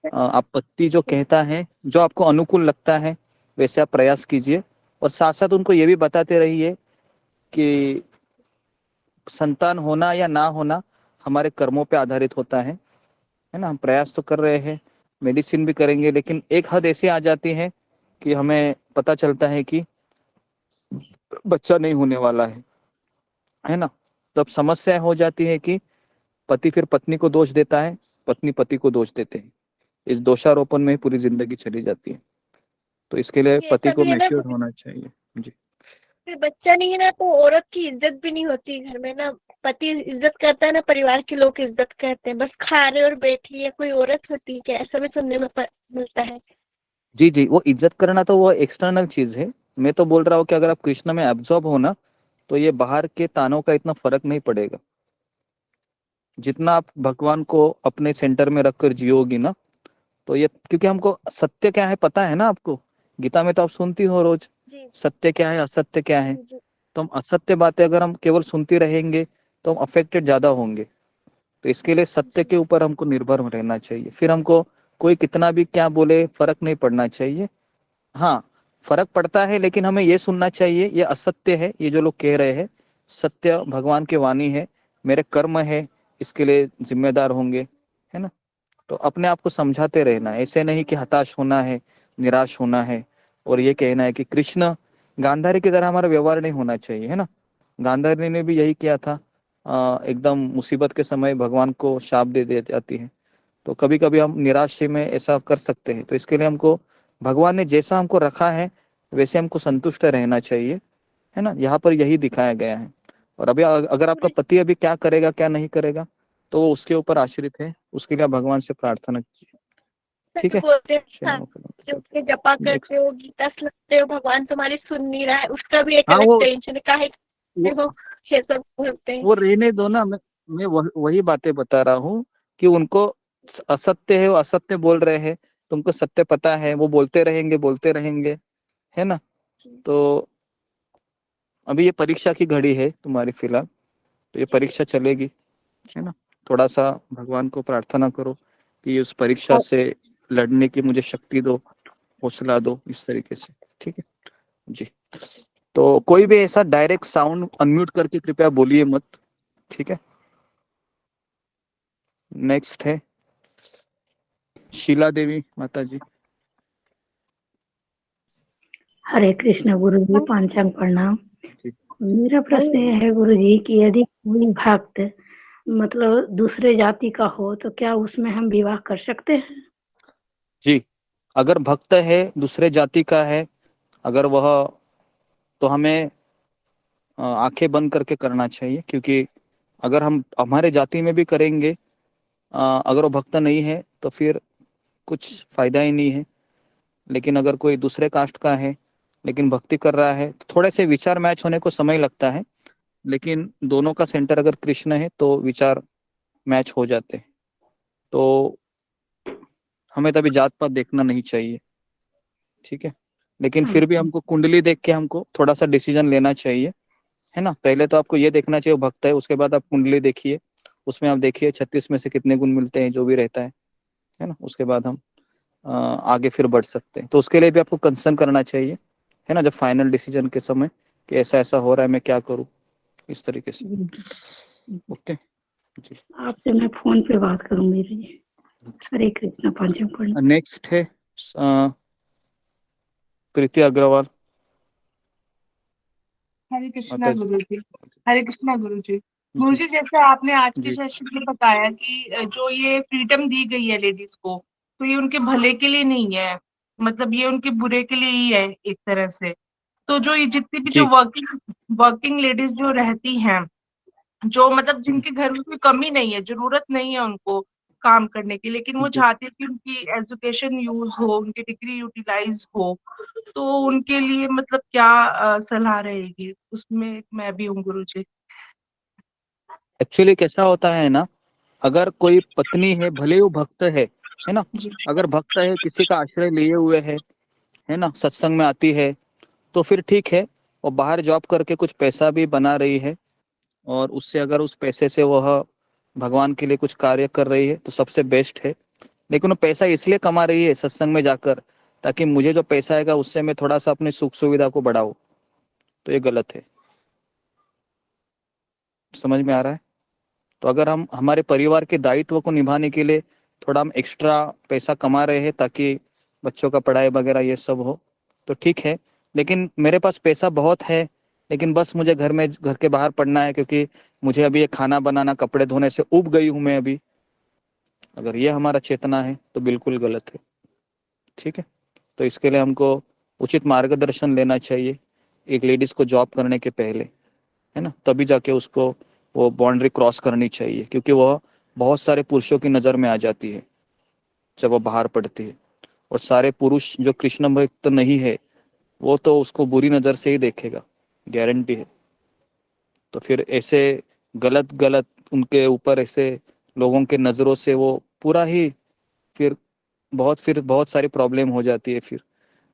[SPEAKER 3] आप पति जो कहता है, जो आपको अनुकूल लगता है वैसे आप प्रयास कीजिए, और साथ साथ उनको ये भी बताते रहिए कि संतान होना या ना होना हमारे कर्मों पे आधारित होता है ना। हम प्रयास तो कर रहे हैं, मेडिसिन भी करेंगे, लेकिन एक हद ऐसी आ जाती है कि हमें पता चलता है कि बच्चा नहीं होने वाला है ना। तब समस्या हो जाती है कि पति फिर पत्नी को दोष देता है, पत्नी पति को दोष देते हैं। इस दोषारोपण में पूरी जिंदगी चली जाती है। तो इसके लिए पति को मैच्योर होना चाहिए। जी,
[SPEAKER 7] फिर बच्चा नहीं है ना तो औरत की इज्जत भी नहीं होती घर में ना। पति इज्जत करता है ना, परिवार के लोग इज्जत करते हैं। बस खा रहे और बैठी है, कोई औरत होती है क्या? ऐसा भी सुनने में मिलता है।
[SPEAKER 3] जी जी, वो इज्जत करना तो वो एक्सटर्नल चीज है। मैं तो बोल रहा हूँ कि अगर आप कृष्ण में एब्जॉर्ब हो ना, तो ये बाहर के तानों का इतना फर्क नहीं पड़ेगा। जितना आप भगवान को अपने सेंटर में रखकर जियोगी ना, तो ये, क्योंकि हमको सत्य क्या है पता है ना आपको। गीता में तो आप सुनती हो रोज, सत्य क्या है असत्य क्या है। तो हम असत्य बातें अगर हम केवल सुनती रहेंगे तो हम अफेक्टेड ज्यादा होंगे। तो इसके लिए सत्य के ऊपर हमको निर्भर रहना चाहिए। फिर हमको कोई कितना भी क्या बोले फर्क नहीं पड़ना चाहिए। हाँ, फर्क पड़ता है, लेकिन हमें ये सुनना चाहिए ये असत्य है, ये जो लोग कह रहे हैं सत्य भगवान की वाणी है, मेरे कर्म है, इसके लिए जिम्मेदार होंगे, है ना। तो अपने आप को समझाते रहना, ऐसे नहीं कि हताश होना है, निराश होना है, और ये कहना है कि कृष्ण गांधारी की तरह हमारा व्यवहार नहीं होना चाहिए, है ना। गांधारी ने भी यही किया था। एकदम मुसीबत के समय भगवान को शाप दे दी जाती है। तो कभी कभी हम निराश में ऐसा कर सकते हैं। तो इसके लिए हमको भगवान ने जैसा हमको रखा है वैसे हमको संतुष्ट रहना चाहिए, है ना। यहाँ पर यही दिखाया गया है। और अभी अगर आपका पति अभी क्या करेगा क्या नहीं करेगा तो वो उसके ऊपर आश्रित है, उसके लिए भगवान से प्रार्थना कीजिए, ठीक है।
[SPEAKER 7] बोलते हैं जो उसके जपा करते हो, गीता सुनते हो, भगवान तुम्हारी सुन नहीं रहा है, उसका भी एक
[SPEAKER 3] हाँ,
[SPEAKER 7] अलग
[SPEAKER 3] वो
[SPEAKER 7] टेंशन है। वो ये सब बोलते हैं।
[SPEAKER 3] वो रहने दो ना। मैं वही बातें बता रहा हूँ कि उनको असत्य है, वो असत्य बोल रहे हैं, तुमको सत्य पता है, वो बोलते रहेंगे, है ना। तो अभी ये परीक्षा की घड़ी है तुम्हारी फिलहाल, तो ये परीक्षा चलेगी, है ना। थोड़ा सा भगवान को प्रार्थना करो कि उस परीक्षा से लड़ने की मुझे शक्ति दो, हौसला दो, इस तरीके से, ठीक है जी। तो कोई भी ऐसा डायरेक्ट साउंड अनम्यूट करके कृपया बोलिए मत, ठीक है। नेक्स्ट है शीला देवी माता जी।
[SPEAKER 4] हरे कृष्ण गुरु जी, पांचांग प्रणाम। मेरा प्रश्न ये है गुरु जी कि यदि कोई भक्त मतलब दूसरे जाति का हो तो क्या उसमें हम विवाह कर सकते हैं?
[SPEAKER 3] जी, अगर भक्त है दूसरे जाति का है, अगर वह, तो हमें आंखें बंद करके करना चाहिए, क्योंकि अगर हम हमारे जाति में भी करेंगे, अगर वो भक्त नहीं है तो फिर कुछ फायदा ही नहीं है। लेकिन अगर कोई दूसरे कास्ट का है लेकिन भक्ति कर रहा है तो थोड़े से विचार मैच होने को समय लगता है, लेकिन दोनों का सेंटर अगर कृष्ण है तो विचार मैच हो जाते हैं। तो हमें तभी जात पात देखना नहीं चाहिए, ठीक है। लेकिन फिर भी हमको कुंडली देख के हमको थोड़ा सा डिसीजन लेना चाहिए, है ना। पहले तो आपको ये देखना चाहिए वो भक्त है, उसके बाद आप कुंडली देखिए, उसमें आप देखिए 36 में से कितने गुण मिलते हैं, जो भी रहता है ना। उसके बाद हम आगे फिर बढ़ सकते हैं। तो उसके लिए भी आपको कंसर्न करना चाहिए, है ना, जब फाइनल डिसीजन के समय कि ऐसा ऐसा हो रहा है, मैं क्या करूं, इस तरीके से। ओके जी,
[SPEAKER 4] आपसे मैं फोन पे बात करूंगी जी। हरे कृष्ण, पांचांग प्रणाम।
[SPEAKER 3] नेक्स्ट है प्रीति अग्रवाल।
[SPEAKER 15] हरे कृष्णा गुरु जी। हरे कृष्णा गुरु जी। गुरु जी, जैसे आपने आज के सेशन में बताया कि जो ये फ्रीडम दी गई है लेडीज को, तो ये उनके भले के लिए नहीं है, मतलब ये उनके बुरे के लिए ही है एक तरह से। तो जो ये जितनी भी जो वर्किंग लेडीज जो रहती हैं, जो मतलब जिनके घर में कोई कमी नहीं है, जरूरत नहीं है उनको काम करने की, लेकिन वो चाहती है कि उनकी एजुकेशन यूज हो, उनकी डिग्री यूटिलाइज हो, तो उनके लिए मतलब क्या सलाह रहेगी उसमें? मैं भी हूँ गुरु जी।
[SPEAKER 3] एक्चुअली कैसा होता है ना, अगर कोई पत्नी है, भले वो भक्त है ना, अगर भक्त है, किसी का आश्रय लिए हुए है ना, सत्संग में आती है, तो फिर ठीक है, वो बाहर जॉब करके कुछ पैसा भी बना रही है, और उससे अगर उस पैसे से वह भगवान के लिए कुछ कार्य कर रही है तो सबसे बेस्ट है। लेकिन वो पैसा इसलिए कमा रही है सत्संग में जाकर ताकि मुझे जो पैसा आएगा उससे मैं थोड़ा सा अपनी सुख सुविधा को बढ़ाऊं, तो ये गलत है। समझ में आ रहा है? तो अगर हम हमारे परिवार के दायित्व को निभाने के लिए थोड़ा हम एक्स्ट्रा पैसा कमा रहे हैं ताकि बच्चों का पढ़ाई वगैरह ये सब हो तो ठीक है। लेकिन मेरे पास पैसा बहुत है लेकिन बस मुझे घर के बाहर पढ़ना है क्योंकि मुझे अभी ये खाना बनाना कपड़े धोने से उब गई हूं मैं अभी, अगर ये हमारा चेतना है तो बिल्कुल गलत है। ठीक है, तो इसके लिए हमको उचित मार्गदर्शन लेना चाहिए एक लेडीज को जॉब करने के पहले, है ना, तभी जाके उसको वो बाउंड्री क्रॉस करनी चाहिए क्योंकि वह बहुत सारे पुरुषों की नज़र में आ जाती है जब वो बाहर पड़ती है। और सारे पुरुष जो कृष्ण भक्त नहीं है वो तो उसको बुरी नज़र से ही देखेगा, गारंटी है। तो फिर ऐसे गलत गलत उनके ऊपर ऐसे लोगों के नज़रों से वो पूरा ही फिर बहुत सारी प्रॉब्लम हो जाती है। फिर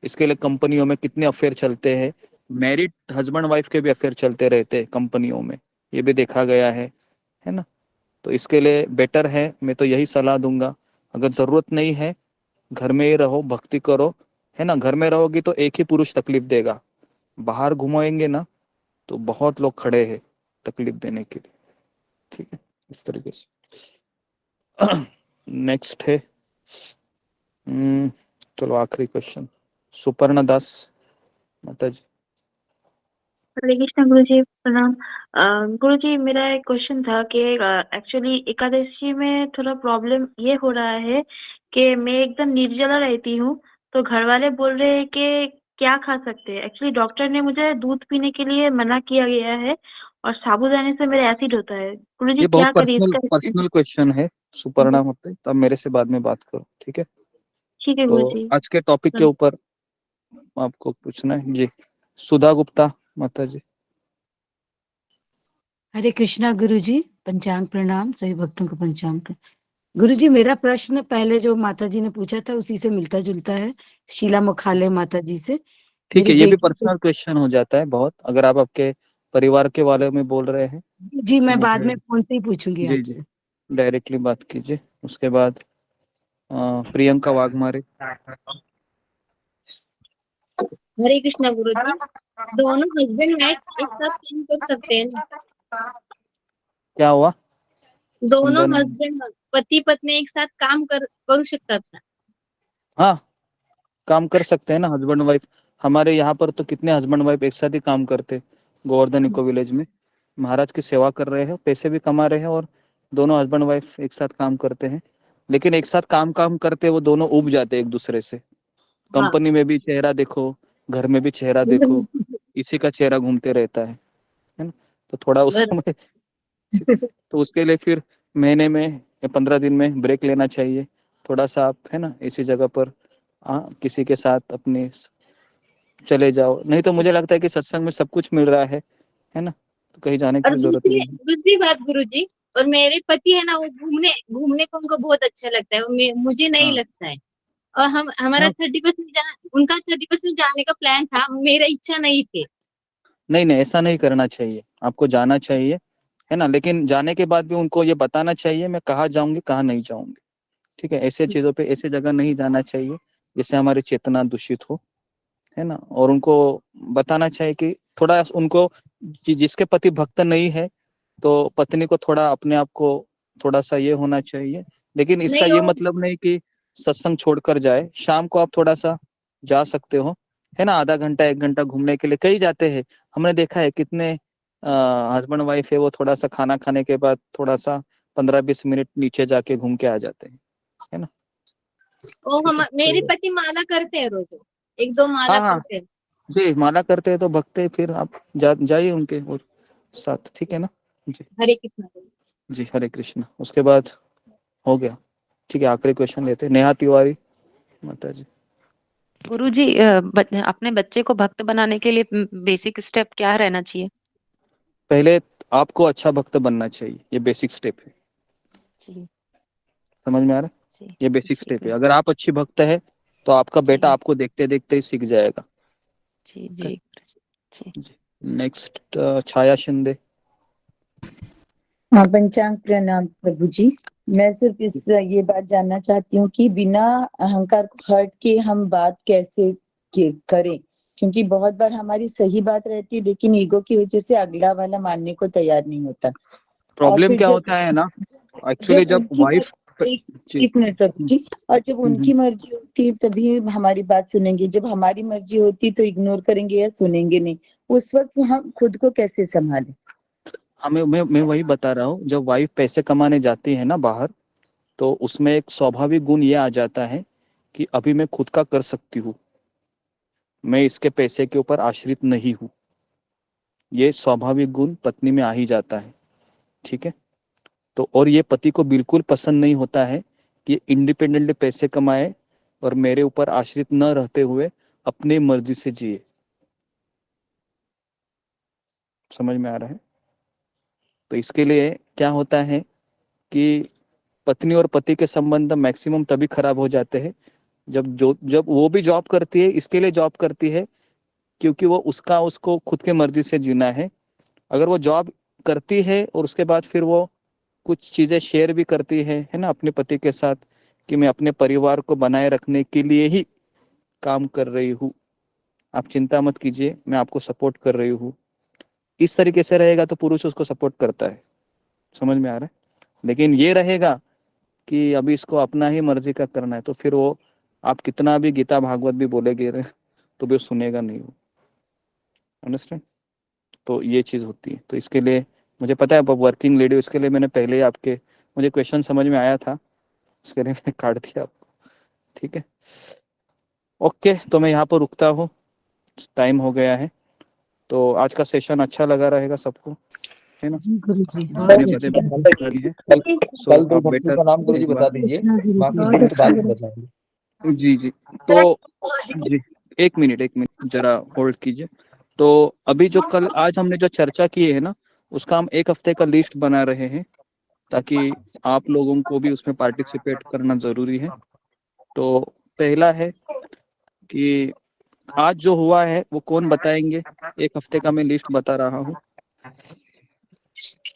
[SPEAKER 3] इसके लिए कंपनियों में कितने अफेयर चलते हैं, मैरिड हस्बैंड वाइफ के भी अफेयर चलते रहते हैं कंपनियों में, ये भी देखा गया है ना। तो इसके लिए बेटर है, मैं तो यही सलाह दूंगा, अगर जरूरत नहीं है घर में ही रहो, भक्ति करो, है ना। घर में रहोगी तो एक ही पुरुष तकलीफ देगा, बाहर घुमाएंगे ना तो बहुत लोग खड़े हैं तकलीफ देने के लिए। ठीक है, इस तरीके से। नेक्स्ट है चलो आखिरी क्वेश्चन, सुपर्ण दास माता जी।
[SPEAKER 18] हरे कृष्णा गुरु जी, प्रणाम। गुरु जी, मेरा एक क्वेश्चन था कि एक्चुअली एकादशी में थोड़ा प्रॉब्लम ये हो रहा है कि मैं एकदम निर्जला रहती हूँ, तो घर वाले बोल रहे हैं कि क्या खा सकते हैं। एक्चुअली डॉक्टर ने मुझे दूध पीने के लिए मना किया गया है और साबूदाने से मेरा एसिड होता है। गुरु जी
[SPEAKER 3] ये बहुत
[SPEAKER 18] क्या करें इसका?
[SPEAKER 3] पर्सनल क्वेश्चन है सुपर्णा होते, तब मेरे से बाद में बात करो, ठीक है।
[SPEAKER 18] ठीक है गुरु
[SPEAKER 3] तो
[SPEAKER 18] जी।
[SPEAKER 3] आज के टॉपिक के ऊपर आपको पूछना है जी। सुधा गुप्ता माता जी।
[SPEAKER 19] हरे कृष्णा गुरु जी, पंचांग प्रणाम, सभी भक्तों को पंचांग। गुरु जी, मेरा प्रश्न पहले जो माता जी ने पूछा था उसी से मिलता जुलता है, शीला मुखाले माता जी से।
[SPEAKER 3] ठीक है, ये भी पर्सनल क्वेश्चन हो जाता है बहुत, अगर आप आपके परिवार के बारे में बोल रहे हैं
[SPEAKER 19] जी, मैं बाद में फोन से ही पूछूंगी
[SPEAKER 3] जी
[SPEAKER 19] आपसे।
[SPEAKER 3] डायरेक्टली बात कीजिए। उसके बाद प्रियंका वाघमारे।
[SPEAKER 20] हरे कृष्णा गुरु जी, दोनों हस्बैंड वाइफ एक साथ काम कर सकते हैं ना?
[SPEAKER 3] क्या हुआ?
[SPEAKER 20] दोनों हस्बैंड पति पत्नी एक साथ काम करू शकतात ना?
[SPEAKER 3] हाँ, काम कर सकते हैं ना हस्बैंड वाइफ। हमारे यहाँ पर तो कितने हस्बैंड वाइफ एक साथ ही काम करते, गोवर्धन इको विलेज में महाराज की सेवा कर रहे हैं, पैसे भी कमा रहे हैं और दोनों हस्बैंड वाइफ एक साथ काम करते हैं। लेकिन एक साथ काम करते वो दोनों उब जाते एक दूसरे से। कंपनी में भी चेहरा देखो, घर में भी चेहरा देखो, इसी का चेहरा घूमते रहता है ना। तो थोड़ा उस समय तो उसके लिए फिर महीने में या 15 दिन में ब्रेक लेना चाहिए थोड़ा सा, आप है ना इसी जगह पर किसी के साथ अपने चले जाओ। नहीं तो मुझे लगता है कि सत्संग में सब कुछ मिल रहा है ना, तो कहीं जाने की
[SPEAKER 20] और
[SPEAKER 3] जरूरत नहीं है।
[SPEAKER 20] दूसरी बात गुरु जी, और मेरे पति है ना, वो घूमने को उनको बहुत अच्छा लगता है, मुझे नहीं लगता है। और हमारा 30% उनका 30% जाने का प्लान था, मेरा इच्छा नहीं थी।
[SPEAKER 3] नहीं ऐसा नहीं करना चाहिए, आपको जाना चाहिए, है ना। लेकिन जाने के बाद भी उनको ये बताना चाहिए मैं कहाँ जाऊंगी कहाँ नहीं जाऊंगी, ठीक है। ऐसे चीजों पे ऐसे जगह नहीं जाना चाहिए जिससे हमारी चेतना दूषित हो, है ना। और उनको बताना चाहिए कि थोड़ा उनको जिसके पति भक्त नहीं है तो पत्नी को थोड़ा अपने आप को थोड़ा सा ये होना चाहिए। लेकिन इसका ये मतलब नहीं कि सत्संग छोड़कर जाए, शाम को आप थोड़ा सा जा सकते हो, है ना, आधा घंटा 1 घंटा घूमने के लिए कई जाते हैं। हमने देखा है कितने हस्बैंड वाइफ है वो थोड़ा सा खाना खाने के बाद थोड़ा सा 15-20 मिनट नीचे जाके घूम के आ जाते हैं, है ना।
[SPEAKER 20] मेरे पति माला करते हैं रोज, 1-2 माला करते हैं
[SPEAKER 3] जी, माला करते हैं तो भक्त है, फिर आप जाइए उनके और साथ, ठीक है ना जी।
[SPEAKER 20] हरे कृष्णा
[SPEAKER 3] जी, हरे कृष्णा। उसके बाद हो गया, ठीक है। आखिरी क्वेश्चन लेते हैं, नेहा तिवारी माता जी।
[SPEAKER 21] गुरु जी, अपने बच्चे को भक्त बनाने के लिए बेसिक स्टेप क्या रहना चाहिए?
[SPEAKER 3] पहले आपको अच्छा भक्त बनना चाहिए, ये बेसिक स्टेप है
[SPEAKER 21] जी।
[SPEAKER 3] समझ में आ रहा है? ये बेसिक स्टेप है। अगर आप अच्छी भक्त है तो आपका बेटा आपको देखते देखते ही सीख जाएगा।
[SPEAKER 21] जी जी जी।
[SPEAKER 3] नेक्स्ट छाया शिंदे।
[SPEAKER 2] हाँ, पंचांग प्रणाम प्रभु जी। मैं सिर्फ ये बात जानना चाहती हूँ कि बिना अहंकार को हट के हम बात कैसे करें, क्योंकि बहुत बार हमारी सही बात रहती है लेकिन ईगो की वजह से अगला वाला मानने को तैयार नहीं होता।
[SPEAKER 3] प्रॉब्लम क्या होता है ना, एक्चुअली जब वाइफ
[SPEAKER 2] एक मिनट प्रभु जी, और जब उनकी मर्जी होती है तभी हमारी बात सुनेंगे, जब हमारी मर्जी होती तो इग्नोर करेंगे या सुनेंगे नहीं। उस वक्त हम खुद को कैसे संभालें?
[SPEAKER 3] मैं वही बता रहा हूँ, जब वाइफ पैसे कमाने जाती है ना बाहर, तो उसमें एक स्वाभाविक गुण ये आ जाता है कि अभी मैं खुद का कर सकती हूँ, मैं इसके पैसे के ऊपर आश्रित नहीं हूँ। ये स्वाभाविक गुण पत्नी में आ ही जाता है, ठीक है। तो और ये पति को बिल्कुल पसंद नहीं होता है कि इंडिपेंडेंटली पैसे कमाए और मेरे ऊपर आश्रित न रहते हुए अपनी मर्जी से जिए। समझ में आ रहा है? तो इसके लिए क्या होता है कि पत्नी और पति के संबंध मैक्सिमम तभी खराब हो जाते हैं जब वो भी जॉब करती है, इसके लिए जॉब करती है क्योंकि वो उसको खुद के मर्जी से जीना है। अगर वो जॉब करती है और उसके बाद फिर वो कुछ चीज़ें शेयर भी करती है ना, अपने पति के साथ, कि मैं अपने परिवार को बनाए रखने के लिए ही काम कर रही हूँ, आप चिंता मत कीजिए, मैं आपको सपोर्ट कर रही हूँ, इस तरीके से रहेगा तो पुरुष उसको सपोर्ट करता है। समझ में आ रहा है? लेकिन ये रहेगा कि अभी इसको अपना ही मर्जी का करना है, तो फिर वो आप कितना भी गीता भागवत भी बोलेगे तो भी सुनेगा नहीं वो। अंडरस्टैंड? तो ये चीज़ होती है। तो इसके लिए मुझे पता है आप वर्किंग लेडी, इसके लिए मैंने पहले ही आपके, मुझे क्वेश्चन समझ में आया था, इसके लिए मैंने काट दिया आपको, ठीक है। ओके, तो मैं यहाँ पर रुकता हूँ, टाइम हो गया है। तो आज का सेशन अच्छा लगा रहेगा सबको, है ना?
[SPEAKER 11] कल दो भक्तों का नाम गुरुजी बता दीजिए, बाकी भक्त बाद में बताएंगे।
[SPEAKER 3] जी तो जी, एक मिनट जरा होल्ड कीजिए। तो अभी जो कल आज हमने जो चर्चा की है ना, उसका हम एक हफ्ते का लिस्ट बना रहे हैं ताकि आप लोगों को भी उसमें पार्टिसिपेट करना जरूरी है। तो पहला है कि आज जो हुआ है वो कौन बताएंगे? एक हफ्ते का मैं लिस्ट बता रहा हूँ,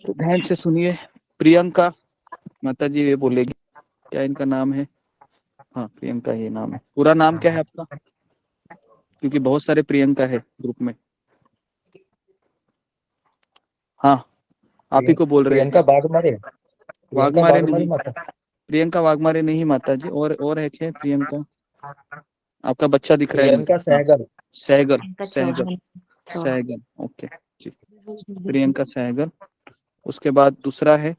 [SPEAKER 3] तो ध्यान से सुनिए। प्रियंका माता जी ये बोलेगी, क्या इनका नाम है? हाँ, प्रियंका ये नाम है। पूरा नाम क्या है आपका? क्योंकि बहुत सारे प्रियंका है ग्रुप में। हाँ, आप ही को बोल रहे हैं।
[SPEAKER 11] प्रियंका वाघमारे
[SPEAKER 3] नहीं, प्रियंका वाघमारे नहीं माता जी, और है क्या प्रियंका? आपका बच्चा दिख रहा है मुझे। सहगल, ओके जी, प्रियंका सहगल। उसके बाद दूसरा है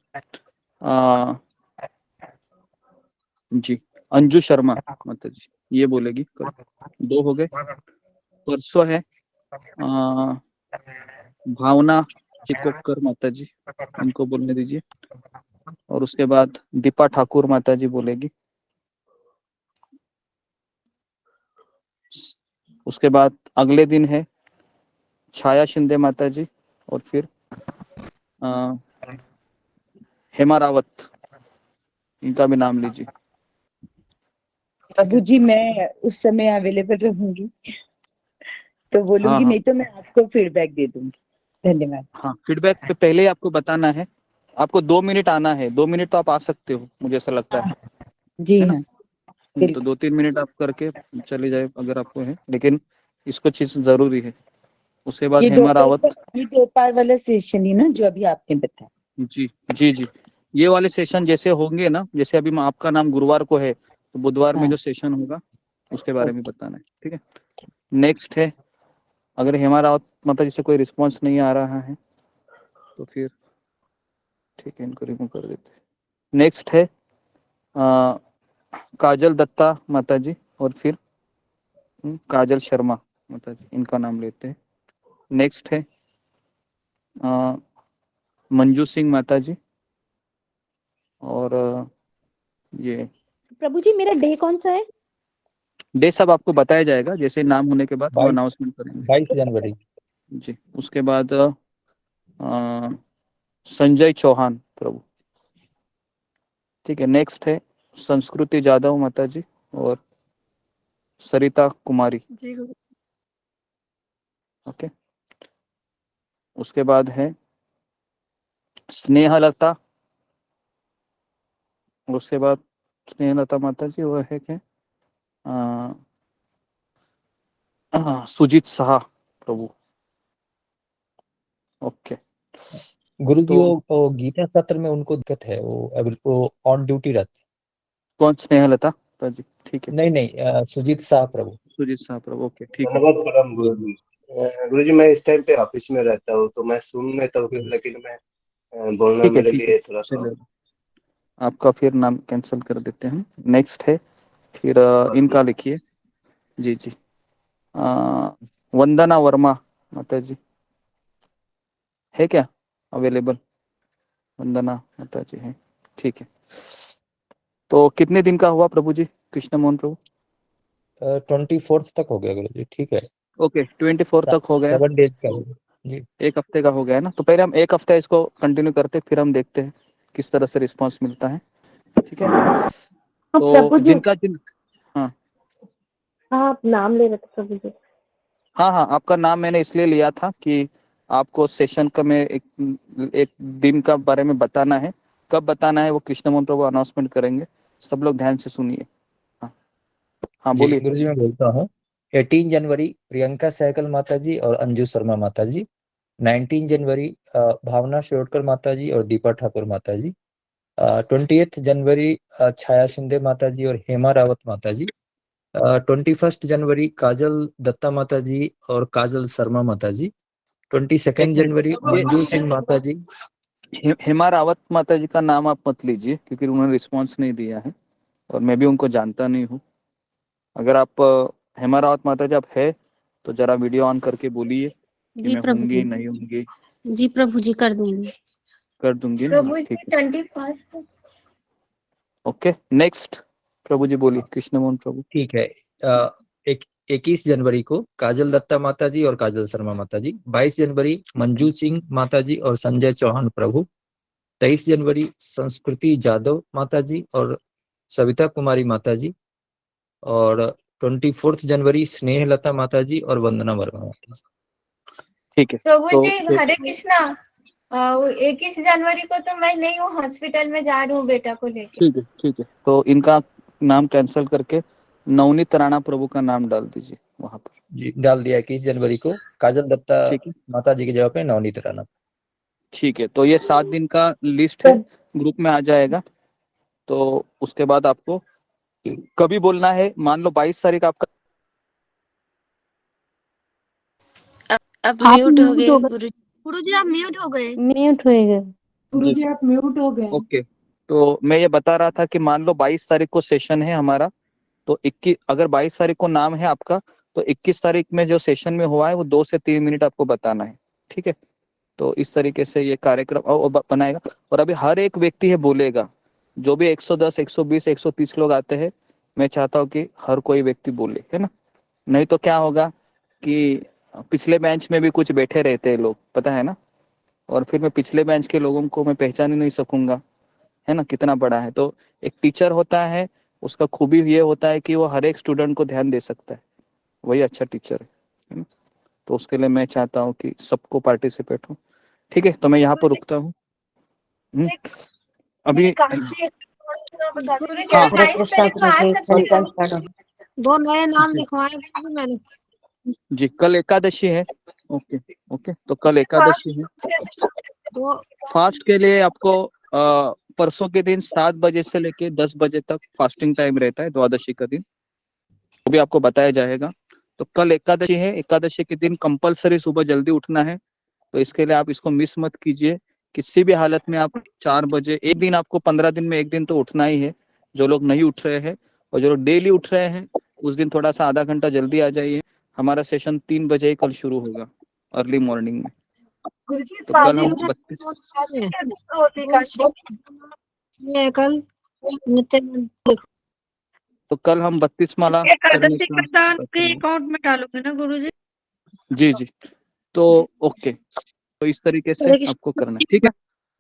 [SPEAKER 3] जी अंजू शर्मा माता जी, ये बोलेगी। दो हो गए। परसों है भावना चिकोकर माता जी, इनको बोलने दीजिए। और उसके बाद दीपा ठाकुर माता जी बोलेगी। उसके बाद अगले दिन है छाया शिंदे माता जी, और फिर हेमा रावत, इनका भी नाम लीजिए।
[SPEAKER 2] प्रभु जी मैं उस समय अवेलेबल रहूंगी तो बोलूंगी।
[SPEAKER 3] हाँ।
[SPEAKER 2] नहीं तो मैं आपको फीडबैक दे दूंगी। धन्यवाद।
[SPEAKER 3] हाँ, फीडबैक पे पहले ही आपको बताना है, आपको 2 मिनट आना है। 2 मिनट तो आप आ सकते हो, मुझे ऐसा लगता है।
[SPEAKER 2] जी
[SPEAKER 3] है ना?
[SPEAKER 2] हाँ,
[SPEAKER 3] तो 2-3 मिनट आप करके चले जाए अगर आपको है, लेकिन इसको चीज जरूरी है। उसके बाद हेमा रावत,
[SPEAKER 2] ये दोपहर वाला सेशन ही ना जो अभी आपने बताया।
[SPEAKER 3] जी, ये वाले सेशन जैसे होंगे ना, जैसे अभी आपका नाम गुरुवार को है, तो बुधवार में जो सेशन होगा उसके बारे में बताना है, ठीक है। नेक्स्ट है, अगर हेमा रावत माता जी से कोई रिस्पॉन्स नहीं आ रहा है तो फिर ठीक है, इनको रिमूव कर देते हैं। नेक्स्ट है काजल दत्ता माता जी, और फिर काजल शर्मा माता जी, इनका नाम लेते हैं। नेक्स्ट है मंजू सिंह माता जी, और ये
[SPEAKER 22] प्रभु जी मेरा डे कौन सा है?
[SPEAKER 3] डे सब आपको बताया जाएगा, जैसे नाम होने के बाद हम अनाउंसमेंट करेंगे।
[SPEAKER 11] 22 जनवरी
[SPEAKER 3] जी। उसके बाद संजय चौहान प्रभु, ठीक है। नेक्स्ट है संस्कृति जादव माता जी और सरिता कुमारी, ओके। उसके बाद है स्नेहलता, उसके बाद स्नेहलता माता जी, और है क्या, सुजीत शाह प्रभु। ओके
[SPEAKER 11] गुरु जी
[SPEAKER 3] तो
[SPEAKER 11] वो गीता सत्र में उनको दिक्कत है, वो ऑन ड्यूटी रहते हैं।
[SPEAKER 3] कौन? स्नेहलता जी, ठीक है।
[SPEAKER 11] नहीं नहीं, सुजीत शाह प्रभु।
[SPEAKER 3] सुजीत शाह प्रभु, ओके ठीक है।
[SPEAKER 6] धन्यवाद परम गुरु जी। गुरु जी मैं इस टाइम पे ऑफिस में रहता हूँ तो मैं सुन लेता हूँ, लेकिन मैं बोलना
[SPEAKER 3] ठीक है
[SPEAKER 6] मेरे
[SPEAKER 3] ठीक है,
[SPEAKER 6] लिए थोड़ा सा।
[SPEAKER 3] चलो आपका फिर नाम कैंसिल कर देते हैं। नेक्स्ट है फिर इनका लिखिए। जी जी, वंदना वर्मा माता जी है क्या अवेलेबल? वंदना माता जी है, ठीक है। तो कितने दिन का हुआ प्रभु जी, कृष्ण मोहन प्रभु?
[SPEAKER 11] 24 तक हो गया गुरु जी, ठीक है।
[SPEAKER 3] ओके 24 तक हो गया,
[SPEAKER 11] 7 डेज का हो गया जी।
[SPEAKER 3] एक हफ्ते का हो गया है ना। तो पहले हम एक हफ्ता इसको कंटिन्यू करते, फिर हम देखते हैं किस तरह से रिस्पांस मिलता है, ठीक है। तो
[SPEAKER 22] प्रभु जी,
[SPEAKER 3] जिनका हाँ
[SPEAKER 22] हाँ आप नाम ले रहे थे प्रभु जी।
[SPEAKER 3] हाँ हाँ, आपका नाम मैंने इसलिए लिया था कि आपको सेशन का में एक दिन का बारे में बताना है। कब बताना है वो कृष्ण मोहन प्रभु अनाउंसमेंट करेंगे, सब लोग ध्यान से सुनिए। हाँ हाँ
[SPEAKER 11] जी
[SPEAKER 3] बोलिए।
[SPEAKER 11] गुरु जी मैं बोलता हूँ। 18 जनवरी प्रियंका सहगल माता जी और अंजू शर्मा माता जी। 19 जनवरी भावना शिरोडकर माता जी और दीपा ठाकुर माता जी। 20th जनवरी छाया शिंदे माता जी और हेमा रावत माता जी। 21 जनवरी काजल दत्ता माता जी और काजल शर्मा माता जी। 22 जनवरी मंजू सिंह माता जी।
[SPEAKER 3] हेमा रावत माता जी का नाम आप मत लीजिए क्योंकि उन्होंने रिस्पांस नहीं दिया है और मैं भी उनको जानता नहीं हूँ। अगर आप हेमा रावत माता जी आप है तो जरा वीडियो ऑन करके बोलिए कि
[SPEAKER 16] जी
[SPEAKER 3] मैं
[SPEAKER 16] प्रभु
[SPEAKER 3] होंगी
[SPEAKER 16] जी।
[SPEAKER 3] नहीं होंगी।
[SPEAKER 16] जी प्रभु जी कर दूंगी।
[SPEAKER 3] कर दूंगी ना,
[SPEAKER 22] प्रभु
[SPEAKER 3] ठीक
[SPEAKER 22] जी
[SPEAKER 3] है।
[SPEAKER 22] 21
[SPEAKER 3] ओके नेक्स्ट प्रभु जी बोलिए, कृष्ण मोहन प्रभु।
[SPEAKER 11] ठीक है। 21 जनवरी को काजल दत्ता माता जी और काजल शर्मा माता जी। 22 जनवरी मंजू सिंह माता जी और संजय चौहान प्रभु। 23 जनवरी संस्कृति जादव माता जी और सविता कुमारी माता जी। और 24 जनवरी स्नेहलता माता जी और वंदना वर्मा माता जी।
[SPEAKER 3] ठीक है।
[SPEAKER 22] प्रभु
[SPEAKER 3] तो
[SPEAKER 22] जी हरे कृष्णा। 21 जनवरी को तो मैं नहीं हूँ, हॉस्पिटल में जा रही हूँ बेटा को लेके।
[SPEAKER 3] ठीक है ठीक है, तो इनका नाम कैंसिल करके नवनीत राणा प्रभु का नाम डाल दीजिए वहां पर।
[SPEAKER 11] जी डाल दिया। 21 जनवरी को काजल दत्ता
[SPEAKER 3] ठीक है
[SPEAKER 11] माता जी की जगह पे नवनीत राणा।
[SPEAKER 3] ठीक है, तो ये 7 दिन का लिस्ट है, ग्रुप में आ जाएगा। तो उसके बाद आपको कभी बोलना है, मान लो 22 तारीख आपका
[SPEAKER 14] अब म्यूट हो गए गुरु।
[SPEAKER 16] गुरु जी आप म्यूट हो गए।
[SPEAKER 22] म्यूट हो गए
[SPEAKER 3] गुरु जी,
[SPEAKER 22] आप म्यूट हो गए।
[SPEAKER 3] ओके। तो मैं ये बता रहा था कि मान लो 22 तारीख को सेशन है हमारा, तो 21 अगर 22 तारीख को नाम है आपका तो 21 तारीख में जो सेशन में हुआ है वो 2 से 3 मिनट आपको बताना है, ठीक है। तो इस तरीके से ये कार्यक्रम बनाएगा और अभी हर एक व्यक्ति है बोलेगा, जो भी 110 120 130 लोग आते हैं, मैं चाहता हूँ कि हर कोई व्यक्ति बोले, है ना। नहीं तो क्या होगा कि पिछले बेंच में भी कुछ बैठे रहते हैं लोग, पता है ना, और फिर मैं पिछले बेंच के लोगों को मैं पहचान ही नहीं सकूंगा, है ना, कितना बड़ा है। तो एक टीचर होता है, उसका खूबी ये होता है कि वो हर एक स्टूडेंट को ध्यान दे सकता है, वही अच्छा टीचर है ना? तो उसके लिए मैं चाहता हूँ कि सबको पार्टिसिपेट हो, ठीक है। तो मैं यहाँ पर रुकता हूँ अभी। हाँ
[SPEAKER 16] दो नए नाम लिखवाए गुरु जी मैंने।
[SPEAKER 3] जी, कल एकादशी है। ओके ओके, तो कल एकादशी है।
[SPEAKER 16] तो
[SPEAKER 3] फास्ट के लिए आपको परसों के दिन 7 बजे से लेके 10 बजे तक फास्टिंग टाइम रहता है, द्वादशी का दिन, वो भी आपको बताया जाएगा। तो कल एकादशी है, एकादशी के दिन कंपलसरी सुबह जल्दी उठना है, तो इसके लिए आप इसको मिस मत कीजिए किसी भी हालत में। आप 4 बजे एक दिन, आपको 15 दिन में एक दिन तो उठना ही है। जो लोग नहीं उठ रहे हैं और जो लोग डेली उठ रहे हैं उस दिन थोड़ा सा आधा घंटा जल्दी आ जाइए। हमारा सेशन 3 बजे ही कल शुरू होगा, अर्ली मॉर्निंग में। तो कल हम 32 माला करने
[SPEAKER 17] एकादशी का दान के अकाउंट में डालोगे ना गुरु जी?
[SPEAKER 3] जी जी, तो ओके, तो इस तरीके से आपको करना है, ठीक है।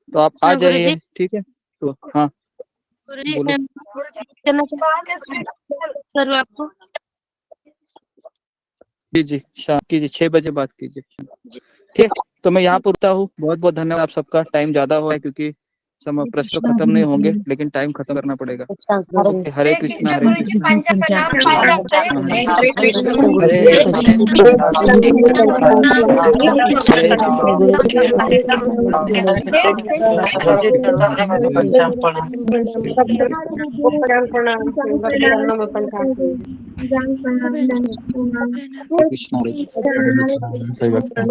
[SPEAKER 3] तो आप आ जाइए, ठीक है। तो हाँ
[SPEAKER 14] गुरुजी
[SPEAKER 3] बोलो।
[SPEAKER 14] करूँ आपको?
[SPEAKER 3] जी जी, शाम कीजिए, 6 बजे बात कीजिए, ठीक। तो मैं यहाँ पुरता हूँ। बहुत बहुत धन्यवाद आप सबका। टाइम ज्यादा हुआ है क्योंकि सब प्रश्न तो खत्म नहीं होंगे, लेकिन टाइम खत्म करना पड़ेगा। ओके, हरे कृष्णा हरे
[SPEAKER 22] गुरुजी पंचा प्रणाम
[SPEAKER 5] हरे कृष्ण
[SPEAKER 11] प्रणाम सभी भक्तों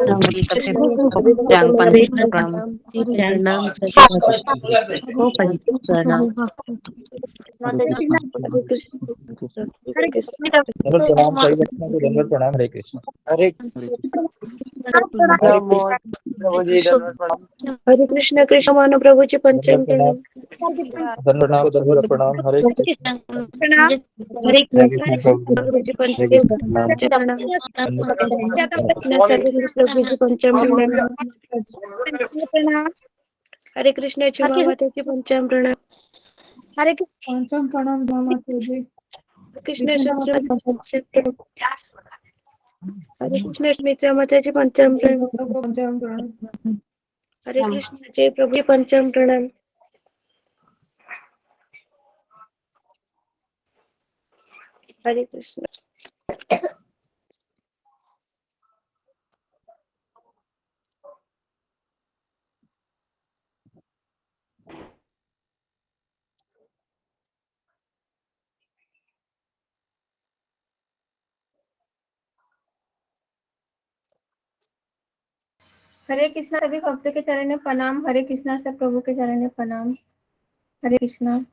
[SPEAKER 11] को दंडवत प्रणाम। हरे कृष्ण।
[SPEAKER 9] हरे कृष्ण कृष्ण मानो प्रभु जी पंचम प्रणाम।
[SPEAKER 11] दंडवत प्रणाम। हरे कृष्ण।
[SPEAKER 9] प्रणाम हरे कृष्ण प्रभु जी पंचम प्रणाम। प्रभु जी पंचम प्रणाम। हरे कृष्ण क्षमा माता जी पंचम प्रणाम। हरे
[SPEAKER 12] पंचम प्रणाम माता जी।
[SPEAKER 9] कृष्ण हरे कृष्ण मित्र माता जी पंचम प्रणाम। हरे कृष्ण जय प्रभु जी पंचम प्रणाम। हरे कृष्ण।
[SPEAKER 22] हरे कृष्णा सभी भक्तों के चरण में प्रणाम। हरे कृष्णा सब प्रभु के चरण में प्रणाम। हरे कृष्णा।